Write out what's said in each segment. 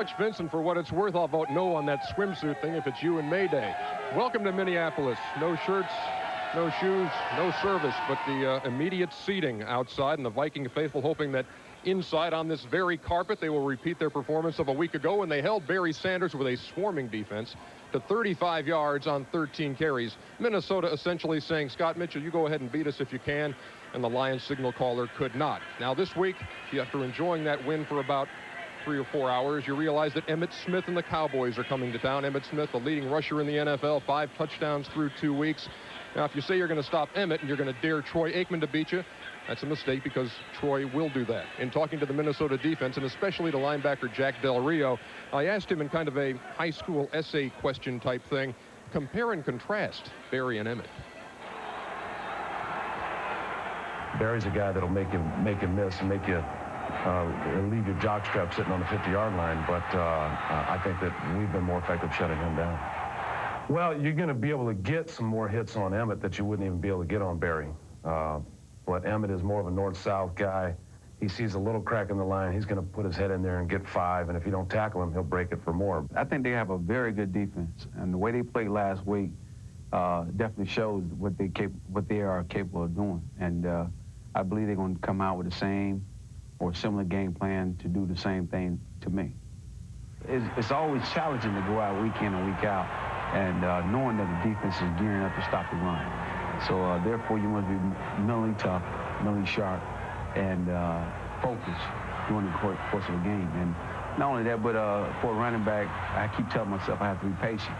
Much, Vincent. For what it's worth, I'll vote no on that swimsuit thing if it's you and Mayday. Welcome to Minneapolis. No shirts, no shoes, no service, but the immediate seating outside, and the Viking faithful hoping that inside on this very carpet they will repeat their performance of a week ago when they held Barry Sanders with a swarming defense to 35 yards on 13 carries. Minnesota essentially saying, Scott Mitchell, you go ahead and beat us if you can, and the Lions signal caller could not. Now this week, after enjoying that win for about 3 or 4 hours, you realize that Emmitt Smith and the Cowboys are coming to town. Emmitt Smith, the leading rusher in the NFL, 5 touchdowns through 2 weeks. Now, if you say you're going to stop Emmitt and you're going to dare Troy Aikman to beat you, that's a mistake, because Troy will do that. In talking to the Minnesota defense, and especially to linebacker Jack Del Rio, I asked him in kind of a high school essay question type thing, compare and contrast Barry and Emmitt. Barry's a guy that'll make you miss and make you leave your jockstrap sitting on the 50-yard line, but I think that we've been more effective shutting him down. Well, you're going to be able to get some more hits on Emmitt that you wouldn't even be able to get on Barry. But Emmitt is more of a north-south guy. He sees a little crack in the line, he's going to put his head in there and get 5, and if you don't tackle him, he'll break it for more. I think they have a very good defense, and the way they played last week definitely shows what they are capable of doing. And I believe they're going to come out with the same or similar game plan to do the same thing to me. It's always challenging to go out week in and week out, and knowing that the defense is gearing up to stop the run. So therefore, you must be mentally tough, mentally sharp, and focused during the course of the game. And not only that, but for a running back, I keep telling myself I have to be patient.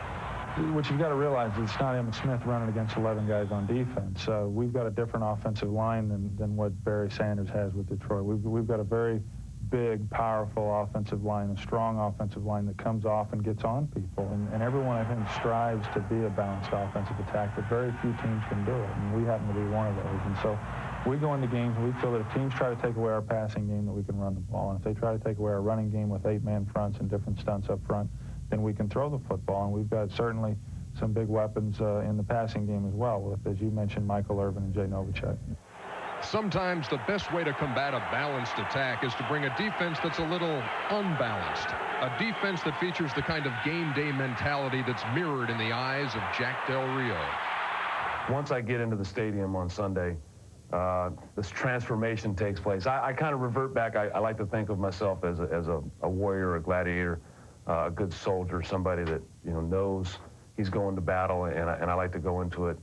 What you've got to realize is it's not Emmitt Smith running against 11 guys on defense. We've got a different offensive line than what Barry Sanders has with Detroit. We've got a very big, powerful offensive line, a strong offensive line that comes off and gets on people. And everyone, I think, strives to be a balanced offensive attack, but very few teams can do it, and we happen to be one of those. And so we go into games and we feel that if teams try to take away our passing game, that we can run the ball. And if they try to take away our running game with 8-man fronts and different stunts up front, then we can throw the football. And we've got certainly some big weapons in the passing game as well, with, as you mentioned, Michael Irvin and Jay Novacek. Sometimes the best way to combat a balanced attack is to bring a defense that's a little unbalanced. A defense that features the kind of game day mentality that's mirrored in the eyes of Jack Del Rio. Once I get into the stadium on Sunday, this transformation takes place. I kind of revert back. I like to think of myself as a warrior, a gladiator, a good soldier, somebody that, knows he's going to battle, and I like to go into it,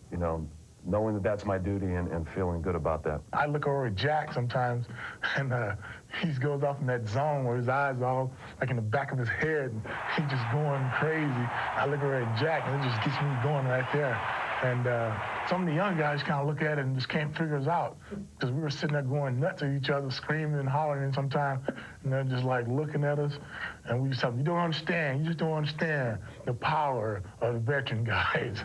knowing that that's my duty and feeling good about that. I look over at Jack sometimes, and he goes off in that zone where his eyes are all like in the back of his head, and he's just going crazy. I look over at Jack, and it just gets me going right there. And some of the young guys kind of look at it and just can't figure us out, because we were sitting there going nuts at each other, screaming and hollering sometimes, and they're just like looking at us, and we just tell them, you don't understand, you just don't understand the power of the veteran guys.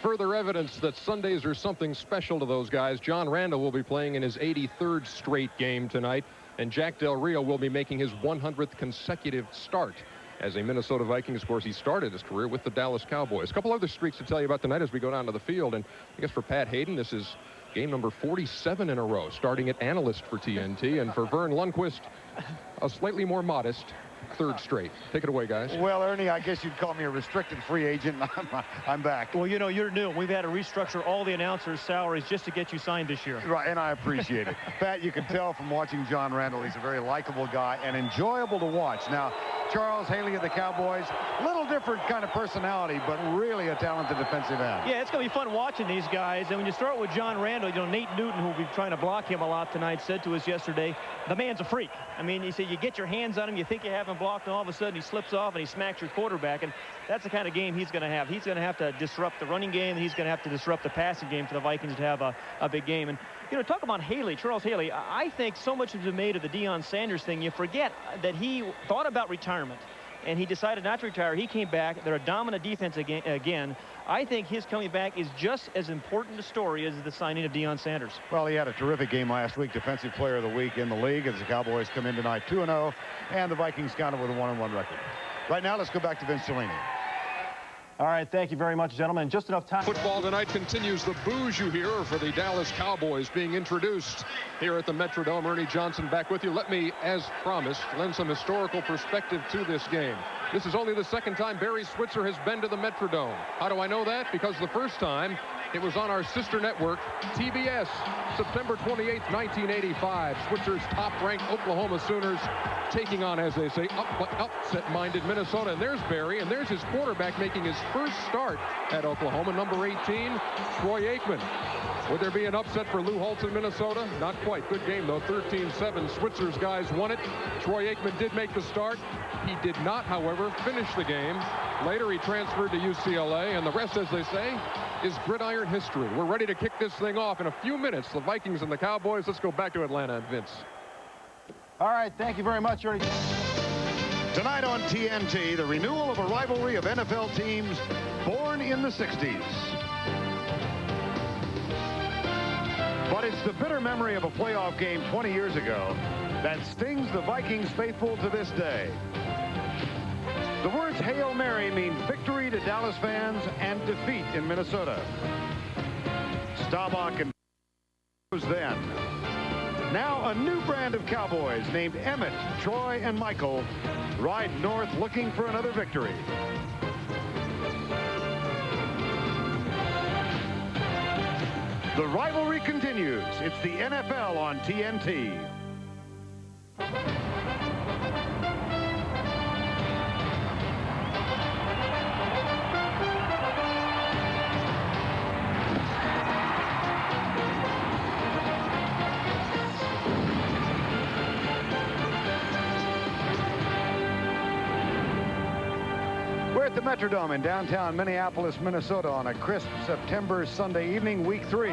Further evidence that Sundays are something special to those guys. John Randall will be playing in his 83rd straight game tonight, and Jack Del Rio will be making his 100th consecutive start as a Minnesota Viking. Of course, he started his career with the Dallas Cowboys. A couple other streaks to tell you about tonight as we go down to the field. And I guess for Pat Hayden, this is game number 47 in a row, starting at analyst for TNT. And for Vern Lundquist, a slightly more modest 3rd straight. Take it away, guys. Well, Ernie, I guess you'd call me a restricted free agent. I'm back. Well, you're new. We've had to restructure all the announcers' salaries just to get you signed this year. Right, and I appreciate it. Pat, you can tell from watching John Randall, he's a very likable guy and enjoyable to watch. Now, Charles Haley of the Cowboys, little different kind of personality, but really a talented defensive end. Yeah, it's going to be fun watching these guys. And when you start with John Randall, Nate Newton, who will be trying to block him a lot tonight, said to us yesterday, the man's a freak. I mean, he said you get your hands on him, you think you have him blocked, and all of a sudden he slips off and he smacks your quarterback. And that's the kind of game he's going to have. He's going to have to disrupt the running game, and he's going to have to disrupt the passing game for the Vikings to have a big game. And, talk about Haley, Charles Haley. I think so much has been made of the Deion Sanders thing. You forget that he thought about retirement, and he decided not to retire. He came back. They're a dominant defense again. I think his coming back is just as important a story as the signing of Deion Sanders. Well, he had a terrific game last week, Defensive Player of the Week in the league, as the Cowboys come in tonight 2-0, and the Vikings counted with a 1-1 record. Right now, let's go back to Vince Cellini. All right, thank you very much, gentlemen. Just enough time. Football tonight continues. The boos you hear are for the Dallas Cowboys being introduced here at the Metrodome. Ernie Johnson back with you. Let me, as promised, lend some historical perspective to this game. This is only the second time Barry Switzer has been to the Metrodome. How do I know that? Because the first time it was on our sister network, TBS, September 28th, 1985. Switzer's top-ranked Oklahoma Sooners taking on, as they say, upset-minded Minnesota. And there's Barry, and there's his quarterback making his first start at Oklahoma, number 18, Troy Aikman. Would there be an upset for Lou Holtz in Minnesota? Not quite. Good game, though. 13-7. Switzer's guys won it. Troy Aikman did make the start. He did not, however, finish the game. Later, he transferred to UCLA, and the rest, as they say, is gridiron history. We're ready to kick this thing off in a few minutes. The Vikings and the Cowboys. Let's go back to Atlanta and Vince. All right, thank you very much, Ernie. Tonight on TNT, the renewal of a rivalry of NFL teams born in the 60s. But it's the bitter memory of a playoff game 20 years ago that stings the Vikings faithful to this day. The words Hail Mary mean victory to Dallas fans and defeat in Minnesota. Staubach and was then. Now a new brand of Cowboys named Emmett, Troy, and Michael ride north looking for another victory. The rivalry continues. It's the NFL on TNT. We're at the Metrodome in downtown Minneapolis, Minnesota on a crisp September Sunday evening, week 3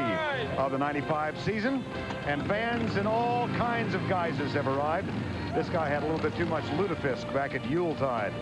of the 95 season. And fans in all kinds of guises have arrived. This guy had a little bit too much lutefisk back at Yuletide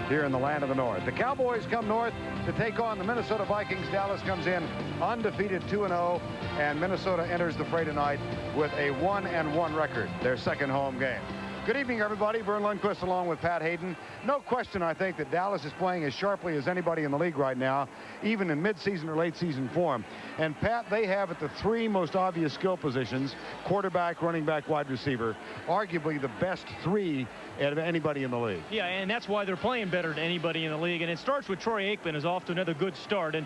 here in the land of the North. The Cowboys come north to take on the Minnesota Vikings. Dallas comes in undefeated 2-0, and Minnesota enters the fray tonight with a 1-1 record, their second home game. Good evening, everybody. Vern Lundquist along with Pat Hayden. No question, I think, that Dallas is playing as sharply as anybody in the league right now, even in midseason or late-season form. And, Pat, they have at the 3 most obvious skill positions, quarterback, running back, wide receiver, arguably the best 3 out of anybody in the league. Yeah, and that's why they're playing better than anybody in the league. And it starts with Troy Aikman is off to another good start. And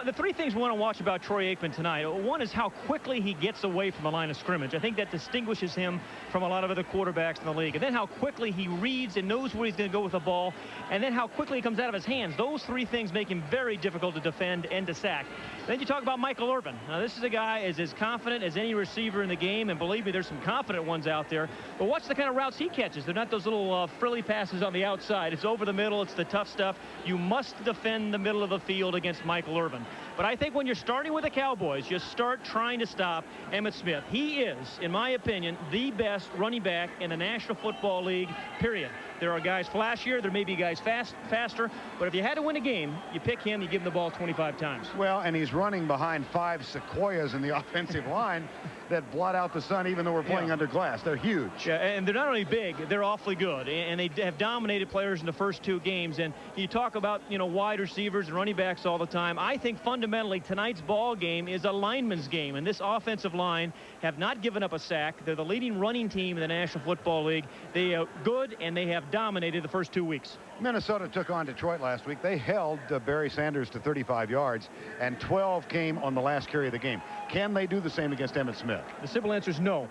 the 3 things we want to watch about Troy Aikman tonight. One is how quickly he gets away from the line of scrimmage. I think that distinguishes him from a lot of other quarterbacks in the league. And then how quickly he reads and knows where he's going to go with the ball. And then how quickly he comes out of his hands. Those 3 things make him very difficult to defend and to sack. Then you talk about Michael Irvin. Now, this is a guy as confident as any receiver in the game. And believe me, there's some confident ones out there. But watch the kind of routes he catches. They're not those little frilly passes on the outside. It's over the middle. It's the tough stuff. You must defend the middle of the field against Michael Irvin. But I think when you're starting with the Cowboys, you start trying to stop Emmitt Smith. He is, in my opinion, the best running back in the National Football League, period. There are guys flashier. There may be guys faster. But if you had to win a game, you pick him, you give him the ball 25 times. Well, and he's running behind 5 sequoias in the offensive line that blot out the sun even though we're playing under glass. They're huge. Yeah, and they're not only big, they're awfully good. And they have dominated players in the first 2 games. And you talk about, wide receivers and running backs all the time. I think fundamentally tonight's ball game is a lineman's game. And this offensive line have not given up a sack. They're the leading running team in the National Football League. They are good, and they have dominated the first 2 weeks. Minnesota took on Detroit last week. They held Barry Sanders to 35 yards, and 12 came on the last carry of the game. Can they do the same against Emmitt Smith? The simple answer is no,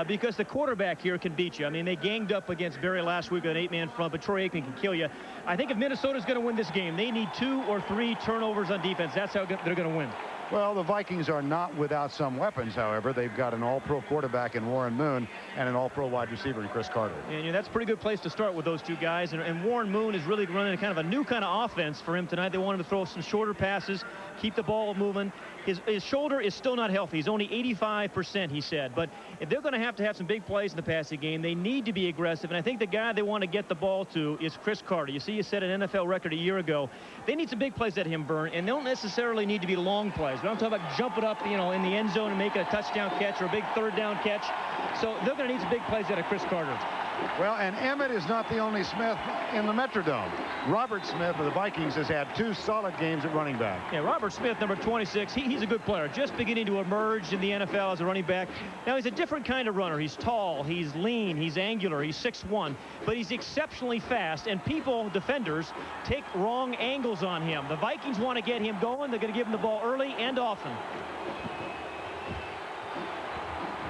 because the quarterback here can beat you. I mean, they ganged up against Barry last week with an 8-man front, but Troy Aikman can kill you. I think if Minnesota's going to win this game, they need 2 or 3 turnovers on defense. That's how they're going to win. Well, the Vikings are not without some weapons, however. They've got an all-pro quarterback in Warren Moon and an all-pro wide receiver in Chris Carter. And that's a pretty good place to start with those 2 guys. And Warren Moon is really running a new kind of offense for him tonight. They want him to throw some shorter passes, keep the ball moving. His shoulder is still not healthy. He's only 85%, he said. But if they're going to have some big plays in the passing game, they need to be aggressive. And I think the guy they want to get the ball to is Chris Carter. You see, he set an NFL record a year ago. They need some big plays at him, Vern, and they don't necessarily need to be long plays. But I'm talking about jumping up, in the end zone and making a touchdown catch or a big 3rd down catch. So they're going to need some big plays out of Chris Carter. Well, and Emmett is not the only Smith in the Metrodome. Robert Smith of the Vikings has had 2 solid games at running back. Yeah, Robert Smith, number 26, he's a good player, just beginning to emerge in the NFL as a running back. Now, he's a different kind of runner. He's tall, he's lean, he's angular, he's 6'1", but he's exceptionally fast, and people, defenders, take wrong angles on him. The Vikings want to get him going. They're going to give him the ball early and often.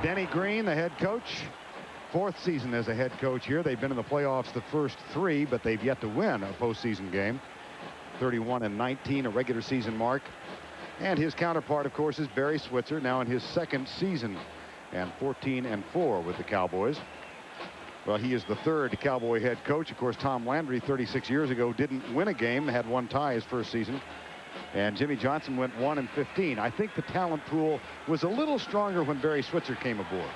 Denny Green, the head coach. 4th season as a head coach here. They've been in the playoffs the first 3, but they've yet to win a postseason game. 31-19, a regular season mark. And his counterpart, of course, is Barry Switzer, now in his 2nd season, and 14-4 with the Cowboys. Well, he is the 3rd Cowboy head coach. Of course, Tom Landry, 36 years ago, didn't win a game, had 1 tie his first season. And Jimmy Johnson went 1-15. I think the talent pool was a little stronger when Barry Switzer came aboard.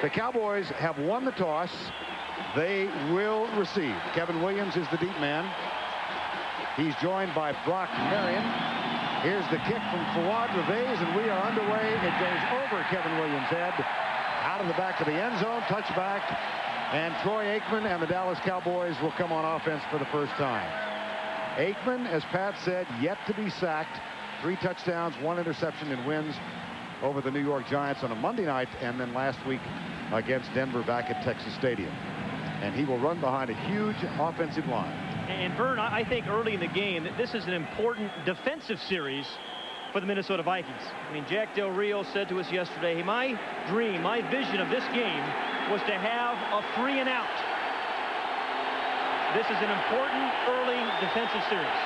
The Cowboys have won the toss. They will receive. Kevin Williams is the deep man. He's joined by Brock Marion. Here's the kick from Fawad Reveiz, and we are underway. It goes over Kevin Williams' head, out of the back of the end zone, touchback, and Troy Aikman and the Dallas Cowboys will come on offense for the first time. Aikman, as Pat said, yet to be sacked. 3 touchdowns, 1 interception, and wins over the New York Giants on a Monday night, and then last week against Denver back at Texas Stadium. And he will run behind a huge offensive line. And Vern, I think early in the game that this is an important defensive series for the Minnesota Vikings. I mean, Jack Del Rio said to us yesterday, hey, my dream, my vision of this game was to have a 3 and out. This is an important early defensive series.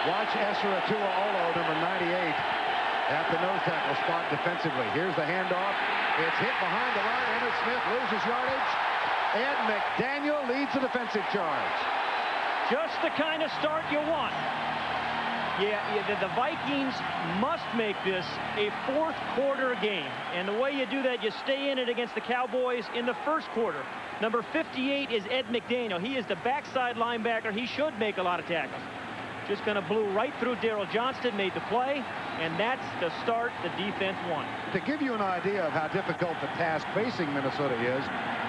Watch Esra Tuaolo, number 98, at the nose tackle spot defensively. Here's the handoff. It's hit behind the line. Emmitt Smith loses yardage. Ed McDaniel leads the defensive charge. Just the kind of start you want. Yeah, the Vikings must make this a 4th quarter game. And the way you do that, you stay in it against the Cowboys in the 1st quarter. Number 58 is Ed McDaniel. He is the backside linebacker. He should make a lot of tackles. Just kind of blew right through Daryl Johnston, made the play, and that's the start the defense won. To give you an idea of how difficult the task facing Minnesota is,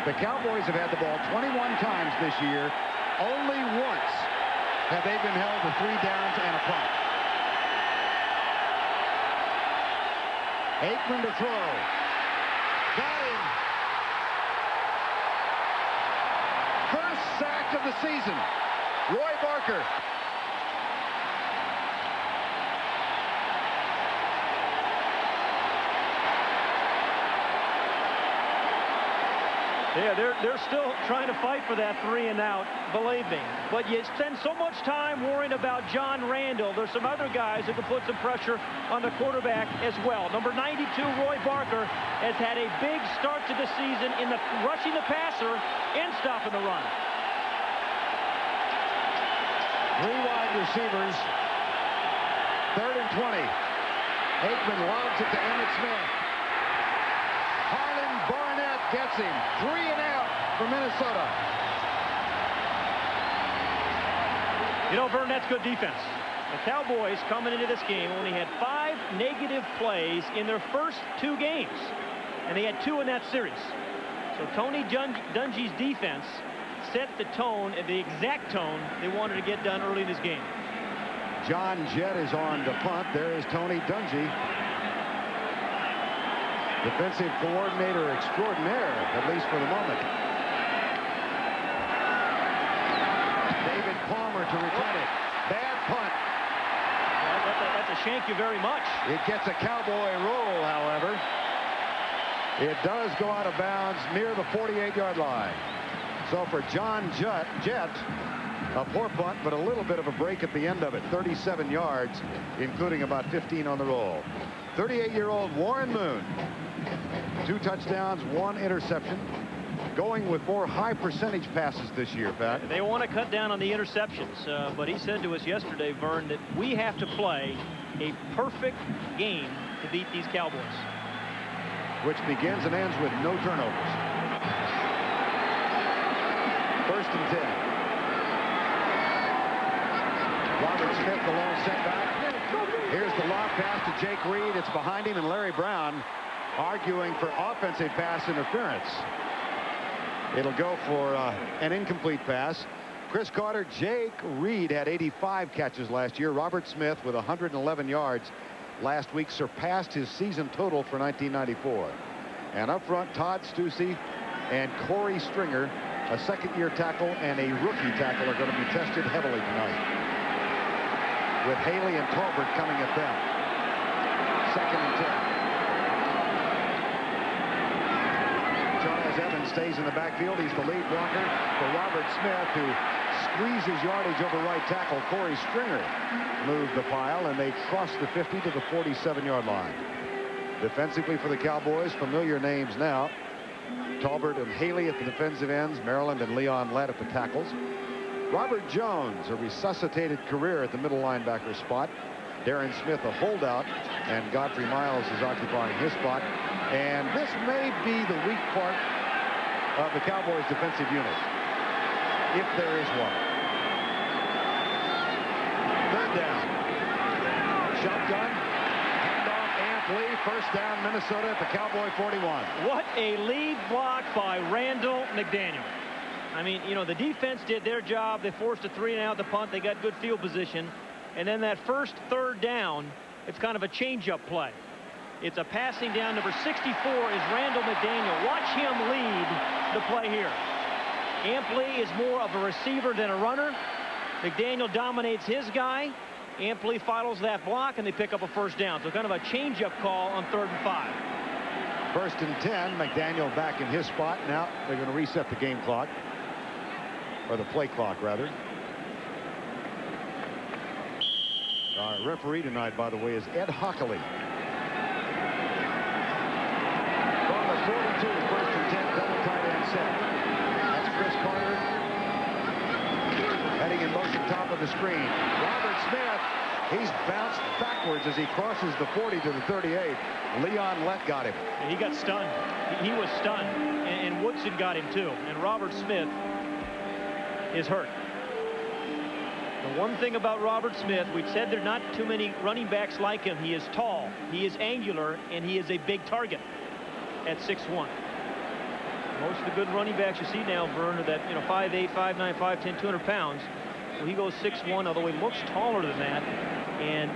the Cowboys have had the ball 21 times this year. Only once have they been held to 3 downs and a punt. Aikman to throw. Got him. First sack of the season. Roy Barker. Yeah, they're still trying to fight for that 3 and out, believe me. But you spend so much time worrying about John Randall. There's some other guys who can put some pressure on the quarterback as well. Number 92, Roy Barker, has had a big start to the season in the rushing the passer and stopping the run. 3 wide receivers. 3rd and 20. Aikman lobs it to Emmitt Smith. Harlan Barnett gets him. 3 and out for Minnesota. You know, Vern, that's good defense. The Cowboys coming into this game only had 5 negative plays in their first 2 games. And they had 2 in that series. So Tony Dungy's defense set the tone, the exact tone they wanted to get done early in this game. John Jett is on to punt. There is Tony Dungy. Defensive coordinator extraordinaire, at least for the moment. David Palmer to return it. Bad punt. That's a shank you very much. It gets a Cowboy roll, however. It does go out of bounds near the 48-yard line. So for John Jett, a poor punt, but a little bit of a break at the end of it. 37 yards, including about 15 on the roll. 38-year-old Warren Moon. 2 touchdowns, 1 interception. Going with more high percentage passes this year, Pat. They want to cut down on the interceptions, but he said to us yesterday, Vern, that we have to play a perfect game to beat these Cowboys. Which begins and ends with no turnovers. 1st and 10. Robert Smith, the lone setback. Here's the lob pass to Jake Reed. It's behind him, and Larry Brown arguing for offensive pass interference. It'll go for an incomplete pass. Chris Carter, Jake Reed had 85 catches last year. Robert Smith with 111 yards last week surpassed his season total for 1994. And up front, Todd Stussy and Corey Stringer, a second-year tackle and a rookie tackle, are going to be tested heavily tonight, with Haley and Talbert coming at them. 2nd and 10. Charles Evans stays in the backfield. He's the lead blocker for Robert Smith, who squeezes yardage over right tackle. Corey Stringer moved the pile, and they crossed the 50 to the 47-yard line. Defensively for the Cowboys, familiar names now. Talbert and Haley at the defensive ends, Maryland and Leon Lett at the tackles. Robert Jones, a resuscitated career at the middle linebacker spot. Darren Smith, a holdout, and Godfrey Miles is occupying his spot. And this may be the weak part of the Cowboys defensive unit, if there is one. 3rd down. Shotgun. Handoff, Ampley. 1st down, Minnesota at the Cowboy 41. What a lead block by Randall McDaniel. I mean, you know, the defense did their job. They forced a 3-and-out the punt. They got good field position. And then that first 3rd down, it's kind of a change-up play. It's a passing down. Number 64 is Randall McDaniel. Watch him lead the play here. Ampley is more of a receiver than a runner. McDaniel dominates his guy. Ampley follows that block, and they pick up a 1st down. So kind of a change-up call on 3rd and 5. 1st and 10. McDaniel back in his spot. Now they're going to reset the game clock, or the play clock, rather. Our referee tonight, by the way, is Ed Hockley. From the 42, 1st and 10, double tight end set. That's Chris Carter heading in motion, top of the screen. Robert Smith, he's bounced backwards as he crosses the 40 to the 38. Leon Lett got him. And he got stunned. He was stunned, and Woodson got him too. And Robert Smith is hurt. The one thing about Robert Smith, we said there are not too many running backs like him. He is tall, he is angular, and he is a big target at 6'1". Most of the good running backs you see now, Vern, are that, 5'8", 5'9", 5'10", 200 pounds. Well, he goes 6'1", although he looks taller than that, and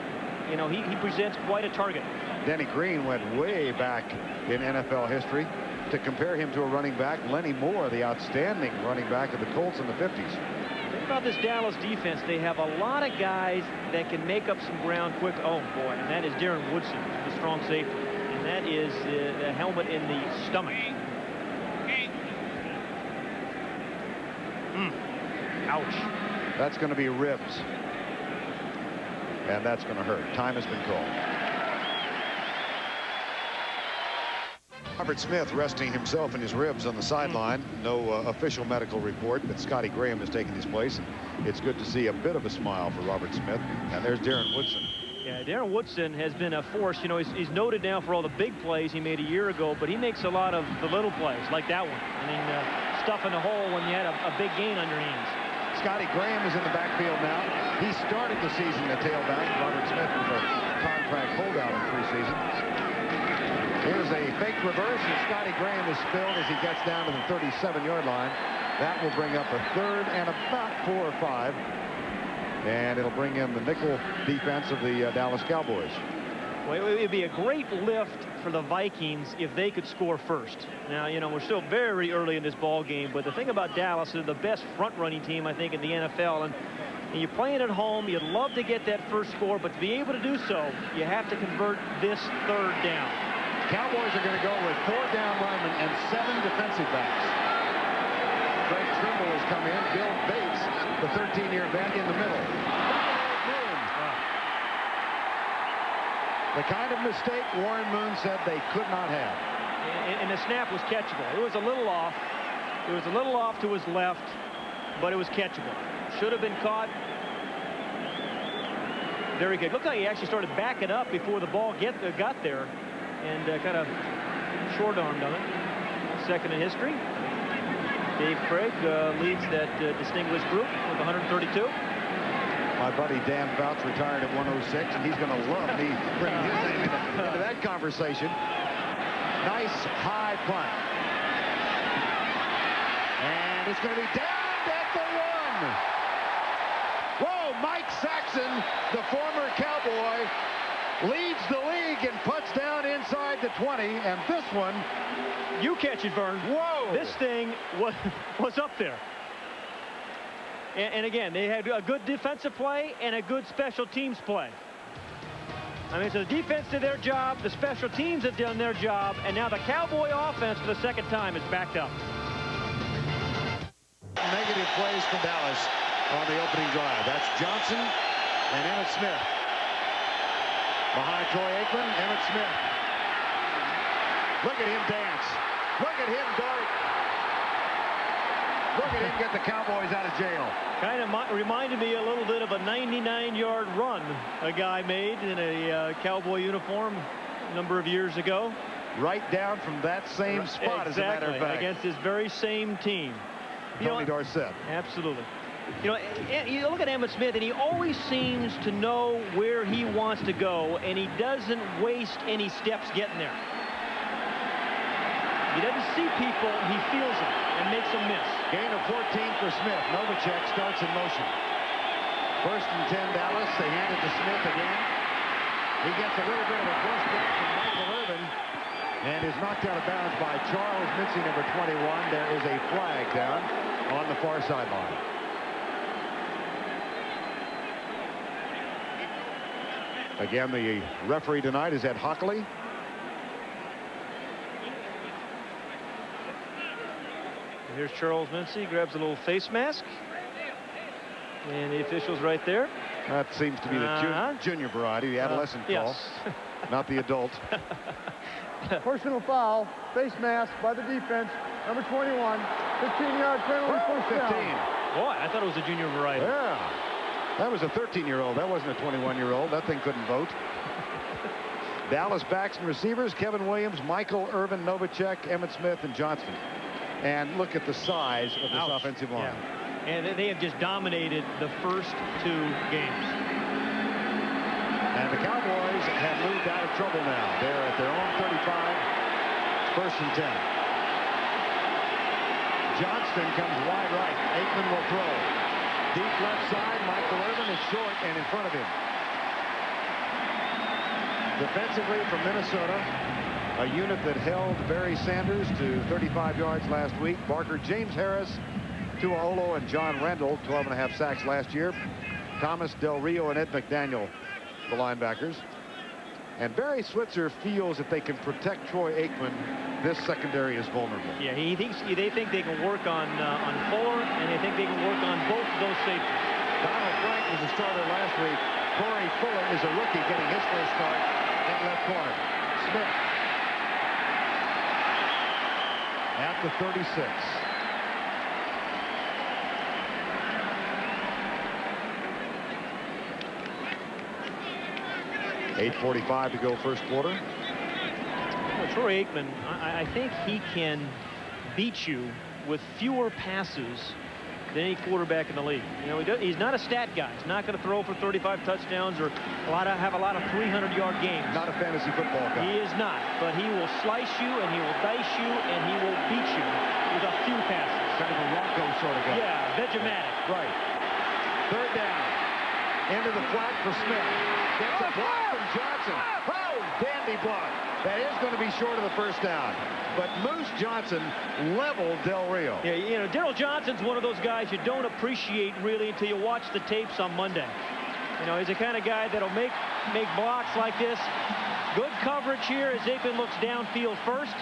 he presents quite a target. Denny Green went way back in NFL history. To compare him to a running back, Lenny Moore, the outstanding running back of the Colts in the 50s. Think about this Dallas defense. They have a lot of guys that can make up some ground quick. Oh, boy, and that is Darren Woodson, the strong safety. And that is the helmet in the stomach. Ouch. That's going to be ribs. And that's going to hurt. Time has been called. Robert Smith resting himself in his ribs on the sideline. No official medical report, but Scotty Graham has taken his place. It's good to see a bit of a smile for Robert Smith. And there's Darren Woodson. Yeah, Darren Woodson has been a force. He's noted now for all the big plays he made a year ago, but he makes a lot of the little plays, like that one. I mean, stuff in the hole when you had a big gain on your hands. Scotty Graham is in the backfield now. He started the season at tailback. Robert Smith was a contract holdout in preseason. Here's a fake reverse, and Scotty Graham is spilled as he gets down to the 37-yard line. That will bring up a 3rd and about 4 or 5. And it'll bring in the nickel defense of the Dallas Cowboys. Well, it would be a great lift for the Vikings if they could score first. Now, we're still very early in this ball game, but the thing about Dallas, they're the best front-running team, I think, in the NFL. And you're playing at home, you'd love to get that first score, but to be able to do so, you have to convert this 3rd down. Cowboys are going to go with 4 down linemen and 7 defensive backs. Greg Trimble has come in. Bill Bates, the 13-year vet, in the middle. The kind of mistake Warren Moon said they could not have. And the snap was catchable. It was a little off. It was a little off to his left, but it was catchable. Should have been caught. Very good. Looked like he actually started backing up before the ball got there, and kind of short-armed on it. 2nd in history. Dave Craig leads that distinguished group with 132. My buddy Dan Fouts retired at 106, and he's going to love me bringing his name into that conversation. Nice high punt. And it's going to be down at the 1. Whoa, Mike Saxon, the former Cowboy, leads the league in putts down inside the 20. And this one... You catch it, Vern. Whoa! This thing was up there. And again, they had a good defensive play and a good special teams play. I mean, so the defense did their job, the special teams have done their job, and now the Cowboy offense for the second time is backed up. Negative plays for Dallas on the opening drive. That's Johnson and Emmitt Smith. Behind Troy Aikman, Emmitt Smith. Look at him dance. Look at him dart. Look at him get the Cowboys out of jail. Kind of reminded me a little bit of a 99-yard run a guy made in a Cowboy uniform a number of years ago. Right down from that same spot, exactly, as a matter of fact. Against this very same team. Tony Dorsett. Absolutely. You know, you look at Emmitt Smith, and he always seems to know where he wants to go, and he doesn't waste any steps getting there. He doesn't see people, he feels them and makes them miss. Gain of 14 for Smith. Novacek starts in motion. 1st and 10 Dallas. They hand it to Smith again. He gets a little bit of a first block from Michael Irvin and is knocked out of bounds by Charles Mincy, number 21. There is a flag down on the far sideline. Again, the referee tonight is Ed Hockley. Here's Charles Mincy, grabs a little face mask. And the official's right there. That seems to be the junior variety, the adolescent call, yes. Not the adult. Personal foul, face mask by the defense, number 21, 15-yard penalty, first 15. down. Boy, I thought it was a junior variety. Yeah. That was a 13-year-old. That wasn't a 21-year-old. That thing couldn't vote. Dallas backs and receivers, Kevin Williams, Michael Irvin, Novacek, Emmitt Smith, and Johnston. And look at the size of this offensive line. Yeah. And they have just dominated the first 2 games. And the Cowboys have moved out of trouble now. They're at their own 35, 1st and 10. Johnston comes wide right. Aikman will throw. Deep left side, Michael Irvin is short and in front of him. Defensively from Minnesota, a unit that held Barry Sanders to 35 yards last week. Barker, James Harris, Tua Olo, and John Randall, 12.5 sacks last year. Thomas, Del Rio, and Ed McDaniel, the linebackers. And Barry Switzer feels if they can protect Troy Aikman, this secondary is vulnerable. Yeah, they think they can work on Fuller, and they think they can work on both of those safeties. Donald Frank was a starter last week. Corey Fuller is a rookie getting his first start in left corner. Smith at the 36. .8:45 to go first quarter. Well, Troy Aikman, I think he can beat you with fewer passes than any quarterback in the league. You know, he's not a stat guy. He's not going to throw for 35 touchdowns or have a lot of 300-yard games. Not a fantasy football guy. He is not, but he will slice you and he will dice you and he will beat you with a few passes. Kind of a Rocco sort of guy. Yeah, Vegematic. Right. 3rd down. Into the flat for Smith. Gets a block from Johnson. Oh, dandy block. That is going to be short of the first down. But Moose Johnson leveled Del Rio. Yeah, you know, Daryl Johnson's one of those guys you don't appreciate really until you watch the tapes on Monday. You know, he's the kind of guy that'll make blocks like this. Good coverage here as Aikman looks downfield first.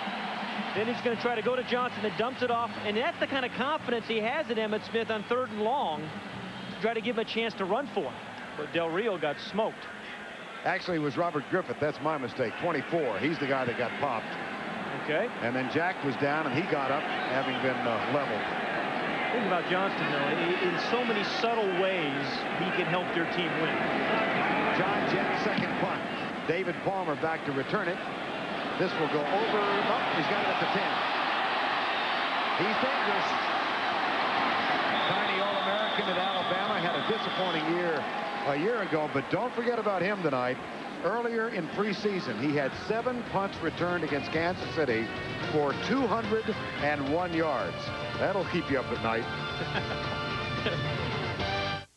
Then he's going to try to go to Johnson that dumps it off. And that's the kind of confidence he has in Emmitt Smith on 3rd and long to try to give him a chance to run for him. But Del Rio got smoked. Actually, it was Robert Griffith. That's my mistake. 24. He's the guy that got popped. Okay. And then Jack was down, and he got up, having been leveled. The thing about Johnston, though, in so many subtle ways, he can help their team win. John Jett, second punt. David Palmer back to return it. This will go over. Oh, he's got it at the 10. He's dangerous. Tiny All-American at Alabama had a disappointing year a year ago, but don't forget about him tonight. Earlier in preseason, he had 7 punts returned against Kansas City for 201 yards. That'll keep you up at night.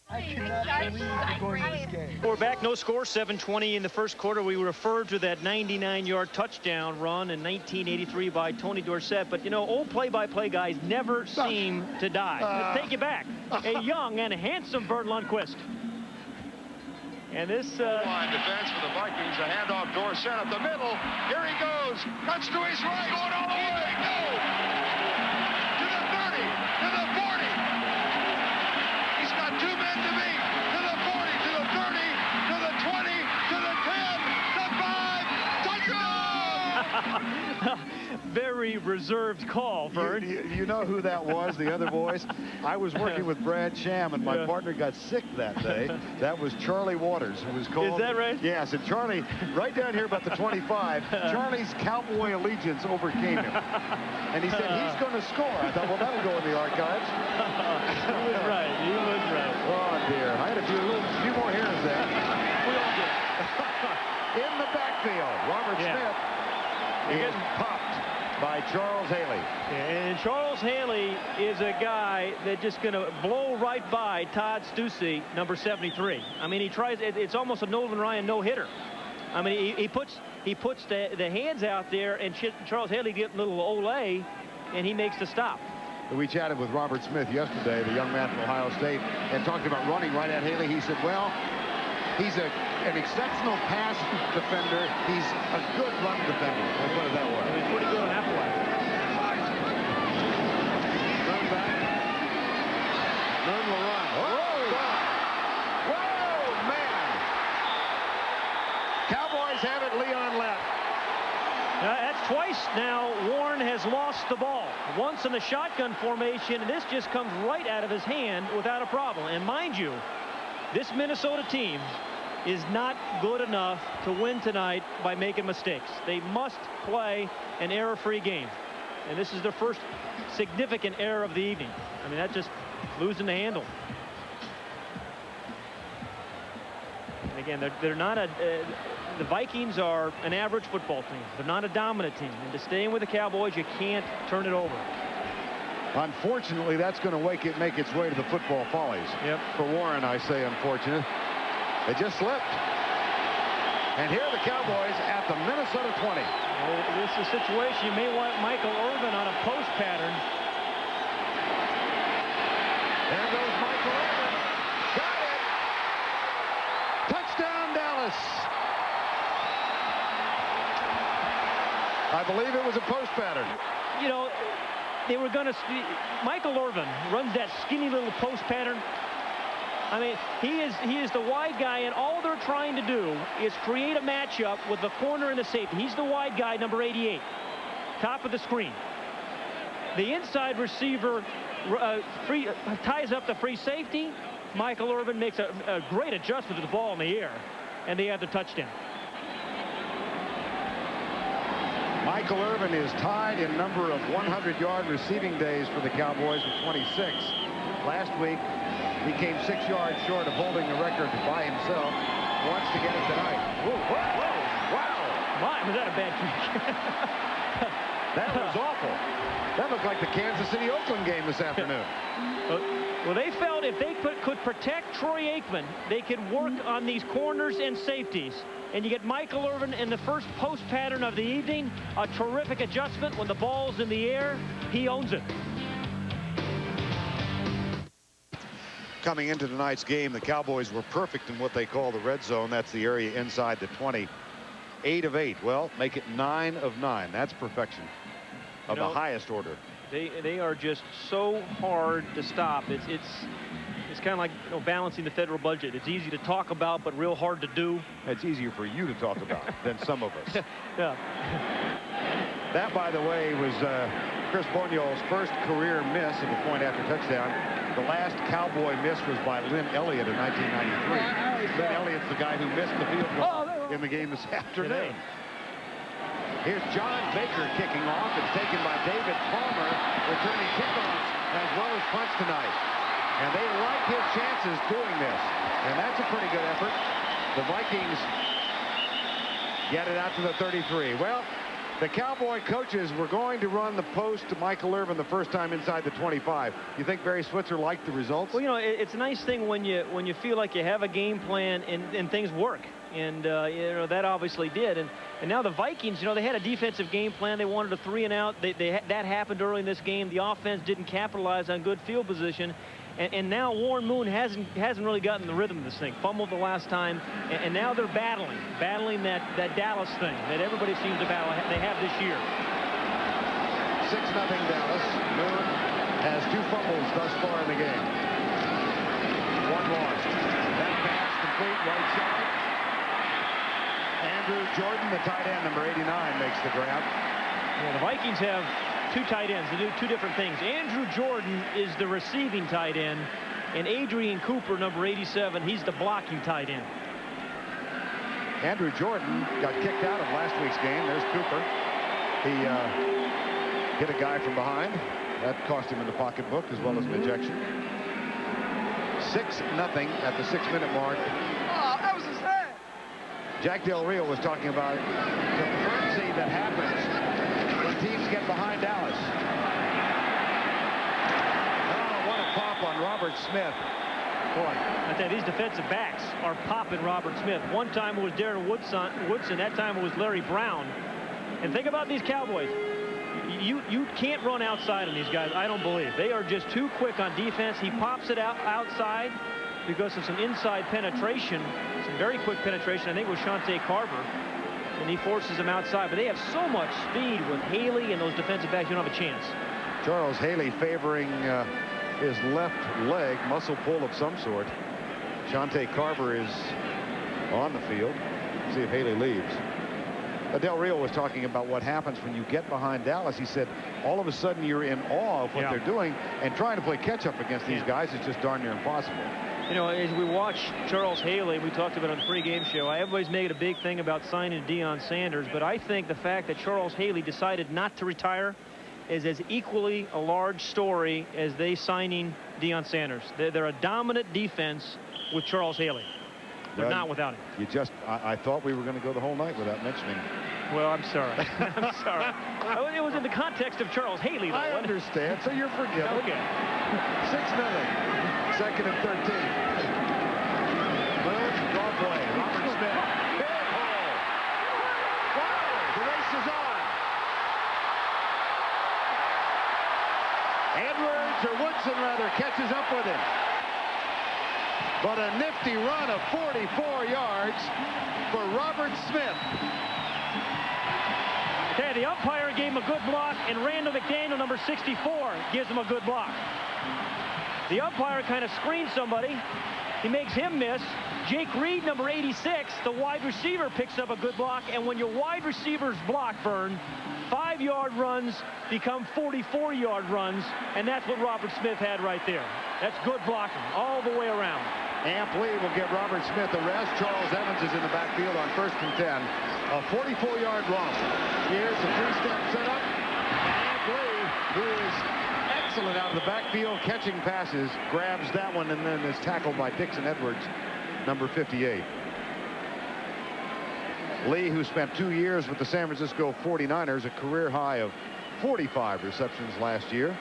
I cannot believe we're going to this game. We're back, no score, 7:20 in the first quarter. We referred to that 99-yard touchdown run in 1983 by Tony Dorsett. But, you know, old play-by-play guys never seem to die. Let's take you back. A young and handsome Bert Lundquist. And this... line defense for the Vikings. A handoff, Dorsett up the middle. Here he goes. Cuts to his right. Going all the way. No! To the 30. To the 40. He's got 2 men to beat. To the 40. To the 30. To the 20. To the 10. To 5. Touchdown! Very reserved call, Bert. You know who that was, the other voice? I was working with Brad Sham, and my partner got sick that day. That was Charlie Waters, who was called. Is that right? Yes, and Charlie, right down here about the 25, Charlie's cowboy allegiance overcame him. And he said, he's going to score. I thought, well, that'll go in the archives. He was right. He was right. Oh, dear. I had a few more hearings there. We all did. In the backfield, Robert Smith is popped by Charles Haley. And Charles Haley is a guy that's just going to blow right by Todd Stussy, number 73. I mean, he tries. It's almost a Nolan Ryan no-hitter. I mean, he puts the hands out there, and Charles Haley gets a little ole, and he makes the stop. We chatted with Robert Smith yesterday, the young man from Ohio State, and talked about running right at Haley. He said, well, he's an exceptional pass defender. He's a good run defender. Let's put it that way. He's pretty good on that play. Run back. None will run. Whoa, man. Cowboys have it, Leon left. That's twice now Warren has lost the ball. Once in the shotgun formation, and this just comes right out of his hand without a problem. And mind you, this Minnesota team is not good enough to win tonight by making mistakes. They must play an error-free game. And this is their first significant error of the evening. I mean, that's just losing the handle. And again, they're not the Vikings are an average football team. They're not a dominant team. And to stay in with the Cowboys, you can't turn it over. Unfortunately, that's going to make its way to the football follies. Yep. For Warren, I say unfortunate. They just slipped. And here are the Cowboys at the Minnesota 20. Well, this is a situation you may want Michael Irvin on a post pattern. There goes Michael Irvin. Got it. Touchdown, Dallas. I believe it was a post pattern. You know, they were going to... Michael Irvin runs that skinny little post pattern. I mean, he is the wide guy, and all they're trying to do is create a matchup with the corner and the safety. He's the wide guy, number 88, top of the screen. The inside receiver ties up the free safety. Michael Irvin makes a great adjustment to the ball in the air, and they have the touchdown. Michael Irvin is tied in number of 100-yard receiving days for the Cowboys with 26. Last week, he came 6 yards short of holding the record by himself. Wants to get it tonight. Whoa, wow. My, was that a bad kick? That was awful. That looked like the Kansas City-Oakland game this afternoon. Well, they felt if they could protect Troy Aikman, they could work on these corners and safeties. And you get Michael Irvin in the first post pattern of the evening. A terrific adjustment. When the ball's in the air, he owns it. Coming into tonight's game, the Cowboys were perfect in what they call the red zone. That's the area inside the 20. 8 of 8. Well, make it 9 of 9. That's perfection of the highest order. They are just so hard to stop. It's kind of like, you know, balancing the federal budget. It's easy to talk about, but real hard to do. It's easier for you to talk about than some of us. Yeah. That, by the way, was Chris Boniol's first career miss of a point after touchdown. The last Cowboy miss was by Lynn Elliott in 1993. Lynn Elliott's the guy who missed the field goal in the game this afternoon. Here's John Baker kicking off. It's taken by David Palmer, returning kickoffs as well as punts tonight. And they like his chances doing this. And that's a pretty good effort. The Vikings get it out to the 33. Well, the Cowboy coaches were going to run the post to Michael Irvin the first time inside the 25. You think Barry Switzer liked the results? Well, you know, it's a nice thing when you feel like you have a game plan and things work. And, you know, that obviously did. And now the Vikings, you know, they had a defensive game plan. They wanted a 3 and out. That happened early in this game. The offense didn't capitalize on good field position. And now Warren Moon hasn't really gotten the rhythm of this thing. Fumbled the last time, and now they're battling that Dallas thing that everybody seems to battle. They have this year. 6-0 Dallas. Moon has 2 fumbles thus far in the game. 1 lost. That pass complete right side. Andrew Jordan, the tight end, number 89, makes the grab. Yeah, the Vikings have 2 tight ends. They do 2 different things. Andrew Jordan is the receiving tight end, and Adrian Cooper, number 87, he's the blocking tight end. Andrew Jordan got kicked out of last week's game. There's Cooper. He hit a guy from behind. That cost him in the pocketbook as well as an ejection. 6-0 at the 6-minute mark. Oh, that was his head. Jack Del Rio was talking about the frenzy that happens when teams get behind Dallas. Oh, what a pop on Robert Smith. Boy, I tell you, these defensive backs are popping Robert Smith. One time it was Darren Woodson. That time it was Larry Brown. And think about these Cowboys. You can't run outside on these guys, I don't believe. They are just too quick on defense. He pops it outside because of some inside penetration, some very quick penetration. I think it was Shante Carver. And he forces him outside. But they have so much speed with Haley and those defensive backs, you don't have a chance. Charles Haley favoring his left leg, muscle pull of some sort. Shante Carver is on the field. See if Haley leaves. Del Rio was talking about what happens when you get behind Dallas. He said all of a sudden you're in awe of what they're doing, and trying to play catch up against these guys is just darn near impossible. You know, as we watch Charles Haley, we talked about it on the pregame show, everybody's making a big thing about signing Deion Sanders, but I think the fact that Charles Haley decided not to retire is as equally a large story as they signing Deion Sanders. They're a dominant defense with Charles Haley. They're not without him. I thought we were going to go the whole night without mentioning. Well, I'm sorry. I'm sorry. It was in the context of Charles Haley, though. I understand, so you're forgiven. Okay. 6-0. 2nd and 13. Moon, draw play. Robert Smith. Big hole. Wow, the race is on. Edwards, or Woodson rather, catches up with him. But a nifty run of 44 yards for Robert Smith. Okay, the umpire gave him a good block, and Randall McDaniel, number 64, gives him a good block. The umpire kind of screens somebody. He makes him miss. Jake Reed, number 86, the wide receiver, picks up a good block. And when your wide receivers block, Vern, 5-yard runs become 44-yard runs, and that's what Robert Smith had right there. That's good blocking all the way around. Amp Lee will give Robert Smith a rest. Charles Evans is in the backfield on 1st and 10. A 44-yard romp. Here's the 3-step setup. Amp Lee, who is excellent out of the backfield catching passes, grabs that one and then is tackled by Dixon Edwards, number 58. Lee, who spent 2 years with the San Francisco 49ers, a career high of 45 receptions last year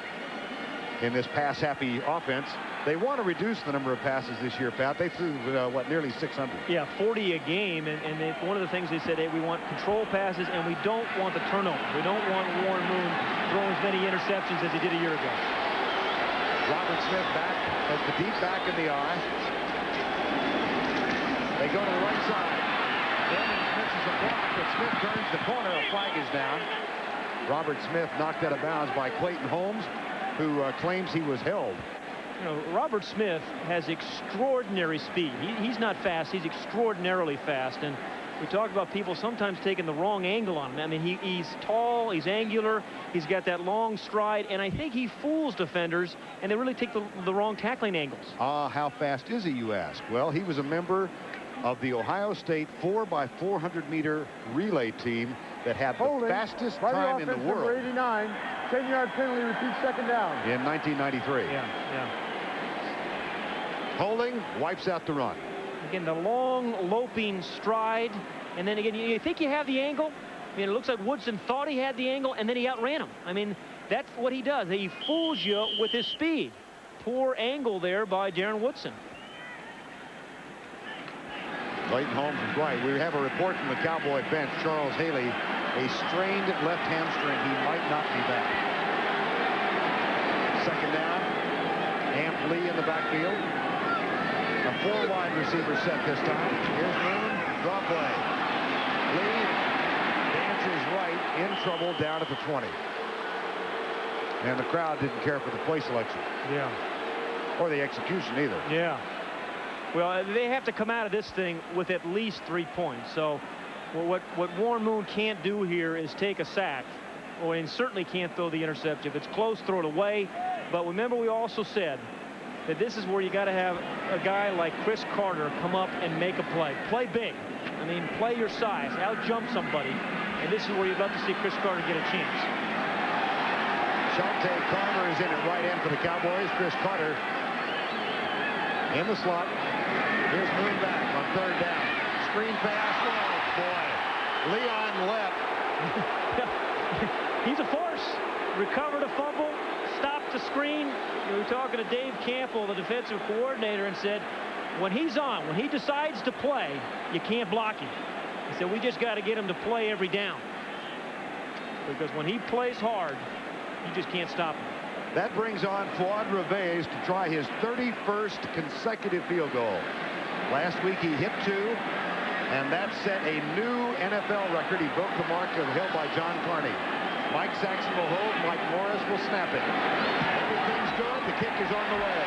in this pass-happy offense. They want to reduce the number of passes this year, Pat. They threw, nearly 600. Yeah, 40 a game, and one of the things they said, hey, we want control passes, and we don't want the turnover. We don't want Warren Moon throwing as many interceptions as he did a year ago. Robert Smith back as the deep back in the eye. They go to the right side. Evans misses a block, but Smith turns the corner. A flag is down. Robert Smith knocked out of bounds by Clayton Holmes, who claims he was held. You know, Robert Smith has extraordinary speed. He's not fast. He's extraordinarily fast. And we talk about people sometimes taking the wrong angle on him. I mean, he's tall, he's angular, he's got that long stride, and I think he fools defenders, and they really take the wrong tackling angles. How fast is he, you ask? Well, he was a member of the Ohio State 4x400-meter relay team that had the fastest time in the world. Number 89, 10-yard penalty, repeat 2nd down. In 1993. Yeah. Holding, wipes out the run. Again, the long, loping stride. And then again, you think you have the angle. I mean, it looks like Woodson thought he had the angle, and then he outran him. I mean, that's what he does. He fools you with his speed. Poor angle there by Darren Woodson. Clayton Holmes is right. We have a report from the Cowboy bench. Charles Haley, a strained left hamstring. He might not be back. Second down. Amp Lee in the backfield. A 4-wide receiver set this time. Here's Moon. Draw play. Lee dances right, in trouble, down at the 20. And the crowd didn't care for the play selection. Yeah. Or the execution either. Yeah. Well, they have to come out of this thing with at least 3 points. So what Warren Moon can't do here is take a sack, and certainly can't throw the interception. If it's close, throw it away. But remember, we also said that this is where you got to have a guy like Chris Carter come up and make a play. Play big. I mean, play your size. Out-jump somebody. And this is where you'd love to see Chris Carter get a chance. Shante Carter is in at right end for the Cowboys. Chris Carter in the slot. Here's Moon back on third down. Screen pass. Oh, boy. Leon left. He's a force. Recovered a fumble. Stopped the screen. We were talking to Dave Campbell, the defensive coordinator, and said, when he's on, when he decides to play, you can't block him. He said, we just got to get him to play every down. Because when he plays hard, you just can't stop him. That brings on Fuad Reveiz to try his 31st consecutive field goal. Last week he hit 2, and that set a new NFL record. He broke the mark held by John Carney. Mike Saxon will hold. Mike Morris will snap it. Everything's good. The kick is on the way.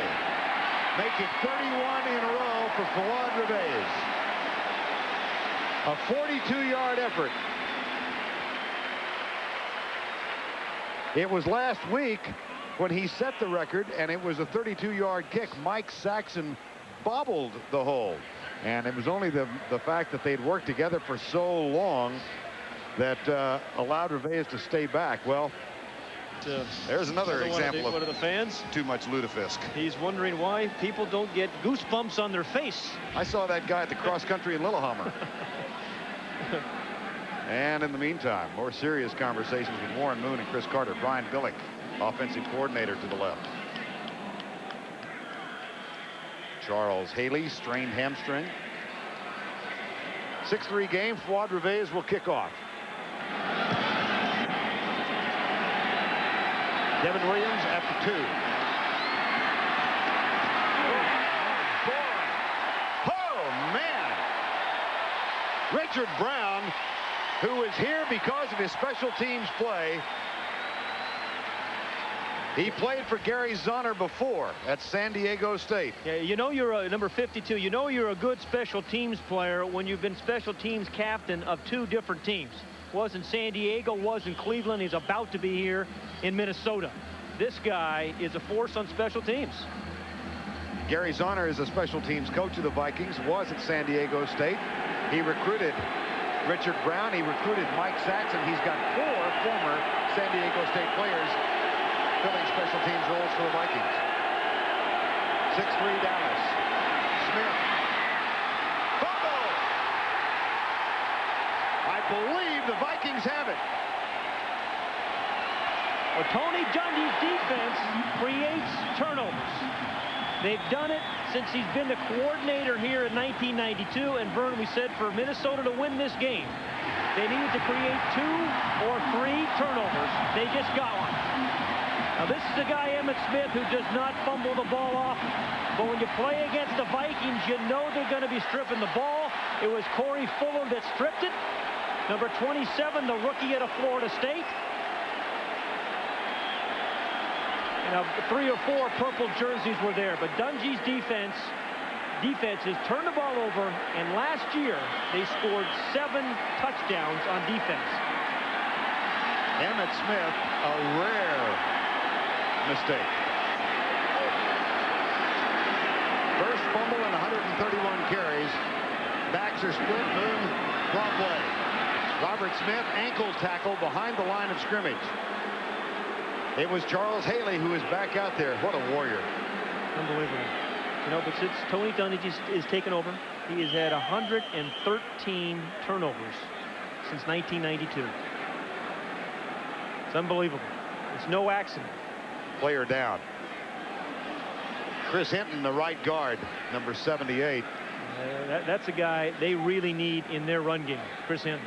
Make it 31 in a row for Fuad Reveiz. A 42-yard effort. It was last week when he set the record, and it was a 32-yard kick. Mike Saxon bobbled the hole. And it was only the fact that they'd worked together for so long that allowed Reveiz to stay back. Well, there's another example of one of the fans. Too much lutefisk. He's wondering why people don't get goosebumps on their face. I saw that guy at the cross country in Lillehammer. And in the meantime, more serious conversations with Warren Moon and Chris Carter. Brian Billick, offensive coordinator, to the left. Charles Haley, strained hamstring. 6-3 game. Fuad Reveiz will kick off. Devin Williams after 2. Oh, man. Richard Brown, who is here because of his special teams play. He played for Gary Zonner before at San Diego State. Yeah, you know you're a number 52. You know you're a good special teams player when you've been special teams captain of 2 different teams. Was in San Diego, was in Cleveland. He's about to be here in Minnesota. This guy is a force on special teams. Gary Zonner is a special teams coach of the Vikings, was at San Diego State. He recruited Richard Brown. He recruited Mike Saxon. He's got 4 former San Diego State players filling special teams roles for the Vikings. 6-3 Dallas. Smith. Fumble! I believe the Vikings have it. Well, Tony Dungy's defense creates turnovers. They've done it since he's been the coordinator here in 1992. And Vern, we said for Minnesota to win this game, they needed to create 2 or 3 turnovers. They just got one. Now, this is the guy, Emmitt Smith, who does not fumble the ball off. But when you play against the Vikings, you know they're going to be stripping the ball. It was Corey Fuller that stripped it. Number 27, the rookie out of Florida State. Now, 3 or 4 purple jerseys were there, but Dungy's defenses turned the ball over, and last year they scored 7 touchdowns on defense. Emmitt Smith, a rare mistake. First fumble in 131 carries. Backs are split. Moon, draw play. Robert Smith, ankle tackle behind the line of scrimmage. It was Charles Haley who was back out there. What a warrior. Unbelievable. You know, but since Tony Dungy is taken over, he has had 113 turnovers since 1992. It's unbelievable. It's no accident. Player down. Chris Hinton, the right guard, number 78. That's a guy they really need in their run game, Chris Hinton.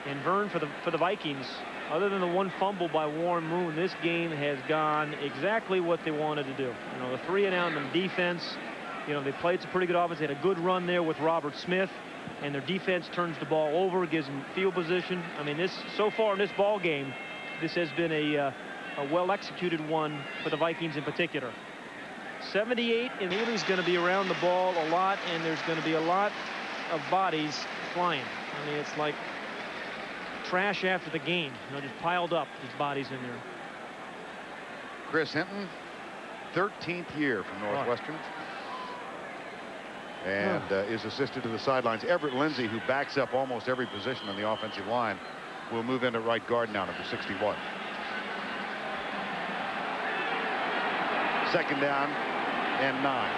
And Vern, for the Vikings, other than the one fumble by Warren Moon, this game has gone exactly what they wanted to do. You know, the 3-and-out in defense. You know, they played some pretty good offense. They had a good run there with Robert Smith, and their defense turns the ball over, gives them field position. I mean, so far in this ball game, this has been a well-executed one for the Vikings in particular. 78, and Ely's going to be around the ball a lot, and there's going to be a lot of bodies flying. I mean, it's like trash after the game, you know, just piled up, these bodies in there. Chris Hinton, 13th year from Northwestern. And is assisted to the sidelines. Everett Lindsey, who backs up almost every position on the offensive line, will move into right guard now, number 61. Second down and 9.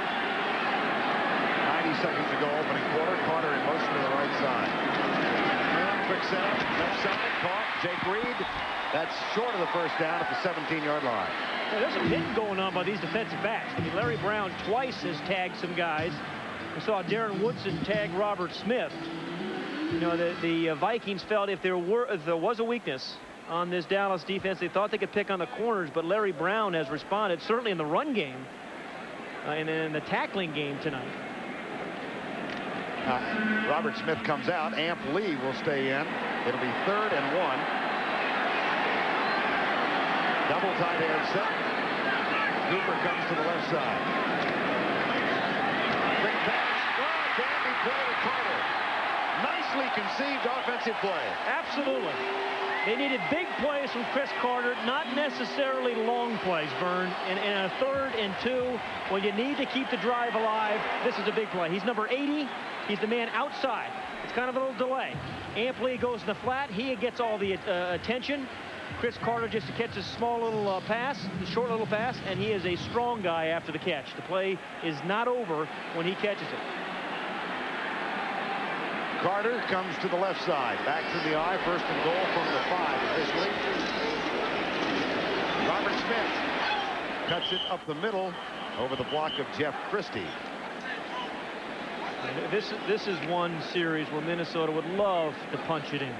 90 seconds to go, opening quarter. Carter in motion to the right side. Quick setup, left side, caught. Jake Reed. That's short of the first down at the 17-yard line. Yeah, there's some hitting going on by these defensive backs. I mean, Larry Brown twice has tagged some guys. We saw Darren Woodson tag Robert Smith. You know, the Vikings felt if there was a weakness on this Dallas defense, they thought they could pick on the corners, but Larry Brown has responded, certainly in the run game and in the tackling game tonight. Robert Smith comes out. Amp Lee will stay in. It'll be 3rd and 1. Double tight end set. Cooper comes to the left side. Big pass. Dandy play to Carter. Nicely conceived offensive play. Absolutely. They needed big plays from Chris Carter, not necessarily long plays, Vern. And a 3rd and 2, when you need to keep the drive alive, this is a big play. He's number 80. He's the man outside. It's kind of a little delay. Amp Lee goes in the flat. He gets all the attention. Chris Carter just catches a small little pass, a short little pass, and he is a strong guy after the catch. The play is not over when he catches it. Carter comes to the left side. Back to the eye. 1st and goal from the 5 officially. Robert Smith cuts it up the middle over the block of Jeff Christie. This is one series where Minnesota would love to punch it in.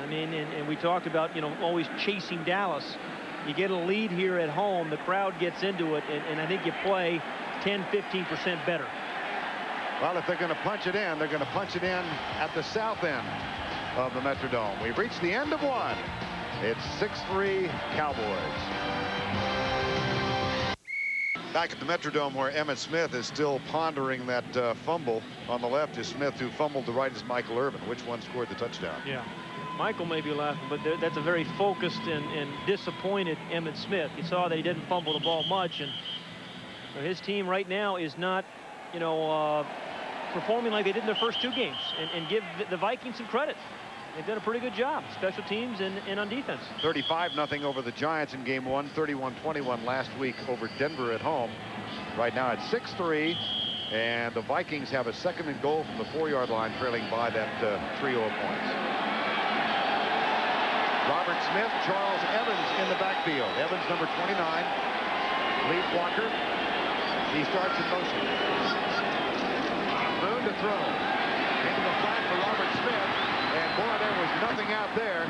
I mean, and we talked about, you know, always chasing Dallas. You get a lead here at home, the crowd gets into it, and I think you play 10-15% better. Well, if they're going to punch it in, they're going to punch it in at the south end of the Metrodome. We've reached the end of one. It's 6-3 Cowboys. Back at the Metrodome, where Emmitt Smith is still pondering that fumble. On the left is Smith, who fumbled. The right is Michael Irvin. Which one scored the touchdown? Yeah. Michael may be laughing, but that's a very focused and disappointed Emmitt Smith. You saw that he didn't fumble the ball much, and his team right now is not, you know, performing like they did in their first 2 games. And give the Vikings some credit. They've done a pretty good job, special teams and on defense. 35-0 over the Giants in game 1, 31-21 last week over Denver at home. Right now it's 6-3, and the Vikings have a 2nd and goal from the 4-yard line, trailing by that trio of points. Robert Smith, Charles Evans in the backfield. Evans, number 29, lead blocker. He starts in motion. Moon to throw. Into the flat for Robert Smith. And boy, there was nothing out there.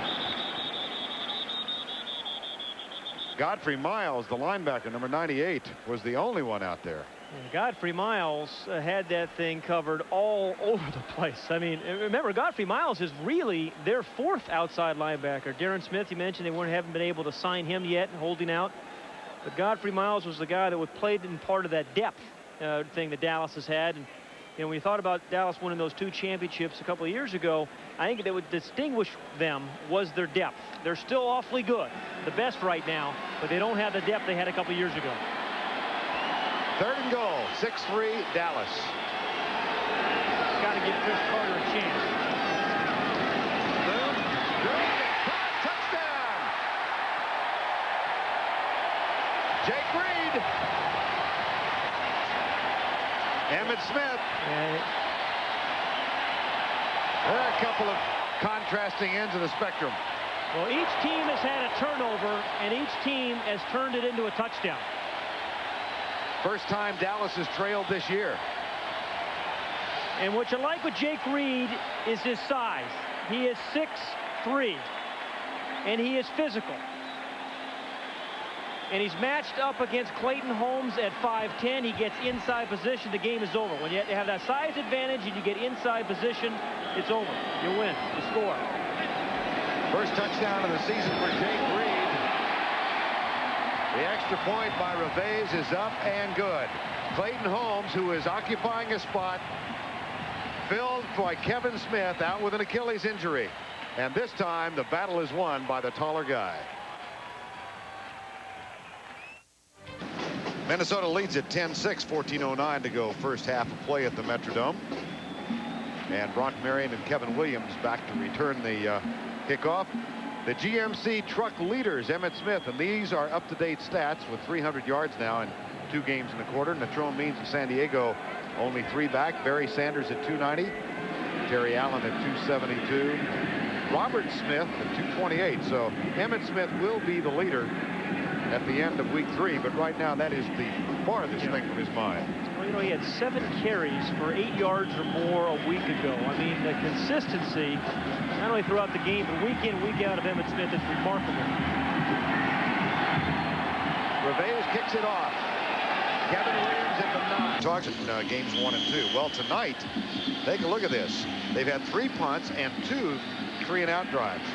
Godfrey Miles, the linebacker, number 98, was the only one out there. And Godfrey Miles had that thing covered all over the place. I mean, remember, Godfrey Miles is really their 4th outside linebacker. Darren Smith, you mentioned they haven't been able to sign him yet, holding out. But Godfrey Miles was the guy that played in part of that depth thing that Dallas has had. And you know, when you thought about Dallas winning those 2 championships a couple of years ago, I think that would distinguish them was their depth. They're still awfully good, the best right now, but they don't have the depth they had a couple of years ago. 3rd and goal, 6-3 Dallas. Got to give Chris Carter a chance. Boom. Good. Touchdown. Jake Reed Emmitt Smith. There are a couple of contrasting ends of the spectrum. Well, each team has had a turnover, and each team has turned it into a touchdown. First time Dallas has trailed this year. And what you like with Jake Reed is his size. He is 6'3", and he is physical. And he's matched up against Clayton Holmes at 5'10". He gets inside position, the game is over. When you have that size advantage and you get inside position, it's over. You win, you score. First touchdown of the season for Jake Reed. The extra point by Revés is up and good. Clayton Holmes, who is occupying a spot filled by Kevin Smith, out with an Achilles injury. And this time, the battle is won by the taller guy. Minnesota leads at 10-6, 14:09 to go. First half of play at the Metrodome. And Brock Marion and Kevin Williams back to return the kickoff. The GMC truck leaders, Emmitt Smith, and these are up-to-date stats with 300 yards now in 2 games and a quarter. Natrone Means of San Diego only 3 back. Barry Sanders at 290. Terry Allen at 272. Robert Smith at 228. So Emmitt Smith will be the leader at the end of week 3, but right now that is the farthest thing from his mind. Well, you know, he had 7 carries for 8 yards or more a week ago. I mean, the consistency, not only throughout the game, but week in, week out of Emmitt Smith is remarkable. Revés kicks it off. Kevin Williams at the 9. Talks in games 1 and 2. Well, tonight, take a look at this. They've had 3 punts and 2 3-and-out drives.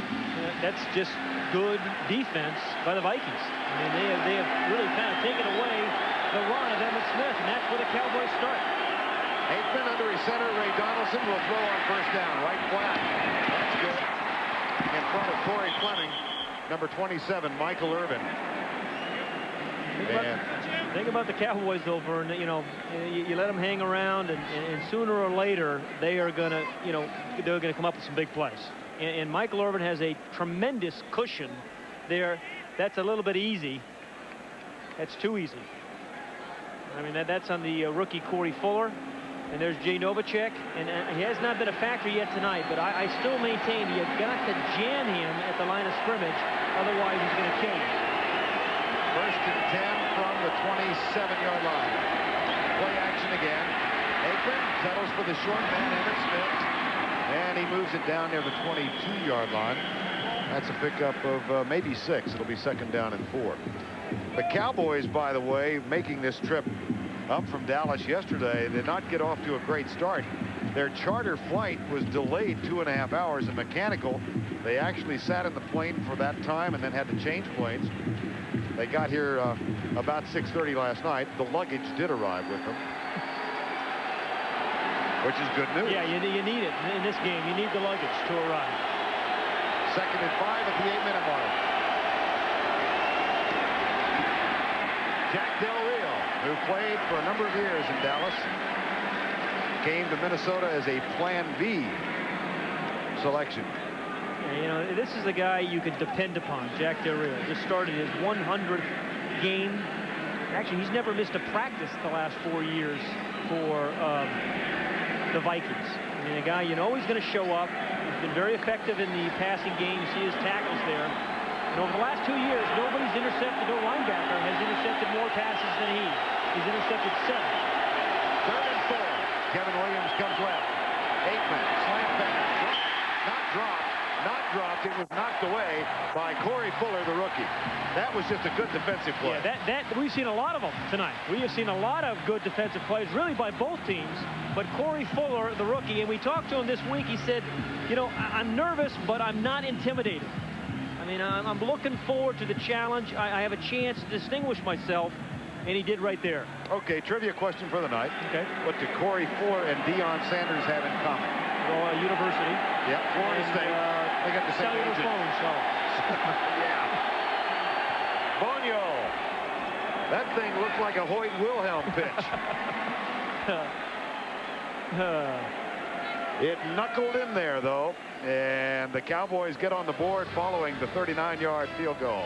That's just good defense by the Vikings. I mean, they have really kind of taken away the run of Emmitt Smith, and that's where the Cowboys start. Aikman under his center. Ray Donaldson will throw on first down. Right flat. That's good. In front of Corey Fleming. Number 27, Michael Irvin. Think about the Cowboys, though, Vern. You know, you let them hang around, and sooner or later they are going to, you know, they're going to come up with some big plays. And Michael Irvin has a tremendous cushion there. That's a little bit easy. That's too easy. I mean, that's on the rookie Corey Fuller. And there's Jay Novacek. And he has not been a factor yet tonight, but I still maintain you've got to jam him at the line of scrimmage. Otherwise, he's going to kill you. First and 10 from the 27-yard line. Play action again. Aikman settles for the short man, Emmitt Smith. And he moves it down near the 22-yard line. That's a pickup of maybe 6. It'll be second down and 4. The Cowboys, by the way, making this trip up from Dallas yesterday, did not get off to a great start. Their charter flight was delayed 2.5 hours and mechanical. They actually sat in the plane for that time and then had to change planes. They got here about 6:30 last night. The luggage did arrive with them, which is good news. Yeah, you need it in this game. You need the luggage to arrive. Second and 5 at the 8-minute mark. Jack Del Rio, who played for a number of years in Dallas, came to Minnesota as a Plan B selection. Yeah, you know, this is a guy you can depend upon, Jack Del Rio. Just started his 100th game. Actually, he's never missed a practice the last 4 years for the Vikings. I mean, a guy you know he's going to show up. He's been very effective in the passing game. You see his tackles there. And over the last 2 years, nobody's intercepted, no linebacker has intercepted more passes than he. He's intercepted 7. Third and 4. Kevin Williams comes left. Aikman, slant back. Not dropped. Not dropped. It was knocked away by Corey Fuller, the rookie. That was just a good defensive play. Yeah, we've seen a lot of them tonight. We have seen a lot of good defensive plays, really by both teams. But Corey Fuller, the rookie, and we talked to him this week. He said, you know, I'm nervous, but I'm not intimidated. I mean, I'm looking forward to the challenge. I have a chance to distinguish myself, and he did right there. Okay, trivia question for the night. Okay. What do Corey Fuller and Deion Sanders have in common? Well, university. Yep, Florida State. They got the same cellular agent. phone, so. Yeah. Bonio. That thing looked like a Hoyt Wilhelm pitch. It knuckled in there, though, and the Cowboys get on the board following the 39-yard field goal.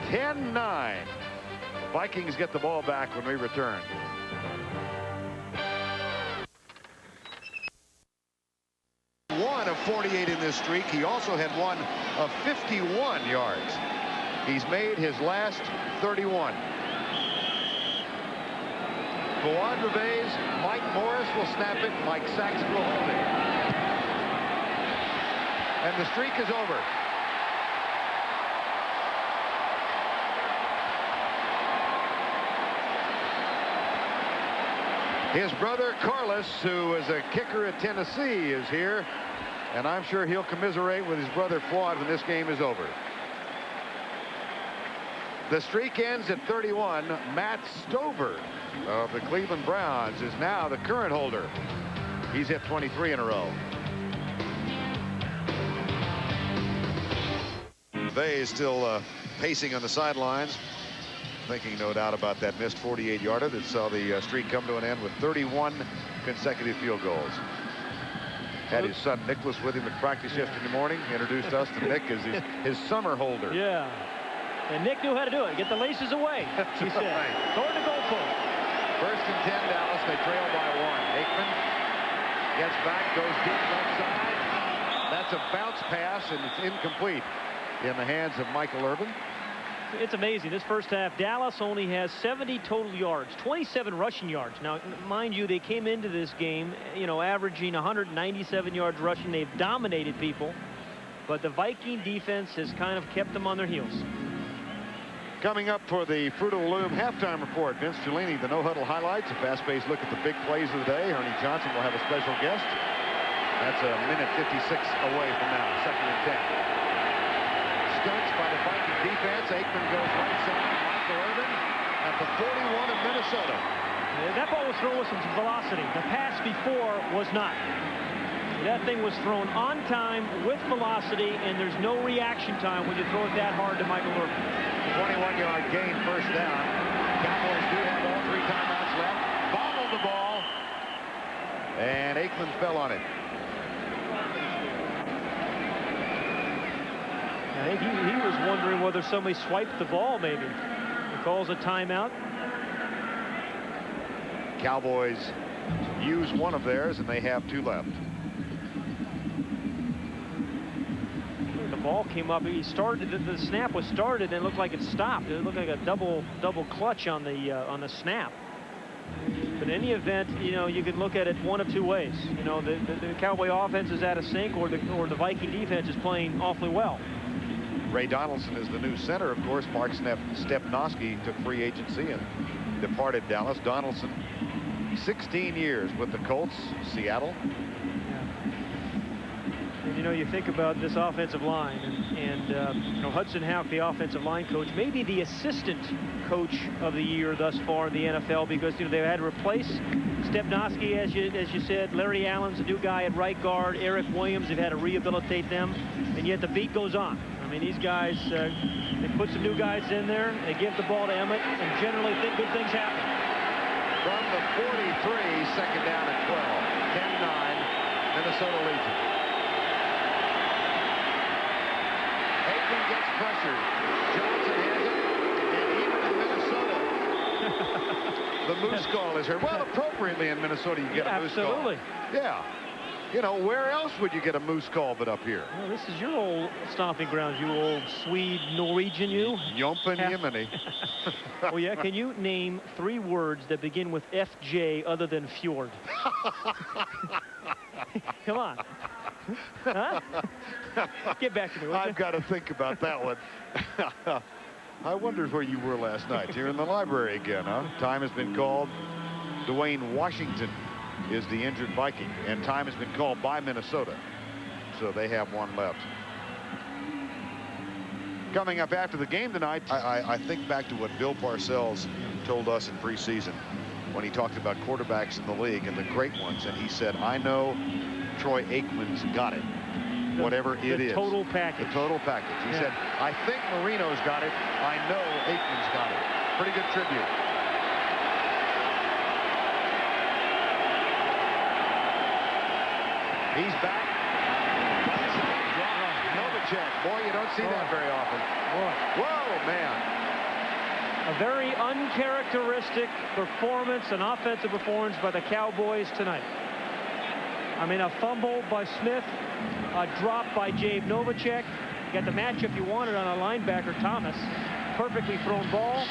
10-9. Vikings get the ball back when we return. 48 in this streak. He also had one of 51 yards. He's made his last 31. Boandreves, Mike Morris will snap it. Mike Saxon will hold it. And the streak is over. His brother Carlos, who is a kicker at Tennessee, is here. And I'm sure he'll commiserate with his brother Floyd when this game is over. The streak ends at 31. Matt Stover of the Cleveland Browns is now the current holder. He's hit 23 in a row. McVay is still pacing on the sidelines, thinking no doubt about that missed 48-yarder that saw the streak come to an end with 31 consecutive field goals. Had his son Nicholas with him at practice yesterday morning. He introduced us to Nick as his summer holder. Yeah. And Nick knew how to do it. Get the laces away, he said. Right. Toward the goalpost. 1st and 10, Dallas. They trail by 1. Aikman gets back, goes deep left side. That's a bounce pass, and it's incomplete in the hands of Michael Irvin. It's amazing. This first half, Dallas only has 70 total yards, 27 rushing yards. Now, mind you, they came into this game, you know, averaging 197 yards rushing. They've dominated people, but the Viking defense has kind of kept them on their heels. Coming up for the Fruit of the Loom halftime report, Vince Cellini, the no-huddle highlights, a fast-paced look at the big plays of the day. Ernie Johnson will have a special guest. That's a minute 56 away from now, 2nd and 10. Stunts by the Viking defense. Aikman goes right side. Michael Irvin at the 41 of Minnesota. Yeah, that ball was thrown with some velocity. The pass before was not. That thing was thrown on time with velocity, and there's no reaction time when you throw it that hard to Michael Irvin. 21-yard gain, first down. Cowboys do have all 3 timeouts left. Bobbled the ball, and Aikman fell on it. I think he was wondering whether somebody swiped the ball, maybe. He calls a timeout. Cowboys use one of theirs, and they have 2 left. The ball came up. He started. The snap was started, and it looked like it stopped. It looked like a double clutch on the snap. But in any event, you know, you can look at it one of 2 ways. You know, the Cowboy offense is out of sync, or the Viking defense is playing awfully well. Ray Donaldson is the new center. Of course, Mark Stepnoski took free agency and departed Dallas. Donaldson, 16 years with the Colts, Seattle. And, you know, you think about this offensive line, and you know, Hudson Houck, the offensive line coach, maybe the assistant coach of the year thus far in the NFL, because, you know, they had to replace Stepnoski, as you said. Larry Allen's a new guy at right guard. Eric Williams, they've had to rehabilitate them, and yet the beat goes on. I mean, these guys, they put some new guys in there. They give the ball to Emmett, and generally think good things happen. From the 43, 2nd down and 12. 10-9, Minnesota leads it. Aikman gets pressured. Johnson has it, and even in Minnesota, the moose call is heard. Well, appropriately in Minnesota, you get a moose call. Absolutely. Yeah. You know, where else would you get a moose call but up here? Well, this is your old stomping grounds, you old Swede, Norwegian, you. Jompen Yemeni. Oh, yeah. Can you name 3 words that begin with FJ other than fjord? Come on. Huh? Get back to me. I've got to think about that one. I wondered where you were last night. You're in the library again, huh? Time has been called. Dwayne Washington is the injured Viking, and time has been called by Minnesota, so they have 1 left. Coming up after the game tonight, I think back to what Bill Parcells told us in preseason when he talked about quarterbacks in the league and the great ones, and he said, I know Troy Aikman's got it, whatever it is. The total package. The total package. He said, I think Marino's got it. I know Aikman's got it. Pretty good tribute. He's back. Novacek. Boy, you don't see that very often. Whoa, man. A very uncharacteristic performance, an offensive performance by the Cowboys tonight. I mean, a fumble by Smith, a drop by Jay Novacek. You got the matchup you wanted on a linebacker, Thomas. Perfectly thrown ball,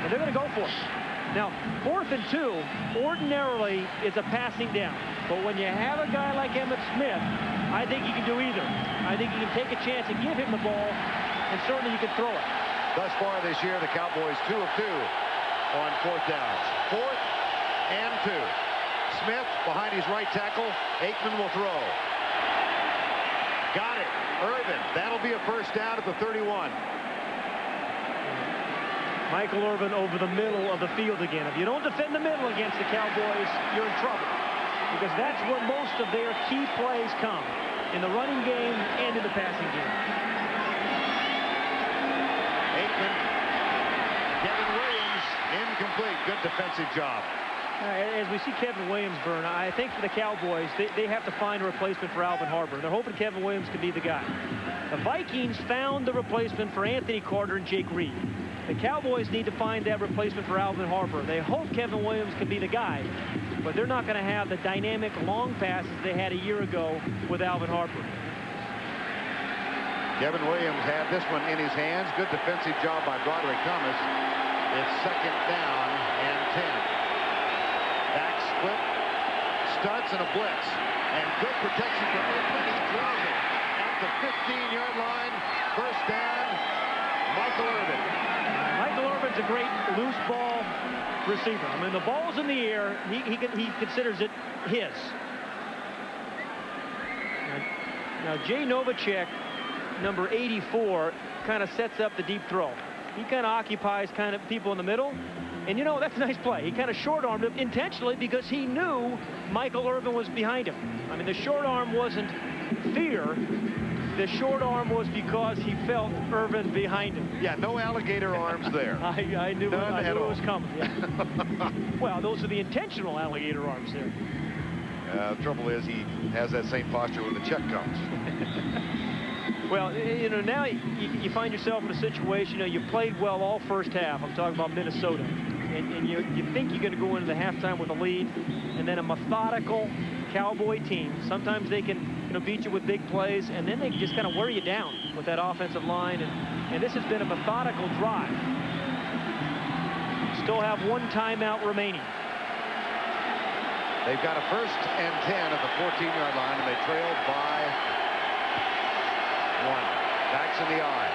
and they're going to go for it. Now, 4th and 2, ordinarily, is a passing down. But when you have a guy like Emmitt Smith, I think you can do either. I think you can take a chance and give him the ball, and certainly you can throw it. Thus far this year, the Cowboys 2 of 2 on 4th downs. 4th and 2. Smith behind his right tackle. Aikman will throw. Got it. Irvin. That'll be a first down at the 31. Michael Irvin over the middle of the field again. If you don't defend the middle against the Cowboys, you're in trouble. Because that's where most of their key plays come. In the running game and in the passing game. Aikman. Kevin Williams. Incomplete. Good defensive job. As we see Kevin Williams burn, I think for the Cowboys, they have to find a replacement for Alvin Harper. They're hoping Kevin Williams could be the guy. The Vikings found the replacement for Anthony Carter and Jake Reed. The Cowboys need to find that replacement for Alvin Harper. They hope Kevin Williams can be the guy, but they're not going to have the dynamic long passes they had a year ago with Alvin Harper. Kevin Williams had this one in his hands. Good defensive job by Broderick Thomas. It's 2nd down and 10. Back split, stunts, and a blitz. And good protection from Aikman. He throws it at the 15-yard line. First down, Michael Irvin. Michael Irvin's a great loose ball receiver. I mean, the ball's in the air. He considers it his. Now Jay Novacek, number 84, kind of sets up the deep throw. He kind of occupies kind of people in the middle. And, you know, that's a nice play. He kind of short-armed him intentionally because he knew Michael Irvin was behind him. I mean, the short arm wasn't fear. The short arm was because he felt Irvin behind him. Yeah, no alligator arms there. I knew, None it was coming. Yeah. Well, those are the intentional alligator arms there. The trouble is he has that same posture when the check comes. Well, you know, now you find yourself in a situation, you know, you played well all first half. I'm talking about Minnesota. And you think you're going to go into the halftime with a lead, and then a methodical Cowboy team. Sometimes they can, you know, beat you with big plays, and then they can just kind of wear you down with that offensive line. And this has been a methodical drive. Still have 1 timeout remaining. They've got a 1st and 10 at the 14-yard line, and they trailed by 1. Backs in the eye.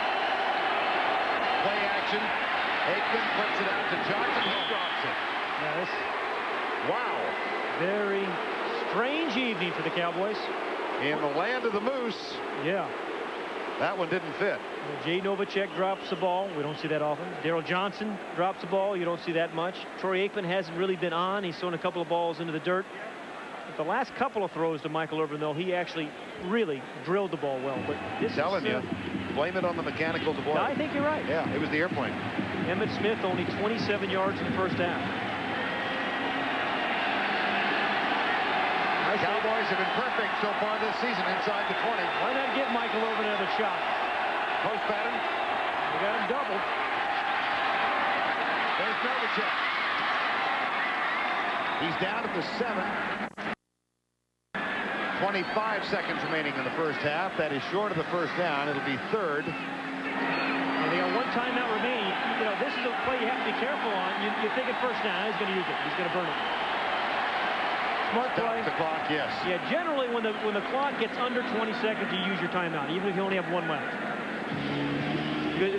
Play action. Aikman flips it out to Johnson. He drops it. Yes. Wow. Very strange evening for the Cowboys. In the land of the Moose. Yeah. That one didn't fit. Jay Novacek drops the ball. We don't see that often. Daryl Johnson drops the ball. You don't see that much. Troy Aikman hasn't really been on. He's thrown a couple of balls into the dirt. But the last couple of throws to Michael Irvin, though, he actually really drilled the ball well. But this telling you, blame it on the mechanical divorce. I think you're right. Yeah, it was the airplane. Emmitt Smith only 27 yards in the first half. The Cowboys have been perfect so far this season inside the 20. Why not give Michael Irvin another shot? Post pattern. We got him doubled. There's Novacek. He's down at the 7. 25 seconds remaining in the first half. That is short of the first down. It'll be 3rd. And they got 1 timeout remaining. You know, this is a play you have to be careful on. You're thinking first down. He's going to use it. He's going to burn it. Smart play. Stop the clock, yes. Yeah, generally when the clock gets under 20 seconds, you use your timeout, even if you only have 1 left.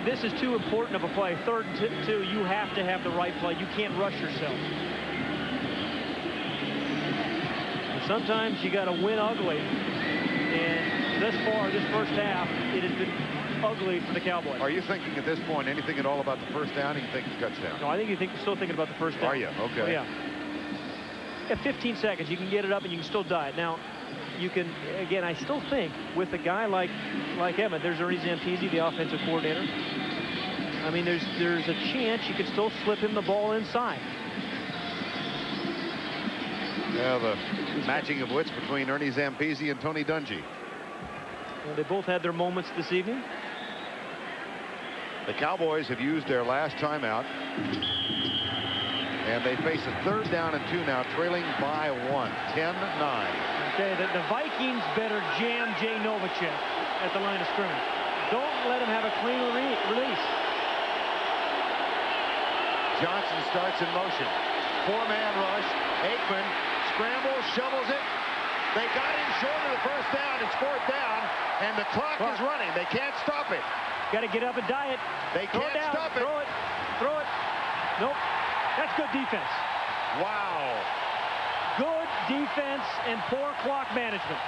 This is too important of a play. 3rd and 2, you have to have the right play. You can't rush yourself. And sometimes you got to win ugly. And thus far, this first half, it has been ugly for the Cowboys. Are you thinking at this point anything at all about the first down? Or you think it's touchdown? No, I think you're still thinking about the first down. Are you? Okay. Oh, yeah. At 15 seconds, you can get it up and you can still die it. Now, you can, again, I still think with a guy like Emmitt, there's Ernie Zampese, the offensive coordinator. I mean, there's a chance you could still slip him the ball inside. Yeah, the matching of wits between Ernie Zampese and Tony Dungy. Well, they both had their moments this evening. The Cowboys have used their last timeout. And they face a 3rd down and 2 now, trailing by 1. 10-9. Okay, the Vikings better jam Jay Novacek at the line of scrimmage. Don't let him have a clean release. Johnson starts in motion. Four-man rush. Aikman scrambles, shovels it. They got him short of the first down. It's fourth down, and the clock is running. They can't stop it. Got to get up and die it. They can't stop it. Throw it. Throw it. Nope. That's good defense. Wow. Good defense and poor clock management.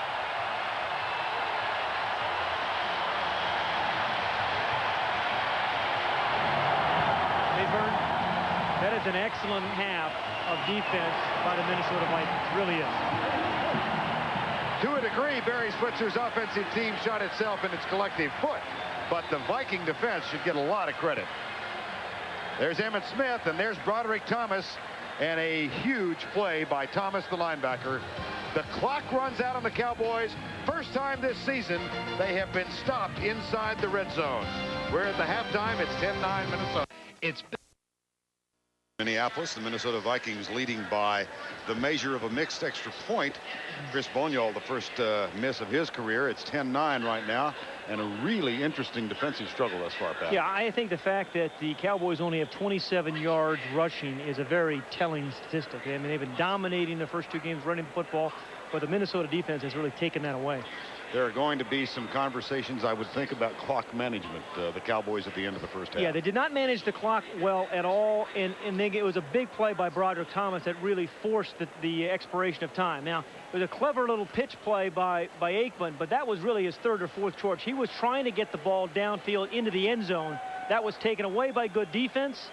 Mayburn, that is an excellent half of defense by the Minnesota Vikings. It really is. To a degree, Barry Switzer's offensive team shot itself in its collective foot, but the Viking defense should get a lot of credit. There's Emmitt Smith, and there's Broderick Thomas, and a huge play by Thomas, the linebacker. The clock runs out on the Cowboys. First time this season they have been stopped inside the red zone. We're at the halftime. It's 10-9 Minnesota. It's Minneapolis, the Minnesota Vikings leading by the measure of a mixed extra point. Chris Boniol, the first miss of his career. It's 10-9 right now, and a really interesting defensive struggle thus far, Pat. Yeah, I think the fact that the Cowboys only have 27 yards rushing is a very telling statistic. I mean, they've been dominating the first two games running the football, but the Minnesota defense has really taken that away. There are going to be some conversations, I would think, about clock management, the Cowboys at the end of the first half. Yeah, they did not manage the clock well at all, and it was a big play by Broderick Thomas that really forced the expiration of time. Now, it was a clever little pitch play by Aikman, but that was really his third or fourth choice. He was trying to get the ball downfield into the end zone. That was taken away by good defense,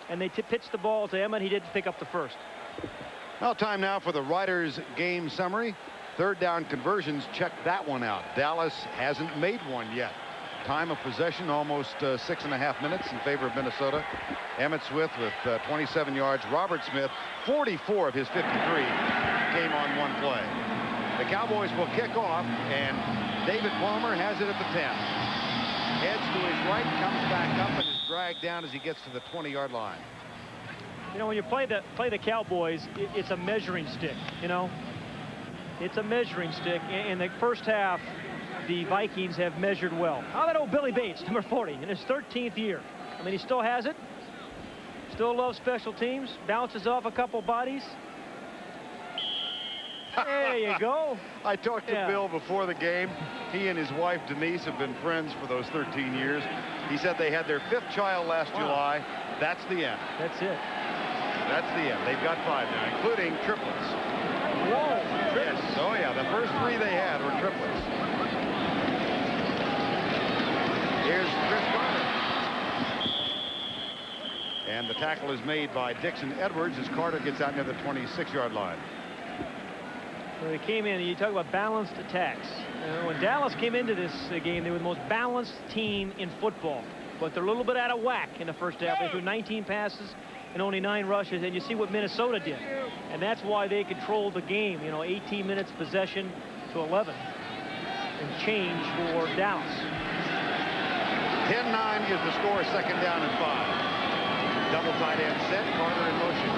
and they pitched the ball to Emmett. He didn't pick up the first. Well, time now for the Riders game summary. Third down conversions, check that one out. Dallas hasn't made one yet. Time of possession almost 6.5 minutes in favor of Minnesota. Emmitt Smith with 27 yards. Robert Smith, 44 of his 53 came on one play. The Cowboys will kick off, and David Palmer has it at the 10. Heads to his right, comes back up, and is dragged down as he gets to the 20-yard line. You know, when you play the Cowboys, it's a measuring stick, you know. It's a measuring stick. In the first half, the Vikings have measured well. How about old Billy Bates, number 40, in his 13th year? I mean, he still has it. Still loves special teams. Bounces off a couple bodies. There you go. I talked to Bill before the game. He and his wife, Denise, have been friends for those 13 years. He said they had their 5th child last July. That's the end. That's it. That's the end. They've got 5 now, including triplets. Whoa. Yes. Oh, yeah. The first 3 they had were triplets. Here's Chris Carter. And the tackle is made by Dixon Edwards as Carter gets out near the 26-yard line. So they came in, and you talk about balanced attacks. When Dallas came into this game, they were the most balanced team in football. But they're a little bit out of whack in the first half. They threw 19 passes and only 9 rushes, and you see what Minnesota did. And that's why they controlled the game, you know, 18 minutes possession to 11 and change for Dallas. 10-9 is the score, second down and 5. Double tight end set, Carter in motion.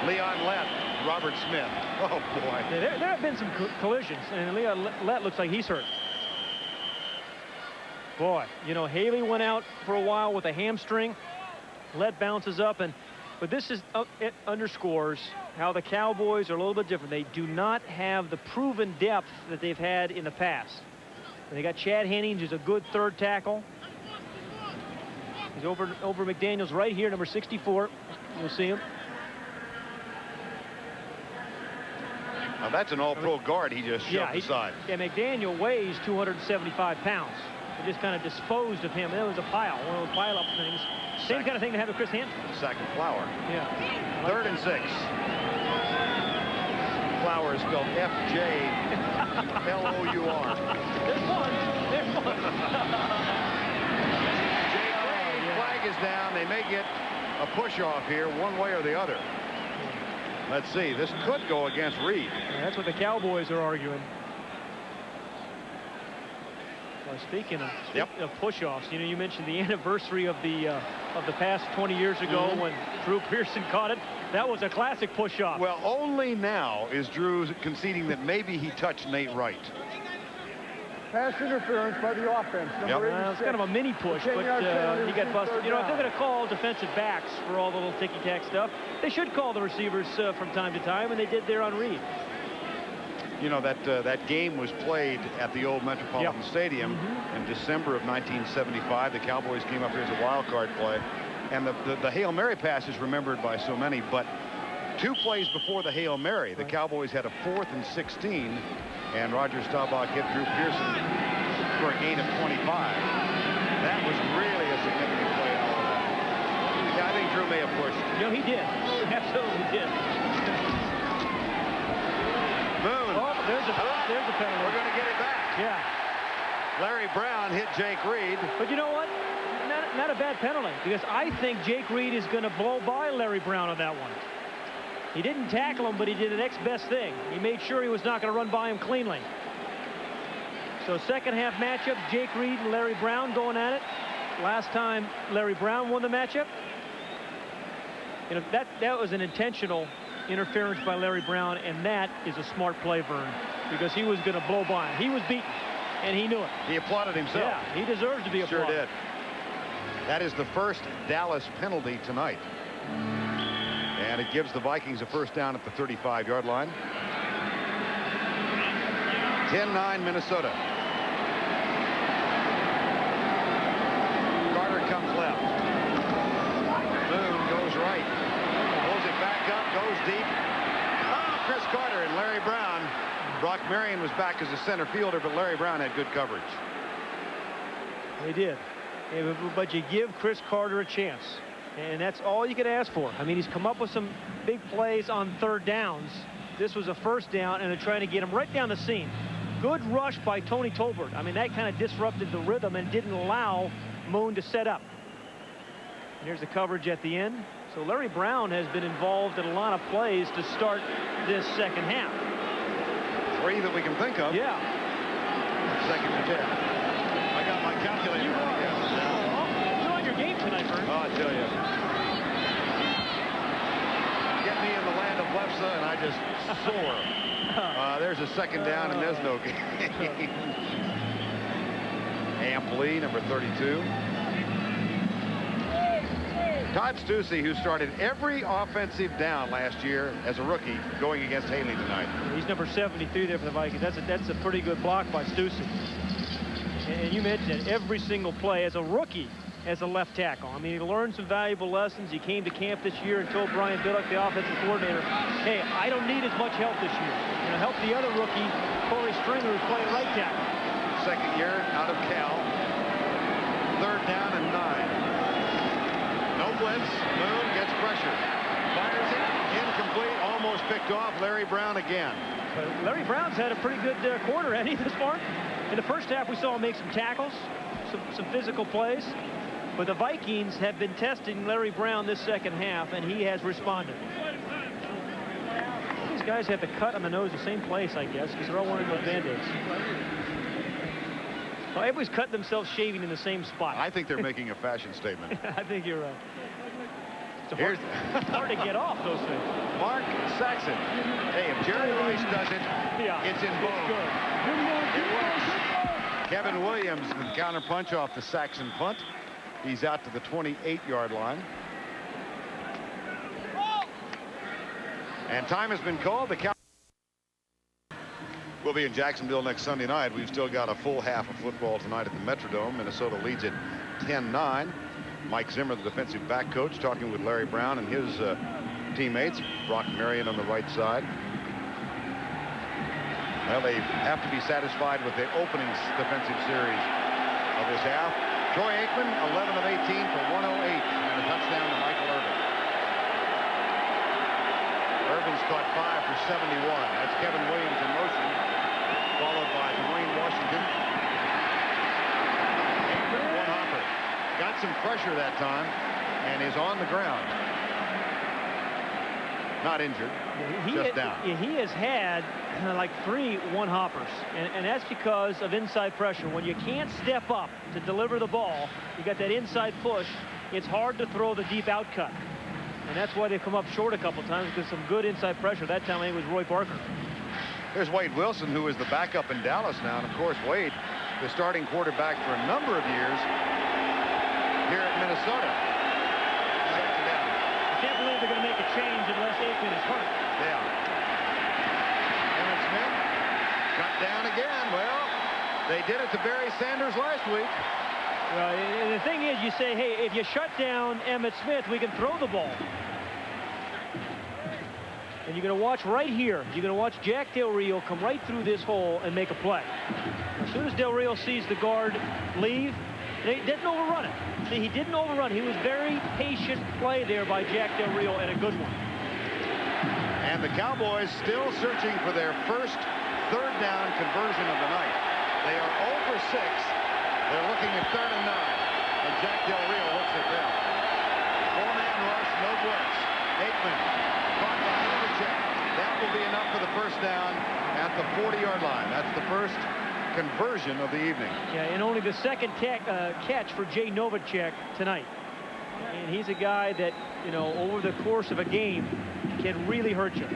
Leon Lett, Robert Smith. Oh, boy. There have been some collisions, and Leon Lett looks like he's hurt. Boy, you know, Haley went out for a while with a hamstring. Lett bounces up, but this is it underscores how the Cowboys are a little bit different. They do not have the proven depth that they've had in the past. They got Chad Hennings, who's a good third tackle. He's over McDaniels right here, number 64. You'll see him. Now that's an all-pro guard he just shoved aside. Yeah, McDaniel weighs 275 pounds. They just kind of disposed of him. That was a pile, one of those pile-up things. Same kind of thing to have with Chris Hampton. Sack of Flower. Yeah. Third and 6. Flower is spelled F-J-L-O-U-R. There's one. There's one. Jay Gray, flag is down. They may get a push-off here one way or the other. Let's see. This could go against Reed. Yeah, that's what the Cowboys are arguing. Well, speaking of push-offs, you know, you mentioned the anniversary of the past 20 years ago when Drew Pearson caught it. That was a classic push-off. Well, only now is Drew conceding that maybe he touched Nate Wright. Pass interference by the offense. Number 86. It's kind of a mini push, but he got busted. You know, if they're going to call defensive backs for all the little ticky-tack stuff, they should call the receivers from time to time, and they did there on Reed. You know, that game was played at the old Metropolitan Stadium in December of 1975. The Cowboys came up here as a wild card play. And the Hail Mary pass is remembered by so many, but 2 plays before the Hail Mary, the Cowboys had a 4th and 16, and Roger Staubach hit Drew Pearson for a gain of 25. That was really a significant play in all of that. Yeah, I think Drew may have pushed. No, he did. Absolutely did. Moon. Oh, there's a penalty. We're going to get it back. Yeah. Larry Brown hit Jake Reed. But you know what? Not a bad penalty, because I think Jake Reed is going to blow by Larry Brown on that one. He didn't tackle him, but he did the next best thing. He made sure he was not going to run by him cleanly. So second half matchup, Jake Reed and Larry Brown going at it. Last time Larry Brown won the matchup. You know, that was an intentional interference by Larry Brown, and that is a smart play, Vern, because he was going to blow by him. He was beaten, and he knew it. He applauded himself. Yeah, he deserves to be applauded. Sure did. That is the first Dallas penalty tonight. And it gives the Vikings a first down at the 35-yard line. 10-9 Minnesota. Carter comes left. Moon goes right. Pulls it back up, goes deep. Oh, Chris Carter and Larry Brown. Brock Marion was back as a center fielder, but Larry Brown had good coverage. He did. But you give Chris Carter a chance, and that's all you could ask for. I mean, he's come up with some big plays on third downs. This was a first down, and they're trying to get him right down the seam. Good rush by Tony Tolbert. I mean, that kind of disrupted the rhythm and didn't allow Moon to set up. And here's the coverage at the end. So Larry Brown has been involved in a lot of plays to start this second half. 3 that we can think of. Yeah. Second and 10. I got my calculator. You're on your game tonight, Vern. Oh, I tell you. Get me in the land of Lefse, and I just soar. There's a second down, and there's no game. Ampley, number 32. Todd Stussy, who started every offensive down last year as a rookie, going against Haley tonight. He's number 73 there for the Vikings. That's a pretty good block by Stussy. And you mentioned it, every single play as a rookie as a left tackle. I mean, he learned some valuable lessons. He came to camp this year and told Brian Billick, the offensive coordinator, hey, I don't need as much help this year. You know, help the other rookie, Corey Stringer, who's playing right tackle. Second year out of Cal. Third down and 9. No blitz. Moon gets pressure. Fires it. Incomplete. Almost picked off. Larry Brown again. But Larry Brown's had a pretty good quarter, hasn't he, this far? In the first half, we saw him make some tackles, some physical plays. But the Vikings have been testing Larry Brown this second half, and he has responded. These guys have the cut on the nose the same place, I guess, because they're all wearing those Band-Aids. Well, everybody's cutting themselves shaving in the same spot. I think they're making a fashion statement. I think you're right. It's hard to get off those things. Mark Saxon. Hey, if Jerry Rice does it, it's in vogue. It works. Kevin Williams, the counter punch off the Saxon punt. He's out to the 28-yard line. And time has been called. The Cowboys will be in Jacksonville next Sunday night. We've still got a full half of football tonight at the Metrodome. Minnesota leads it 10-9. Mike Zimmer, the defensive back coach, talking with Larry Brown and his teammates. Brock Marion on the right side. Well, they have to be satisfied with the opening defensive series of this half. Troy Aikman, 11 of 18 for 108 and a touchdown to Michael Irvin. Irvin's caught 5 for 71. That's Kevin Williams in motion, followed by Dwayne Washington. Aikman, one hopper. Got some pressure that time and is on the ground. Not injured, just down. He has had like 3 one-hoppers, and that's because of inside pressure. When you can't step up to deliver the ball, you got that inside push, it's hard to throw the deep out cut. And that's why they come up short a couple times, because some good inside pressure. That time, I think it was Roy Parker. There's Wade Wilson, who is the backup in Dallas now. And, of course, Wade, the starting quarterback for a number of years here at Minnesota. I can't believe they're going to make a change unless Aikman is hurt. Yeah. Emmett Smith cut down again. Well, they did it to Barry Sanders last week. Well, and the thing is, you say, hey, if you shut down Emmitt Smith, we can throw the ball. And you're going to watch right here. You're going to watch Jack Del Rio come right through this hole and make a play. As soon as Del Rio sees the guard leave, they didn't overrun it. See, he didn't overrun. He was very patient play there by Jack Del Rio, and a good one. And the Cowboys still searching for their first third down conversion of the night. They are 0 for 6. They're looking at 3rd and 9. And Jack Del Rio looks at them. 4-man rush, no blitz. Aikman caught by Novacek. That will be enough for the first down at the 40-yard line. That's the first conversion of the evening. Yeah, and only the second catch for Jay Novacek tonight. And he's a guy that, you know, over the course of a game can really hurt you.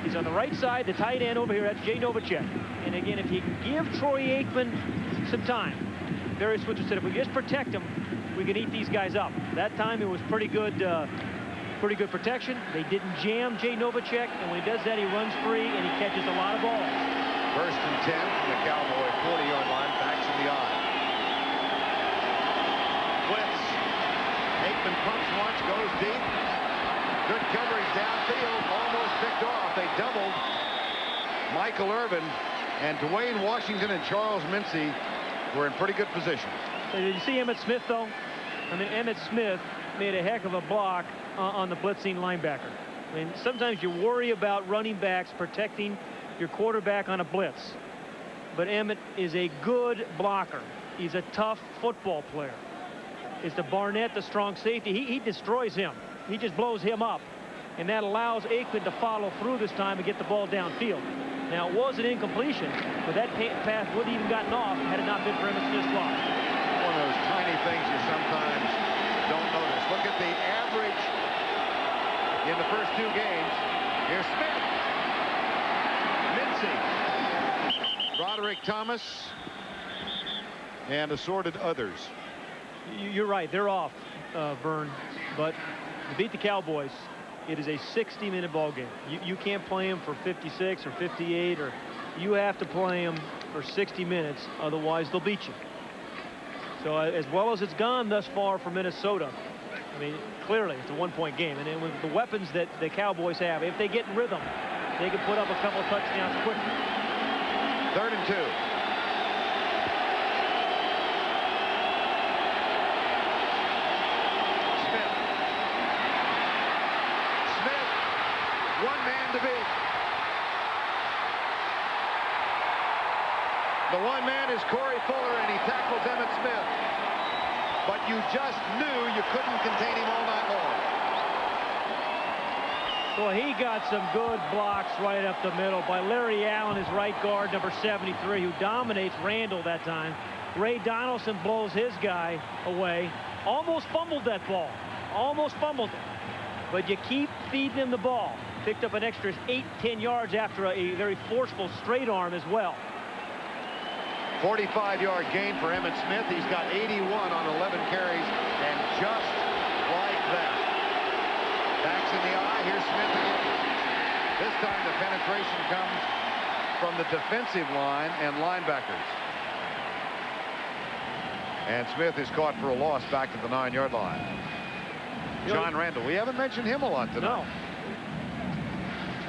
He's on the right side, the tight end over here. That's Jay Novacek. And again, if you give Troy Aikman some time, Barry Switzer said, if we just protect him, we can eat these guys up. That time it was pretty good protection. They didn't jam Jay Novacek, and when he does that, he runs free and he catches a lot of balls. 1st and 10 from the Cowboy 40-yard line, backs in the eye. Blitz. Aikman pumps once, goes deep. Good coverage downfield, almost picked off. They doubled Michael Irvin, and Dwayne Washington and Charles Mincy were in pretty good position. So did you see Emmitt Smith, though? I mean, Emmitt Smith made a heck of a block on the blitzing linebacker. I mean, sometimes you worry about running backs protecting your quarterback on a blitz. But Emmitt is a good blocker. He's a tough football player. It's the Barnett, the strong safety. He destroys him. He just blows him up. And that allows Aikman to follow through this time and get the ball downfield. Now, it was an incompletion, but that path wouldn't even gotten off had it not been for Emmitt Smith's block. One of those tiny things you sometimes don't notice. Look at the average in the first 2 games. Here's Smith. Mincy. Roderick Thomas. And assorted others. You're right. They're off, Vern. But to beat the Cowboys, it is a 60-minute ball game. You can't play them for 56 or 58, or you have to play them for 60 minutes. Otherwise, they'll beat you. So as well as it's gone thus far for Minnesota, I mean, clearly it's a 1-point game. And then with the weapons that the Cowboys have, if they get in rhythm, they can put up a couple of touchdowns quickly. 3rd and 2. To beat. The one man is Corey Fuller, and he tackles Emmitt Smith. But you just knew you couldn't contain him all night long. Well, he got some good blocks right up the middle by Larry Allen, his right guard, number 73, who dominates Randall that time. Ray Donaldson blows his guy away. Almost fumbled that ball. Almost fumbled it. But you keep feeding him the ball. Picked up an extra 8-10 yards after a very forceful straight arm as well. 45-yard gain for Emmitt Smith. He's got 81 on 11 carries, and just like that. Backs in the eye. Here's Smith again. This time the penetration comes from the defensive line and linebackers. And Smith is caught for a loss back to the 9-yard line. John Randall. We haven't mentioned him a lot tonight. No.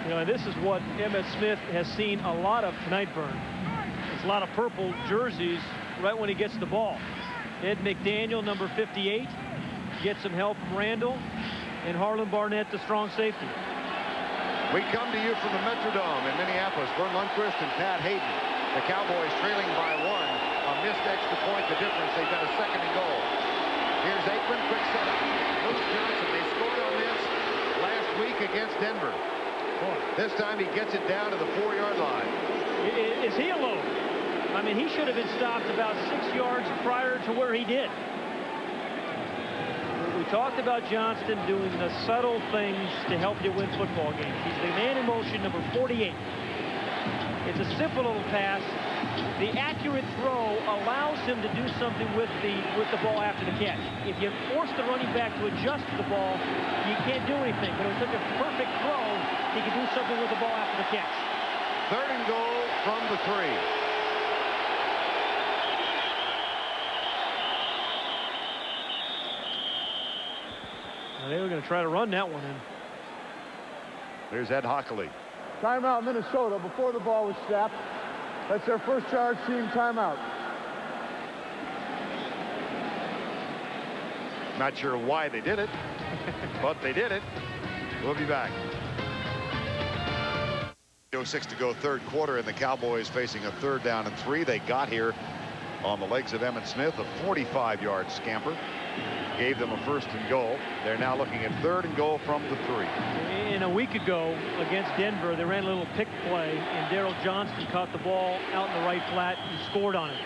You know, and this is what Emmitt Smith has seen a lot of tonight, Vern. It's a lot of purple jerseys right when he gets the ball. Ed McDaniel, number 58, gets some help from Randall, and Harlan Barnett, the strong safety. We come to you from the Metrodome in Minneapolis. Vern Lundquist and Pat Hayden. The Cowboys trailing by 1. A missed extra point, the difference. They've got a 2nd and goal. Here's Aikman, quick setup. Luke Johnson, they scored on this last week against Denver. This time he gets it down to the 4-yard line. Is he alone? I mean, he should have been stopped about 6 yards prior to where he did. We talked about Johnston doing the subtle things to help you win football games. He's the man in motion, number 48. It's a simple little pass. The accurate throw allows him to do something with the ball after the catch. If you force the running back to adjust to the ball, you can't do anything. But it was such a perfect throw, he can do something with the ball after the catch. 3rd and goal from the 3. They were going to try to run that one in. There's Ed Hockley. Timeout Minnesota before the ball was snapped. That's their first charge team timeout. Not sure why they did it, but they did it. We'll be back. 6 to go, 3rd quarter, and the Cowboys facing a 3rd down and 3. They got here on the legs of Emmitt Smith, a 45-yard scamper. Gave them a 1st and goal. They're now looking at 3rd and goal from the 3. And a week ago against Denver, they ran a little pick play, and Daryl Johnston caught the ball out in the right flat and scored on it.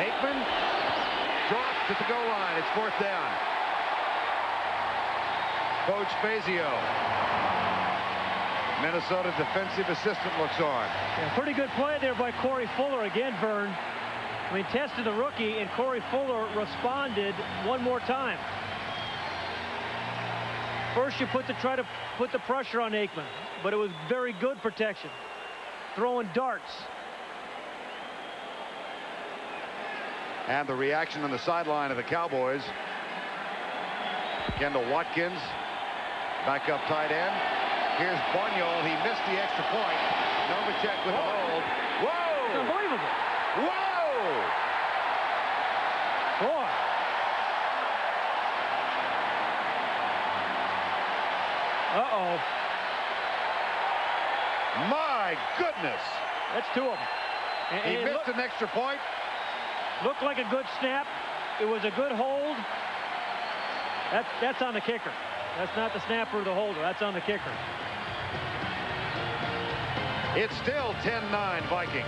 Aikman drops at the goal line. It's 4th down. Coach Fazio, Minnesota defensive assistant, looks on. Yeah, pretty good play there by Corey Fuller again, Vern. I mean, tested the rookie, and Corey Fuller responded one more time. First, you try to put the pressure on Aikman, but it was very good protection. Throwing darts. And the reaction on the sideline of the Cowboys. Kendall Watkins, backup tight end. Here's Bunyol. He missed the extra point. Novacek with a hold. Whoa! It's unbelievable. Whoa! Boy. Uh-oh. My goodness. That's 2 of them. And he missed an extra point. Looked like a good snap. It was a good hold. That's on the kicker. That's not the snapper or the holder. That's on the kicker. It's still 10-9 Vikings.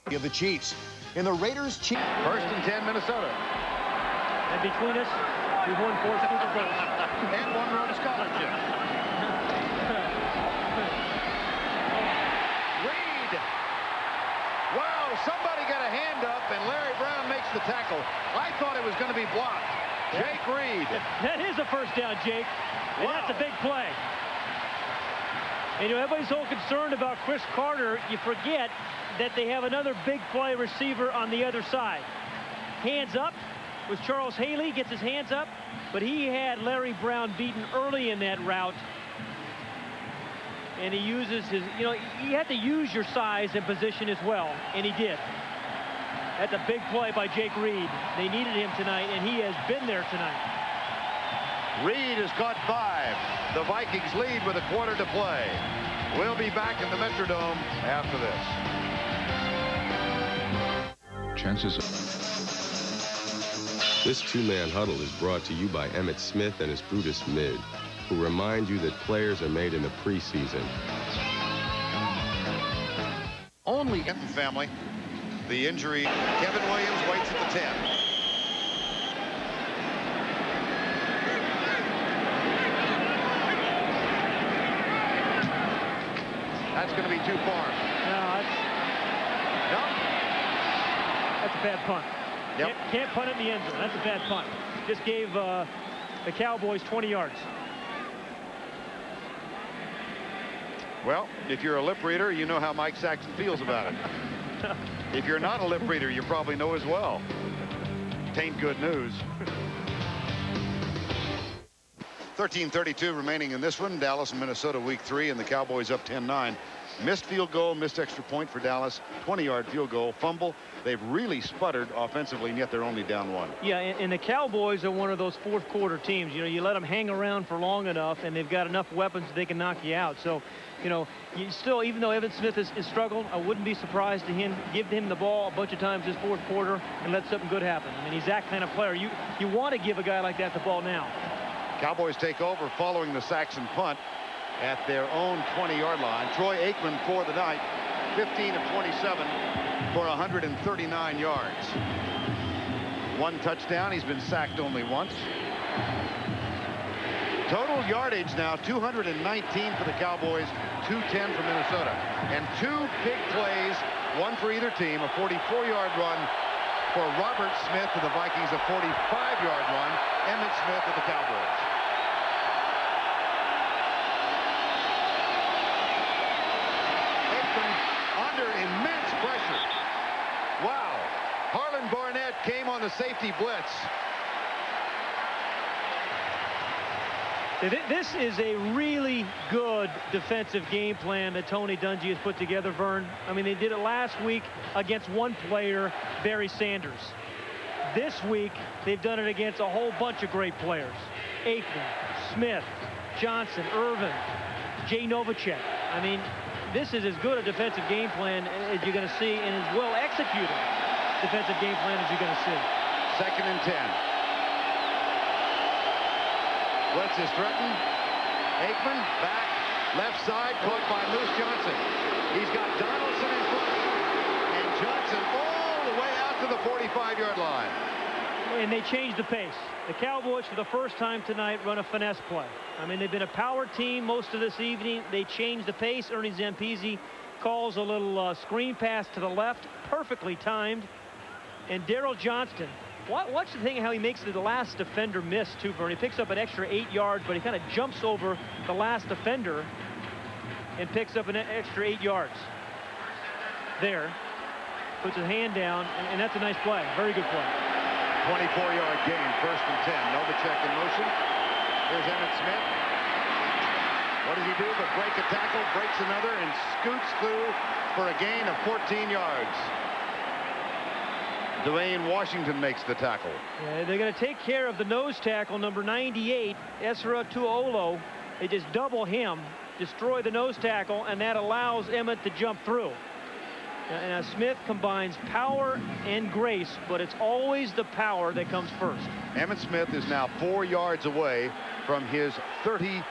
Give the Chiefs. In the Raiders, 1st and 10 Minnesota. And between us, we've won 4 Super Bowls. And 1 Rhodes Scholarship. Reed. Wow, somebody got a hand up, and Larry Brown makes the tackle. I thought it was going to be blocked. Jake Reed. That is a 1st down, Jake. And wow. That's a big play. And you know, everybody's so concerned about Chris Carter, you forget that they have another big play receiver on the other side. Hands up was Charles Haley, gets his hands up, but he had Larry Brown beaten early in that route. And he uses his, you know, you have to use your size and position as well, and he did. That's a big play by Jake Reed. They needed him tonight, and he has been there tonight. Reed has caught 5. The Vikings lead with a quarter to play. We'll be back in the Metrodome after this. Chances are... This two-man huddle is brought to you by Emmitt Smith and his Brutus Mid, who remind you that players are made in the preseason. Only Kenton family. The injury, Kevin Williams waits at the 10. That's going to be too far. No, that's a bad punt. Yep. Can't punt it in the end zone. That's a bad punt. Just gave the Cowboys 20 yards. Well, if you're a lip reader, you know how Mike Saxon feels about it. If you're not a lip reader, you probably know as well. Tain't good news. 13:32 remaining in this one. Dallas and Minnesota week 3, and the Cowboys up 10-9 Missed field goal, missed extra point for Dallas. 20-yard field goal, fumble. They've really sputtered offensively, and yet they're only down 1. Yeah, and the Cowboys are one of those fourth quarter teams. You know, you let them hang around for long enough, and they've got enough weapons they can knock you out. So, you know, you still, even though Evan Smith is struggled, I wouldn't be surprised to give him the ball a bunch of times this fourth quarter and let something good happen. I mean, he's that kind of player. You want to give a guy like that the ball now. Cowboys take over following the Saxon punt at their own 20-yard line. Troy Aikman for the night, 15 of 27 for 139 yards. 1 touchdown. He's been sacked only once. Total yardage now 219 for the Cowboys, 210 for Minnesota. And 2 big plays, 1 for either team. A 44-yard run for Robert Smith of the Vikings, a 45-yard run. Emmitt Smith of the Cowboys. Under immense pressure. Wow. Harlan Barnett came on the safety blitz. This is a really good defensive game plan that Tony Dungy has put together, Vern. I mean, they did it last week against one player, Barry Sanders. This week, they've done it against a whole bunch of great players. Aikman, Smith, Johnson, Irvin, Jay Novacek. I mean, this is as good a defensive game plan as you're going to see, and as well executed defensive game plan as you're going to see. 2nd and 10. Blitz is threatened. Aikman back, left side, caught by Moose Johnson. He's got Donaldson in front, and Johnson all the way out to the 45-yard line. And they changed the pace. The Cowboys, for the first time tonight, run a finesse play. I mean, they've been a power team most of this evening. They changed the pace. Ernie Zampese calls a little screen pass to the left, perfectly timed. And Daryl Johnston, watch the thing how he makes the last defender miss, too, Vern. He picks up an extra 8 yards, but he kind of jumps over the last defender and picks up an extra 8 yards. There, puts his hand down, and that's a nice play. Very good play. 24-yard gain, 1st and 10. Novacek in motion. Here's Emmitt Smith. What does he do but break a tackle, breaks another, and scoots through for a gain of 14 yards. Dwayne Washington makes the tackle. Yeah, they're going to take care of the nose tackle, number 98, Ezra Tuolo. They just double him, destroy the nose tackle, and that allows Emmitt to jump through. And Smith combines power and grace, but it's always the power that comes first. Emmitt Smith is now 4 yards away from his 37th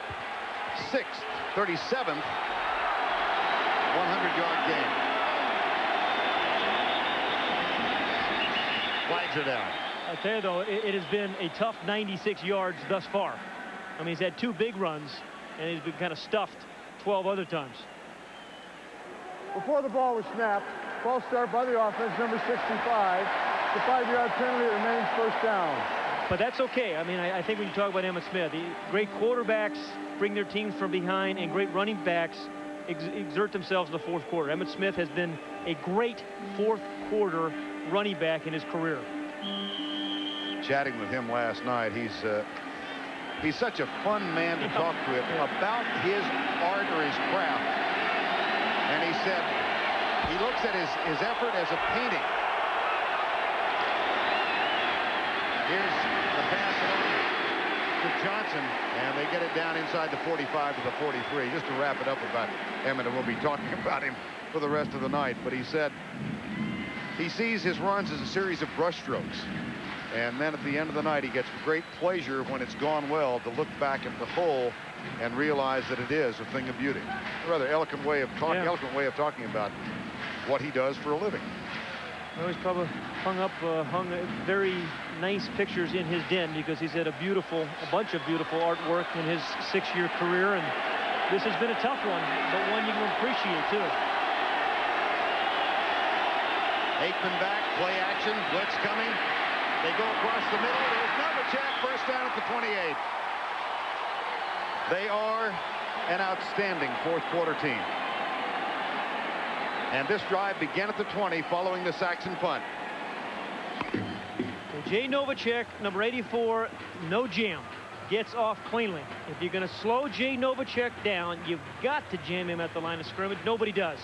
100-yard gain. Flags are down. I tell you, though, it has been a tough 96 yards thus far. I mean, he's had 2 big runs, and he's been kind of stuffed 12 other times. Before the ball was snapped, false start by the offense, number 65. The 5-yard penalty remains first down. But that's okay. I mean, I think when you talk about Emmitt Smith, great quarterbacks bring their teams from behind, and great running backs exert themselves in the fourth quarter. Emmitt Smith has been a great fourth quarter running back in his career. Chatting with him last night, he's such a fun man to talk to about his art or his craft. And he said he looks at his effort as a painting. Here's the pass to Johnson, and they get it down inside the 45 to the 43. Just to wrap it up about Emmitt, and we'll be talking about him for the rest of the night. But he said he sees his runs as a series of brush strokes. And then at the end of the night, he gets great pleasure when it's gone well to look back at the whole and realize that it is a thing of beauty. A rather eloquent way of talking about what he does for a living. Well, he's probably hung very nice pictures in his den because he's had a bunch of beautiful artwork in his 6-year career, and this has been a tough one, but one you can appreciate too. Aikman back, play action, blitz coming. They go across the middle. There's Novacek, first down at the 28. They are an outstanding fourth quarter team. And this drive began at the 20 following the Saxon punt. Jay Novacek, number 84, no jam. gets off cleanly. If you're going to slow Jay Novacek down, you've got to jam him at the line of scrimmage. Nobody does.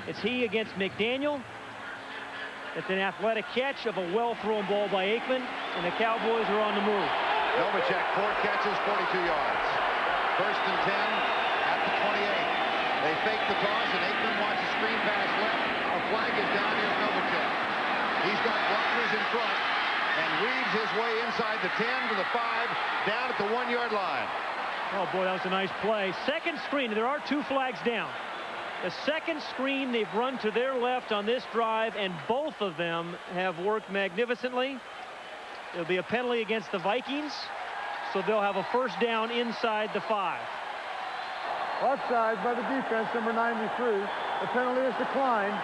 It's he against McDaniel. It's an athletic catch of a well-thrown ball by Aikman, and the Cowboys are on the move. Novacek, 4 catches, 42 yards. First and 10 at the 28. They fake the toss, and Aikman wants a screen pass left. A flag is down. Here's Novacek. He's got blockers in front and weaves his way inside the 10 to the 5, down at the 1-yard line. Oh, boy, that was a nice play. Second screen. There are 2 flags down. The second screen they've run to their left on this drive, and both of them have worked magnificently. There'll be a penalty against the Vikings, so they'll have a first down inside the 5. Offside by the defense, number 93. The penalty is declined.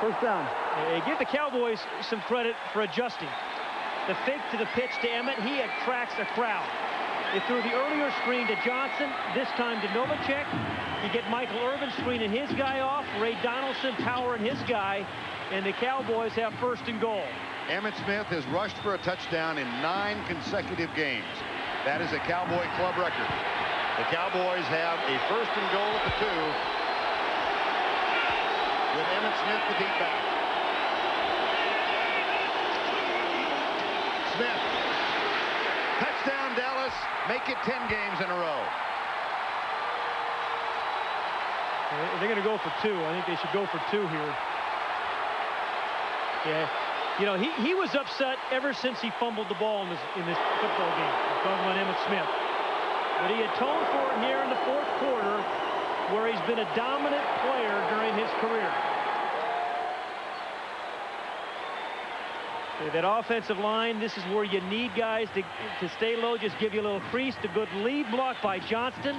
First down. They give the Cowboys some credit for adjusting. The fake to the pitch to Emmett, he attracts a crowd. They threw the earlier screen to Johnson, this time to Novacek. You get Michael Irvin screening his guy off, Ray Donaldson powering his guy, and the Cowboys have first and goal. Emmitt Smith has rushed for a touchdown in 9 consecutive games. That is a Cowboy club record. The Cowboys have a first and goal at the 2 with Emmitt Smith the deep back. Smith. Touchdown, Dallas. Make it 10 games in a row. They're going to go for 2. I think they should go for 2 here. Yeah. You know, he was upset ever since he fumbled the ball in this football game. I'm talking about Emmitt Smith. But he atoned for it here in the 4th quarter, where he's been a dominant player during his career. That offensive line, this is where you need guys to stay low, just give you a little crease. The good lead block by Johnston.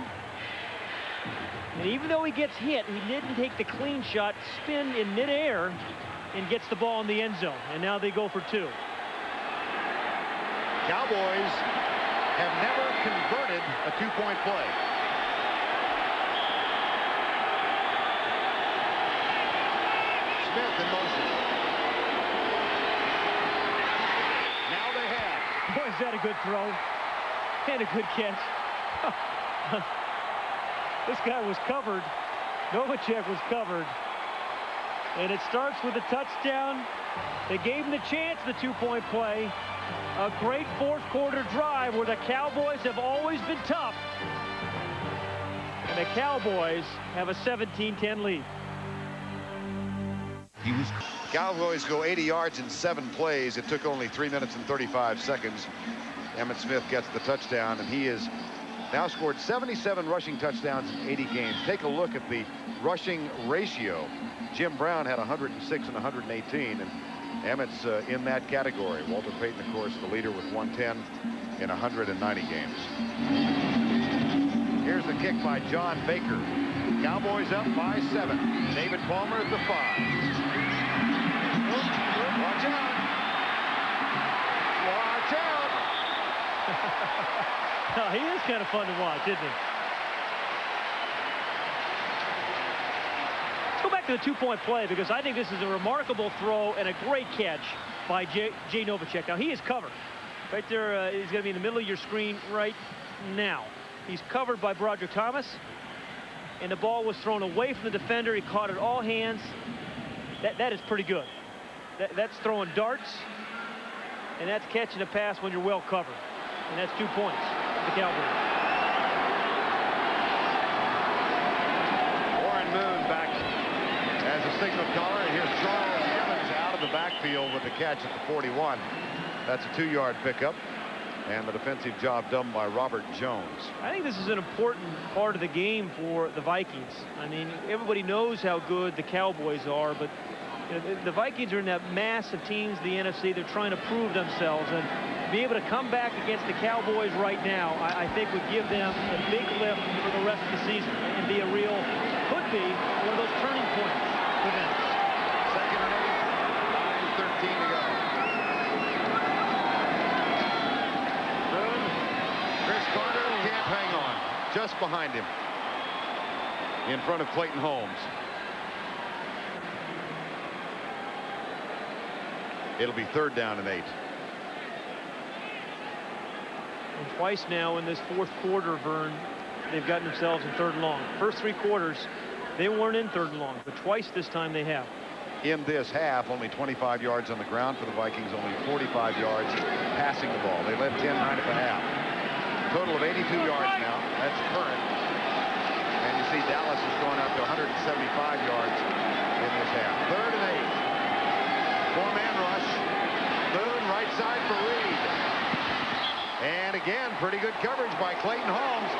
And even though he gets hit, he didn't take the clean shot, spin in midair, and gets the ball in the end zone. And now they go for 2. Cowboys have never converted a 2-point play. Smith in motion. Now they have. Boy, is that a good throw. And a good catch. This guy was covered. Novacek was covered. And it starts with a touchdown. They gave him the chance, the 2-point play. A great 4th quarter drive where the Cowboys have always been tough. And the Cowboys have a 17-10 lead. Cowboys go 80 yards in 7 plays. It took only 3 minutes and 35 seconds. Emmitt Smith gets the touchdown, and he has now scored 77 rushing touchdowns in 80 games. Take a look at the rushing ratio. Jim Brown had 106 and 118, and Emmett's in that category. Walter Payton, of course, the leader with 110 in 190 games. Here's the kick by John Baker. Cowboys up by 7. David Palmer at the 5. Watch out. Watch out. Oh, he is kind of fun to watch, isn't he? Let's go back to the 2-point play, because I think this is a remarkable throw and a great catch by Jay Novacek. Now, he is covered. Right there, he's going to be in the middle of your screen right now. He's covered by Broderick Thomas, and the ball was thrown away from the defender. He caught it all hands. That is pretty good. That's throwing darts, and that's catching a pass when you're well covered. And that's 2 points for the Cowboys. Warren Moon back as a signal caller, and here's Charles Evans out of the backfield with the catch at the 41. That's a 2-yard pickup, and the defensive job done by Robert Jones. I think this is an important part of the game for the Vikings. I mean, everybody knows how good the Cowboys are, but you know, the Vikings are in that mass of teams, the NFC. They're trying to prove themselves, and be able to come back against the Cowboys right now, I think would give them a big lift for the rest of the season and be a real, could be one of those turning points for them. 2nd and 8, 9:13 to go. Boone, Chris Carter can't hang on. Just behind him. In front of Clayton Holmes. It'll be 3rd down and 8. twice now in this fourth quarter, Vern, they've gotten themselves in 3rd and long. First 3 quarters, they weren't in 3rd and long, but twice this time they have. In this half, only 25 yards on the ground for the Vikings, only 45 yards passing the ball. They led 10-9 at the half. Total of 82 yards now. That's current. And you see Dallas has gone up to 175 yards in this half. 3rd and 8. 4-man rush. Boone, right side for Reed. And again, pretty good coverage by Clayton Holmes.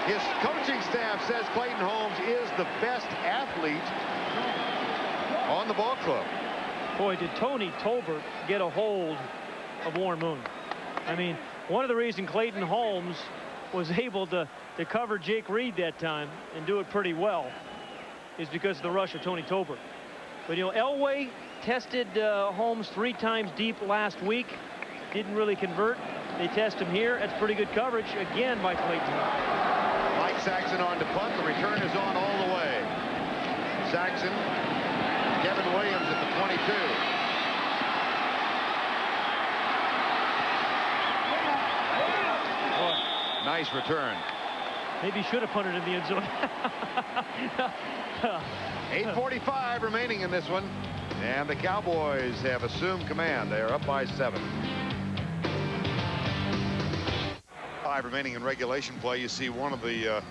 His coaching staff says Clayton Holmes is the best athlete on the ball club. Boy, did Tony Tolbert get a hold of Warren Moon. I mean, one of the reasons Clayton Holmes was able to cover Jake Reed that time and do it pretty well is because of the rush of Tony Tolbert. But, you know, Elway tested Holmes 3 times deep last week. Didn't really convert. They test him here. That's pretty good coverage, again, by Clayton. Mike Saxon on to punt. The return is on all the way. Saxon, Kevin Williams at the 22. Nice return. Maybe he should have punted in the end zone. 8:45 remaining in this one. And the Cowboys have assumed command. They are up by 7. 5 remaining in regulation play. You see one of the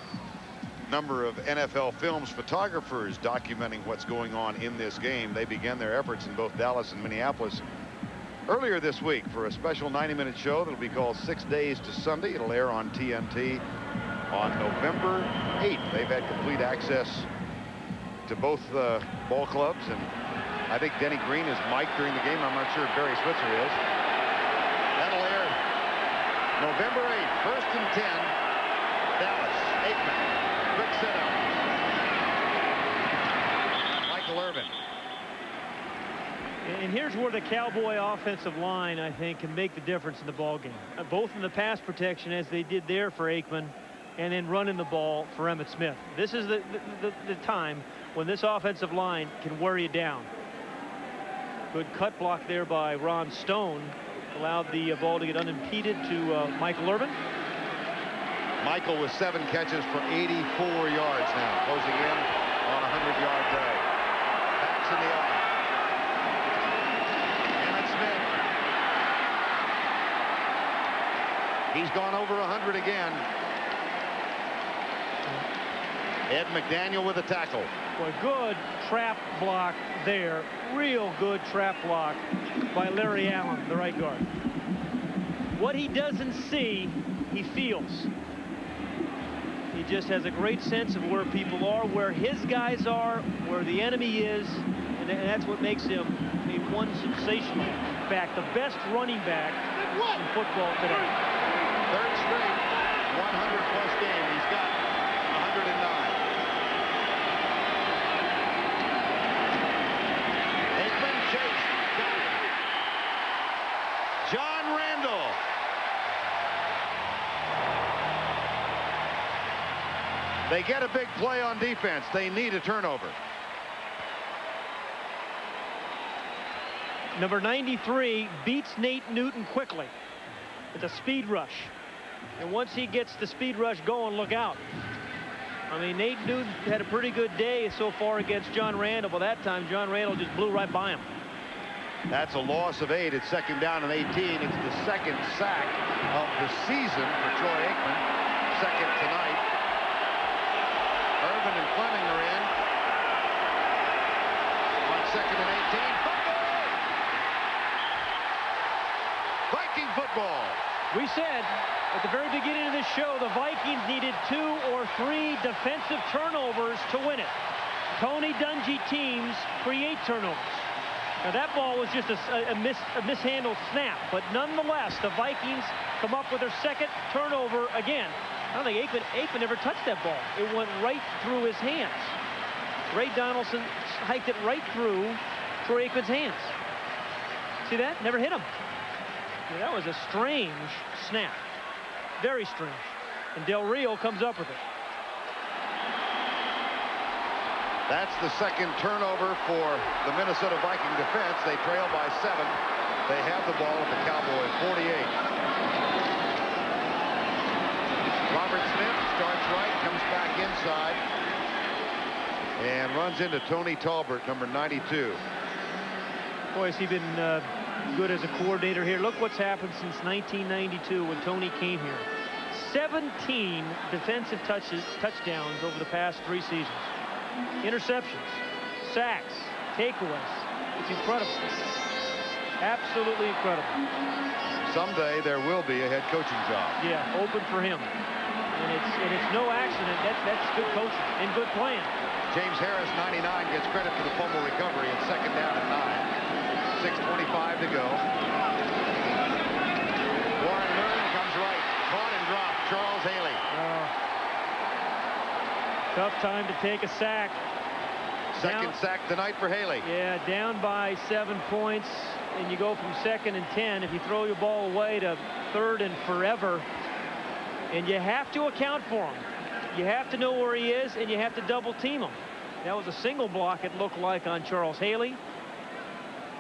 number of NFL Films photographers documenting what's going on in this game. They began their efforts in both Dallas and Minneapolis earlier this week for a special 90-minute show that'll be called 6 Days to Sunday. It'll air on TNT on November 8th. They've had complete access to both ball clubs, and I think Denny Green is mic'd during the game. I'm not sure if Barry Switzer is. That'll air November 8th, 1st and 10, Dallas. Aikman. Quick setup. Michael Irvin. And here's where the Cowboy offensive line, I think, can make the difference in the ballgame. Both in the pass protection, as they did there for Aikman, and then running the ball for Emmitt Smith. This is the time when this offensive line can wear you down. Good cut block there by Ron Stone. Allowed the ball to get unimpeded to Michael Irvin. Michael with 7 catches for 84 yards now, closing in on a 100-yard day. Backs in the eye. Emmitt Smith. He's gone over 100 again. Ed McDaniel with a tackle. Boy, good trap block there. Real good trap block by Larry Allen, the right guard. What he doesn't see, he feels. He just has a great sense of where people are, where his guys are, where the enemy is, and that's what makes him one sensational back, the best running back in football today. 3rd straight 100-plus game. He's got 109. Aikman chase. John Randall. They get a big play on defense. They need a turnover. Number 93 beats Nate Newton quickly. It's a speed rush. And once he gets the speed rush going, look out. I mean, Nate Newton had a pretty good day so far against John Randall, but that time John Randall just blew right by him. That's a loss of 8. It's 2nd down and 18. It's the 2nd sack of the season for Troy Aikman. 2nd tonight. Irvin and Fleming are in. On 2nd and 18. Football! Viking football. We said at the very beginning of this show, the Vikings needed 2 or 3 defensive turnovers to win it. Tony Dungy teams create turnovers. Now that ball was just a mishandled snap, but nonetheless, the Vikings come up with their 2nd turnover again. I don't think Aikman never touched that ball. It went right through his hands. Ray Donaldson hiked it right through Troy Aikman's hands. See that? Never hit him. Yeah, that was a strange snap. Very strange. And Del Rio comes up with it. That's the 2nd turnover for the Minnesota Viking defense. They trail by 7. They have the ball at the Cowboy 48. side. And runs into Tony Talbert, number 92. Boy, has he been good as a coordinator here. Look what's happened since 1992 when Tony came here. 17 defensive touchdowns over the past 3 seasons. Interceptions, sacks, takeaways. It's incredible. Absolutely incredible. Someday there will be a head coaching job. Yeah, open for him. And it's no accident. That's good coaching and good plan. James Harris, 99, gets credit for the fumble recovery. It's 2nd down and 9. 6:25 to go. Warren Moon comes right. Caught and dropped. Charles Haley. Tough time to take a sack. Second sack tonight for Haley. Yeah, down by 7 points, and you go from 2nd and 10. If you throw your ball away to 3rd and forever, and you have to account for him. You have to know where he is, and you have to double team him. That was a single block, it looked like, on Charles Haley.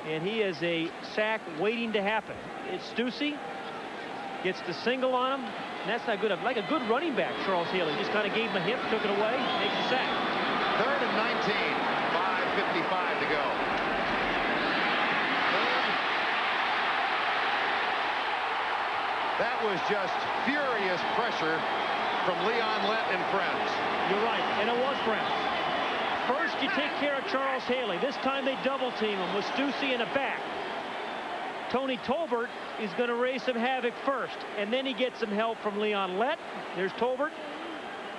And he is a sack waiting to happen. It's Stussy. Gets the single on him. And that's not good. Like a good running back, Charles Haley. Just kind of gave him a hip, took it away, makes a sack. 3rd and 19. 5:55 to go. That was just furious pressure from Leon Lett and friends. You're right, and it was friends. First, you take care of Charles Haley. This time they double team him with Stussy in the back. Tony Tolbert is going to raise some havoc first, and then he gets some help from Leon Lett. There's Tolbert.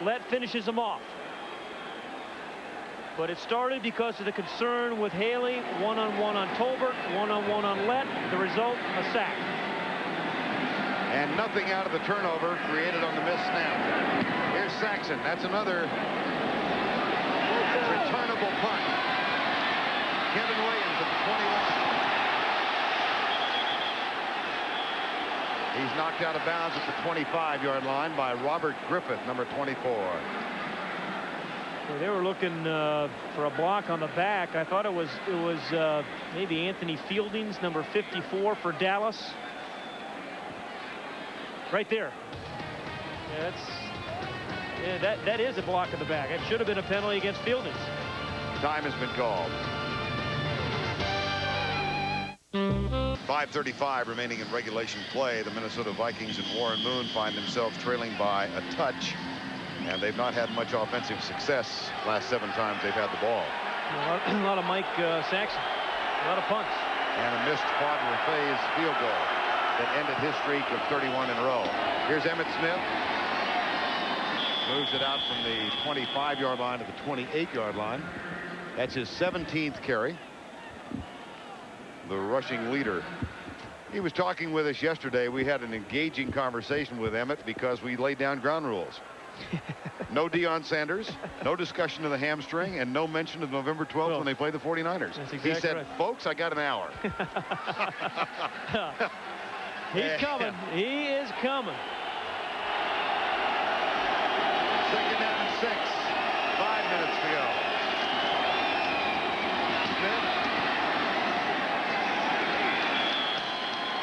Lett finishes him off. But it started because of the concern with Haley, one-on-one on Tolbert, one-on-one on Lett. The result, a sack. And nothing out of the turnover created on the missed snap. Here's Saxon. That's another returnable punt. Kevin Williams at the 21. He's knocked out of bounds at the 25-yard line by Robert Griffith, number 24. Well, they were looking for a block on the back. I thought it was maybe Anthony Fieldings, number 54 for Dallas. Right there. Yeah, that is a block in the back. It should have been a penalty against Fieldings. Time has been called. 5:35 remaining in regulation play. The Minnesota Vikings and Warren Moon find themselves trailing by a touch, and they've not had much offensive success last 7 times they've had the ball. A lot of Mike Saxon. A lot of punts. And a missed Quadra Faye's field goal that ended his streak of 31 in a row. Here's Emmitt Smith. Moves it out from the 25-yard line to the 28-yard line. That's his 17th carry. The rushing leader. He was talking with us yesterday. We had an engaging conversation with Emmitt because we laid down ground rules. No Deion Sanders, no discussion of the hamstring, and no mention of November 12th when they play the 49ers. Exactly he said, right. Folks, I got an hour. He's coming. He is coming. 2nd down and 6. 5 minutes to go.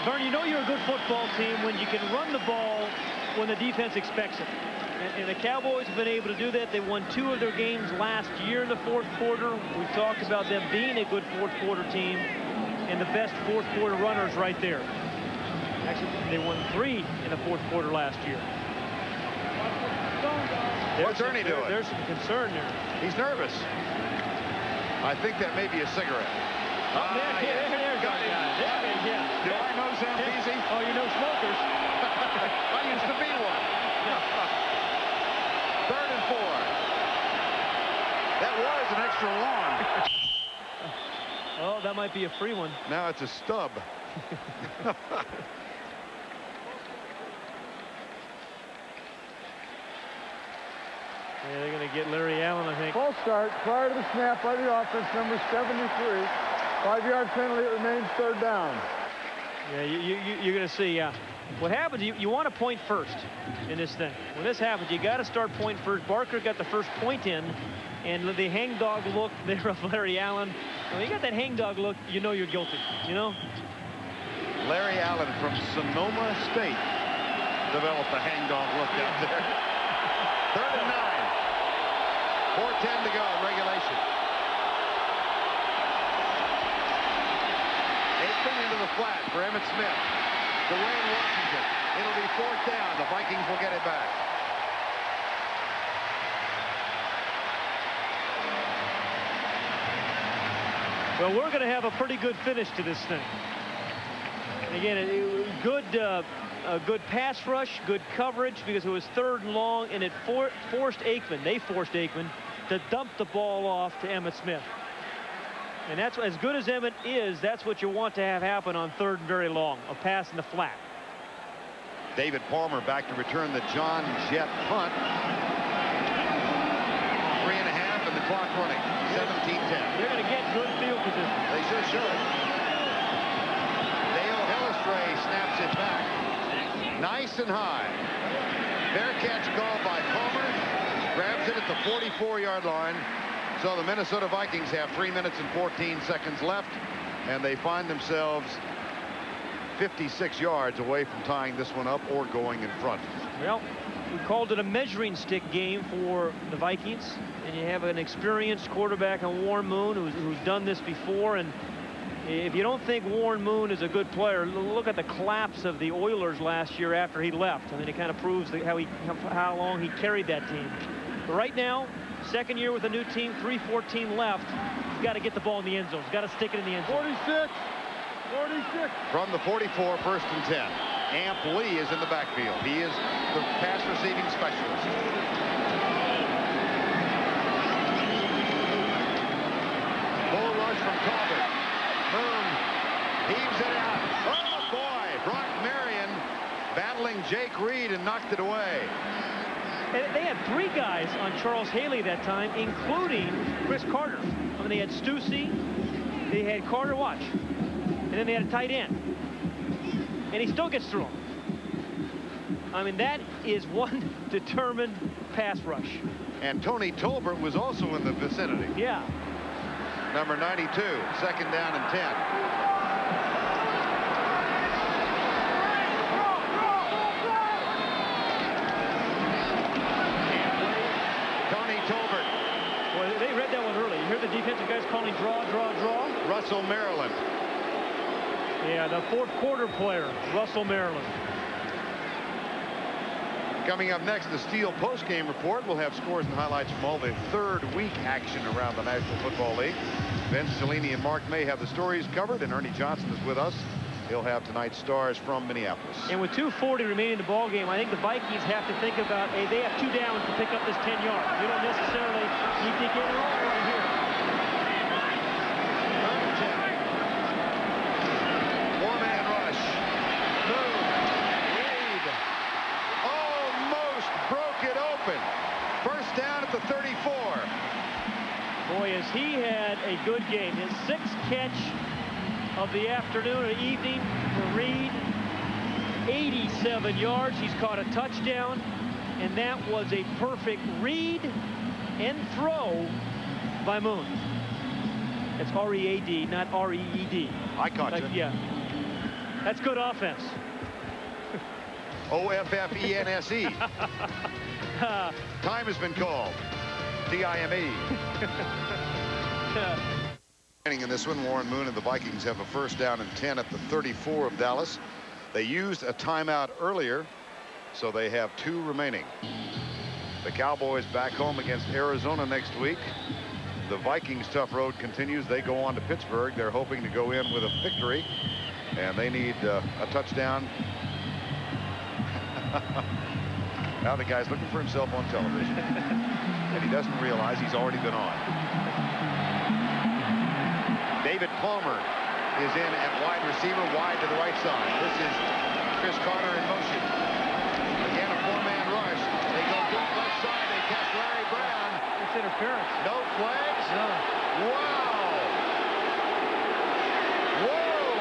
Vern, you know you're a good football team when you can run the ball when the defense expects it. And the Cowboys have been able to do that. They won 2 of their games last year in the 4th quarter. We've talked about them being a good 4th quarter team and the best 4th quarter runners right there. Actually, they won 3 in the 4th quarter last year. What's Ernie doing? There's some concern there. He's nervous. I think that may be a cigarette. There's our guy. Do I know Zambezi? Oh, you know smokers. I used to be one. 3rd and 4. That was an extra long. Oh, that might be a free one. Now it's a stub. Yeah, they're going to get Larry Allen, I think. False start prior to the snap by the offense, number 73. 5-yard penalty. It remains 3rd down. Yeah, you're going to see. What happens, you want to point first in this thing. When this happens, you got to start point first. Barker got the first point in, and the hangdog look there of Larry Allen. When you got that hangdog look, you know you're guilty, you know? Larry Allen from Sonoma State developed the hangdog look out there. 3rd and 9. 4:10 to go in regulation. Aikman into the flat for Emmitt Smith. Dwayne Washington. It'll be 4th down. The Vikings will get it back. Well, we're going to have a pretty good finish to this thing. And again, a good pass rush, good coverage, because it was 3rd and long, and it forced Aikman. They forced Aikman to dump the ball off to Emmitt Smith. And that's as good as Emmitt is. That's what you want to have happen on 3rd and very long, a pass in the flat. David Palmer back to return the John Jett punt. 3.5 and the clock running. 17-10. They're going to get good field position. They sure should. Dale Hillestray snaps it back. Nice and high. Fair catch called by Palmer. Grabs it at the 44-yard line. So the Minnesota Vikings have 3 minutes and 14 seconds left, and they find themselves 56 yards away from tying this one up or going in front. Well, we called it a measuring stick game for the Vikings, and you have an experienced quarterback in Warren Moon who's done this before. And if you don't think Warren Moon is a good player, look at the collapse of the Oilers last year after he left. I mean, it kind of proves how long he carried that team. But right now, 2nd year with a new team, 3:14 left. He's got to get the ball in the end zone. He's got to stick it in the end zone. 46. From the 44, 1st and 10. Amp Lee is in the backfield. He is the pass receiving specialist. Bull rush from Talbot. Moon heaves it out. Oh boy, Brock Marion battling Jake Reed and knocked it away. And they had 3 guys on Charles Haley that time, including Chris Carter. I mean, they had Stussy, they had Carter, watch, and then they had a tight end. And he still gets through them. I mean, that is one determined pass rush. And Tony Tolbert was also in the vicinity. Yeah. Number 92, 2nd down and 10. The defensive guys calling draw. Russell Maryland. Yeah, the 4th quarter player, Russell Maryland. Coming up next, the Steel postgame report. We'll have scores and highlights from all the 3rd week action around the National Football League. Vince Cellini and Mark May have the stories covered, and Ernie Johnson is with us. He'll have tonight's stars from Minneapolis. And with 2:40 remaining in the ball game, I think the Vikings have to think about, hey, they have 2 downs to pick up this 10 yards. You don't necessarily need to get it all right here. Four-man rush. Moon. Reed. Almost broke it open. 1st down at the 34. Boy, has he had a good game. His 6th catch of the afternoon or evening for Reed. 87 yards. He's caught a touchdown, and that was a perfect read and throw by Moon. It's R-E-A-D, not R-E-E-D. I caught you. Yeah. That's good offense. O-F-F-E-N-S-E. Time has been called. T-I-M-E. In this one, Warren Moon and the Vikings have a 1st down and 10 at the 34 of Dallas. They used a timeout earlier, so they have 2 remaining. The Cowboys back home against Arizona next week. The Vikings' tough road continues. They go on to Pittsburgh. They're hoping to go in with a victory, and they need a touchdown. Now the guy's looking for himself on television, and he doesn't realize he's already been on. David Palmer is in at wide receiver, wide to the right side. This is Chris Carter in motion. Again, a 4-man rush. They go deep left side. They catch Larry Brown. It's interference. No flags? No. Wow. Whoa.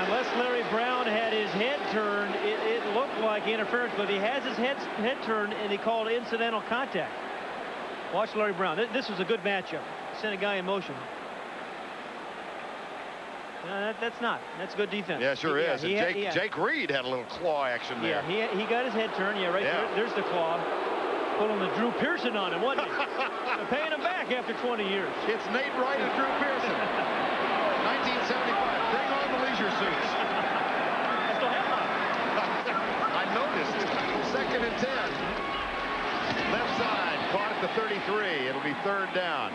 Unless Larry Brown had his head turned, it looked like interference, but he has his head turned, and he called incidental contact. Watch Larry Brown. This was a good matchup. Sent a guy in motion. No, that's not. That's good defense. Yeah, sure is. And Jake Reed had a little claw action there. Yeah, he got his head turned. Yeah, right there. There's the claw. pulling the Drew Pearson on him, wasn't he? They're paying him back after 20 years. It's Nate Wright and Drew Pearson. 1975. Bring on the leisure suits. I still have mine. I noticed. 2nd and 10. Left side. Caught at the 33. It'll be 3rd down.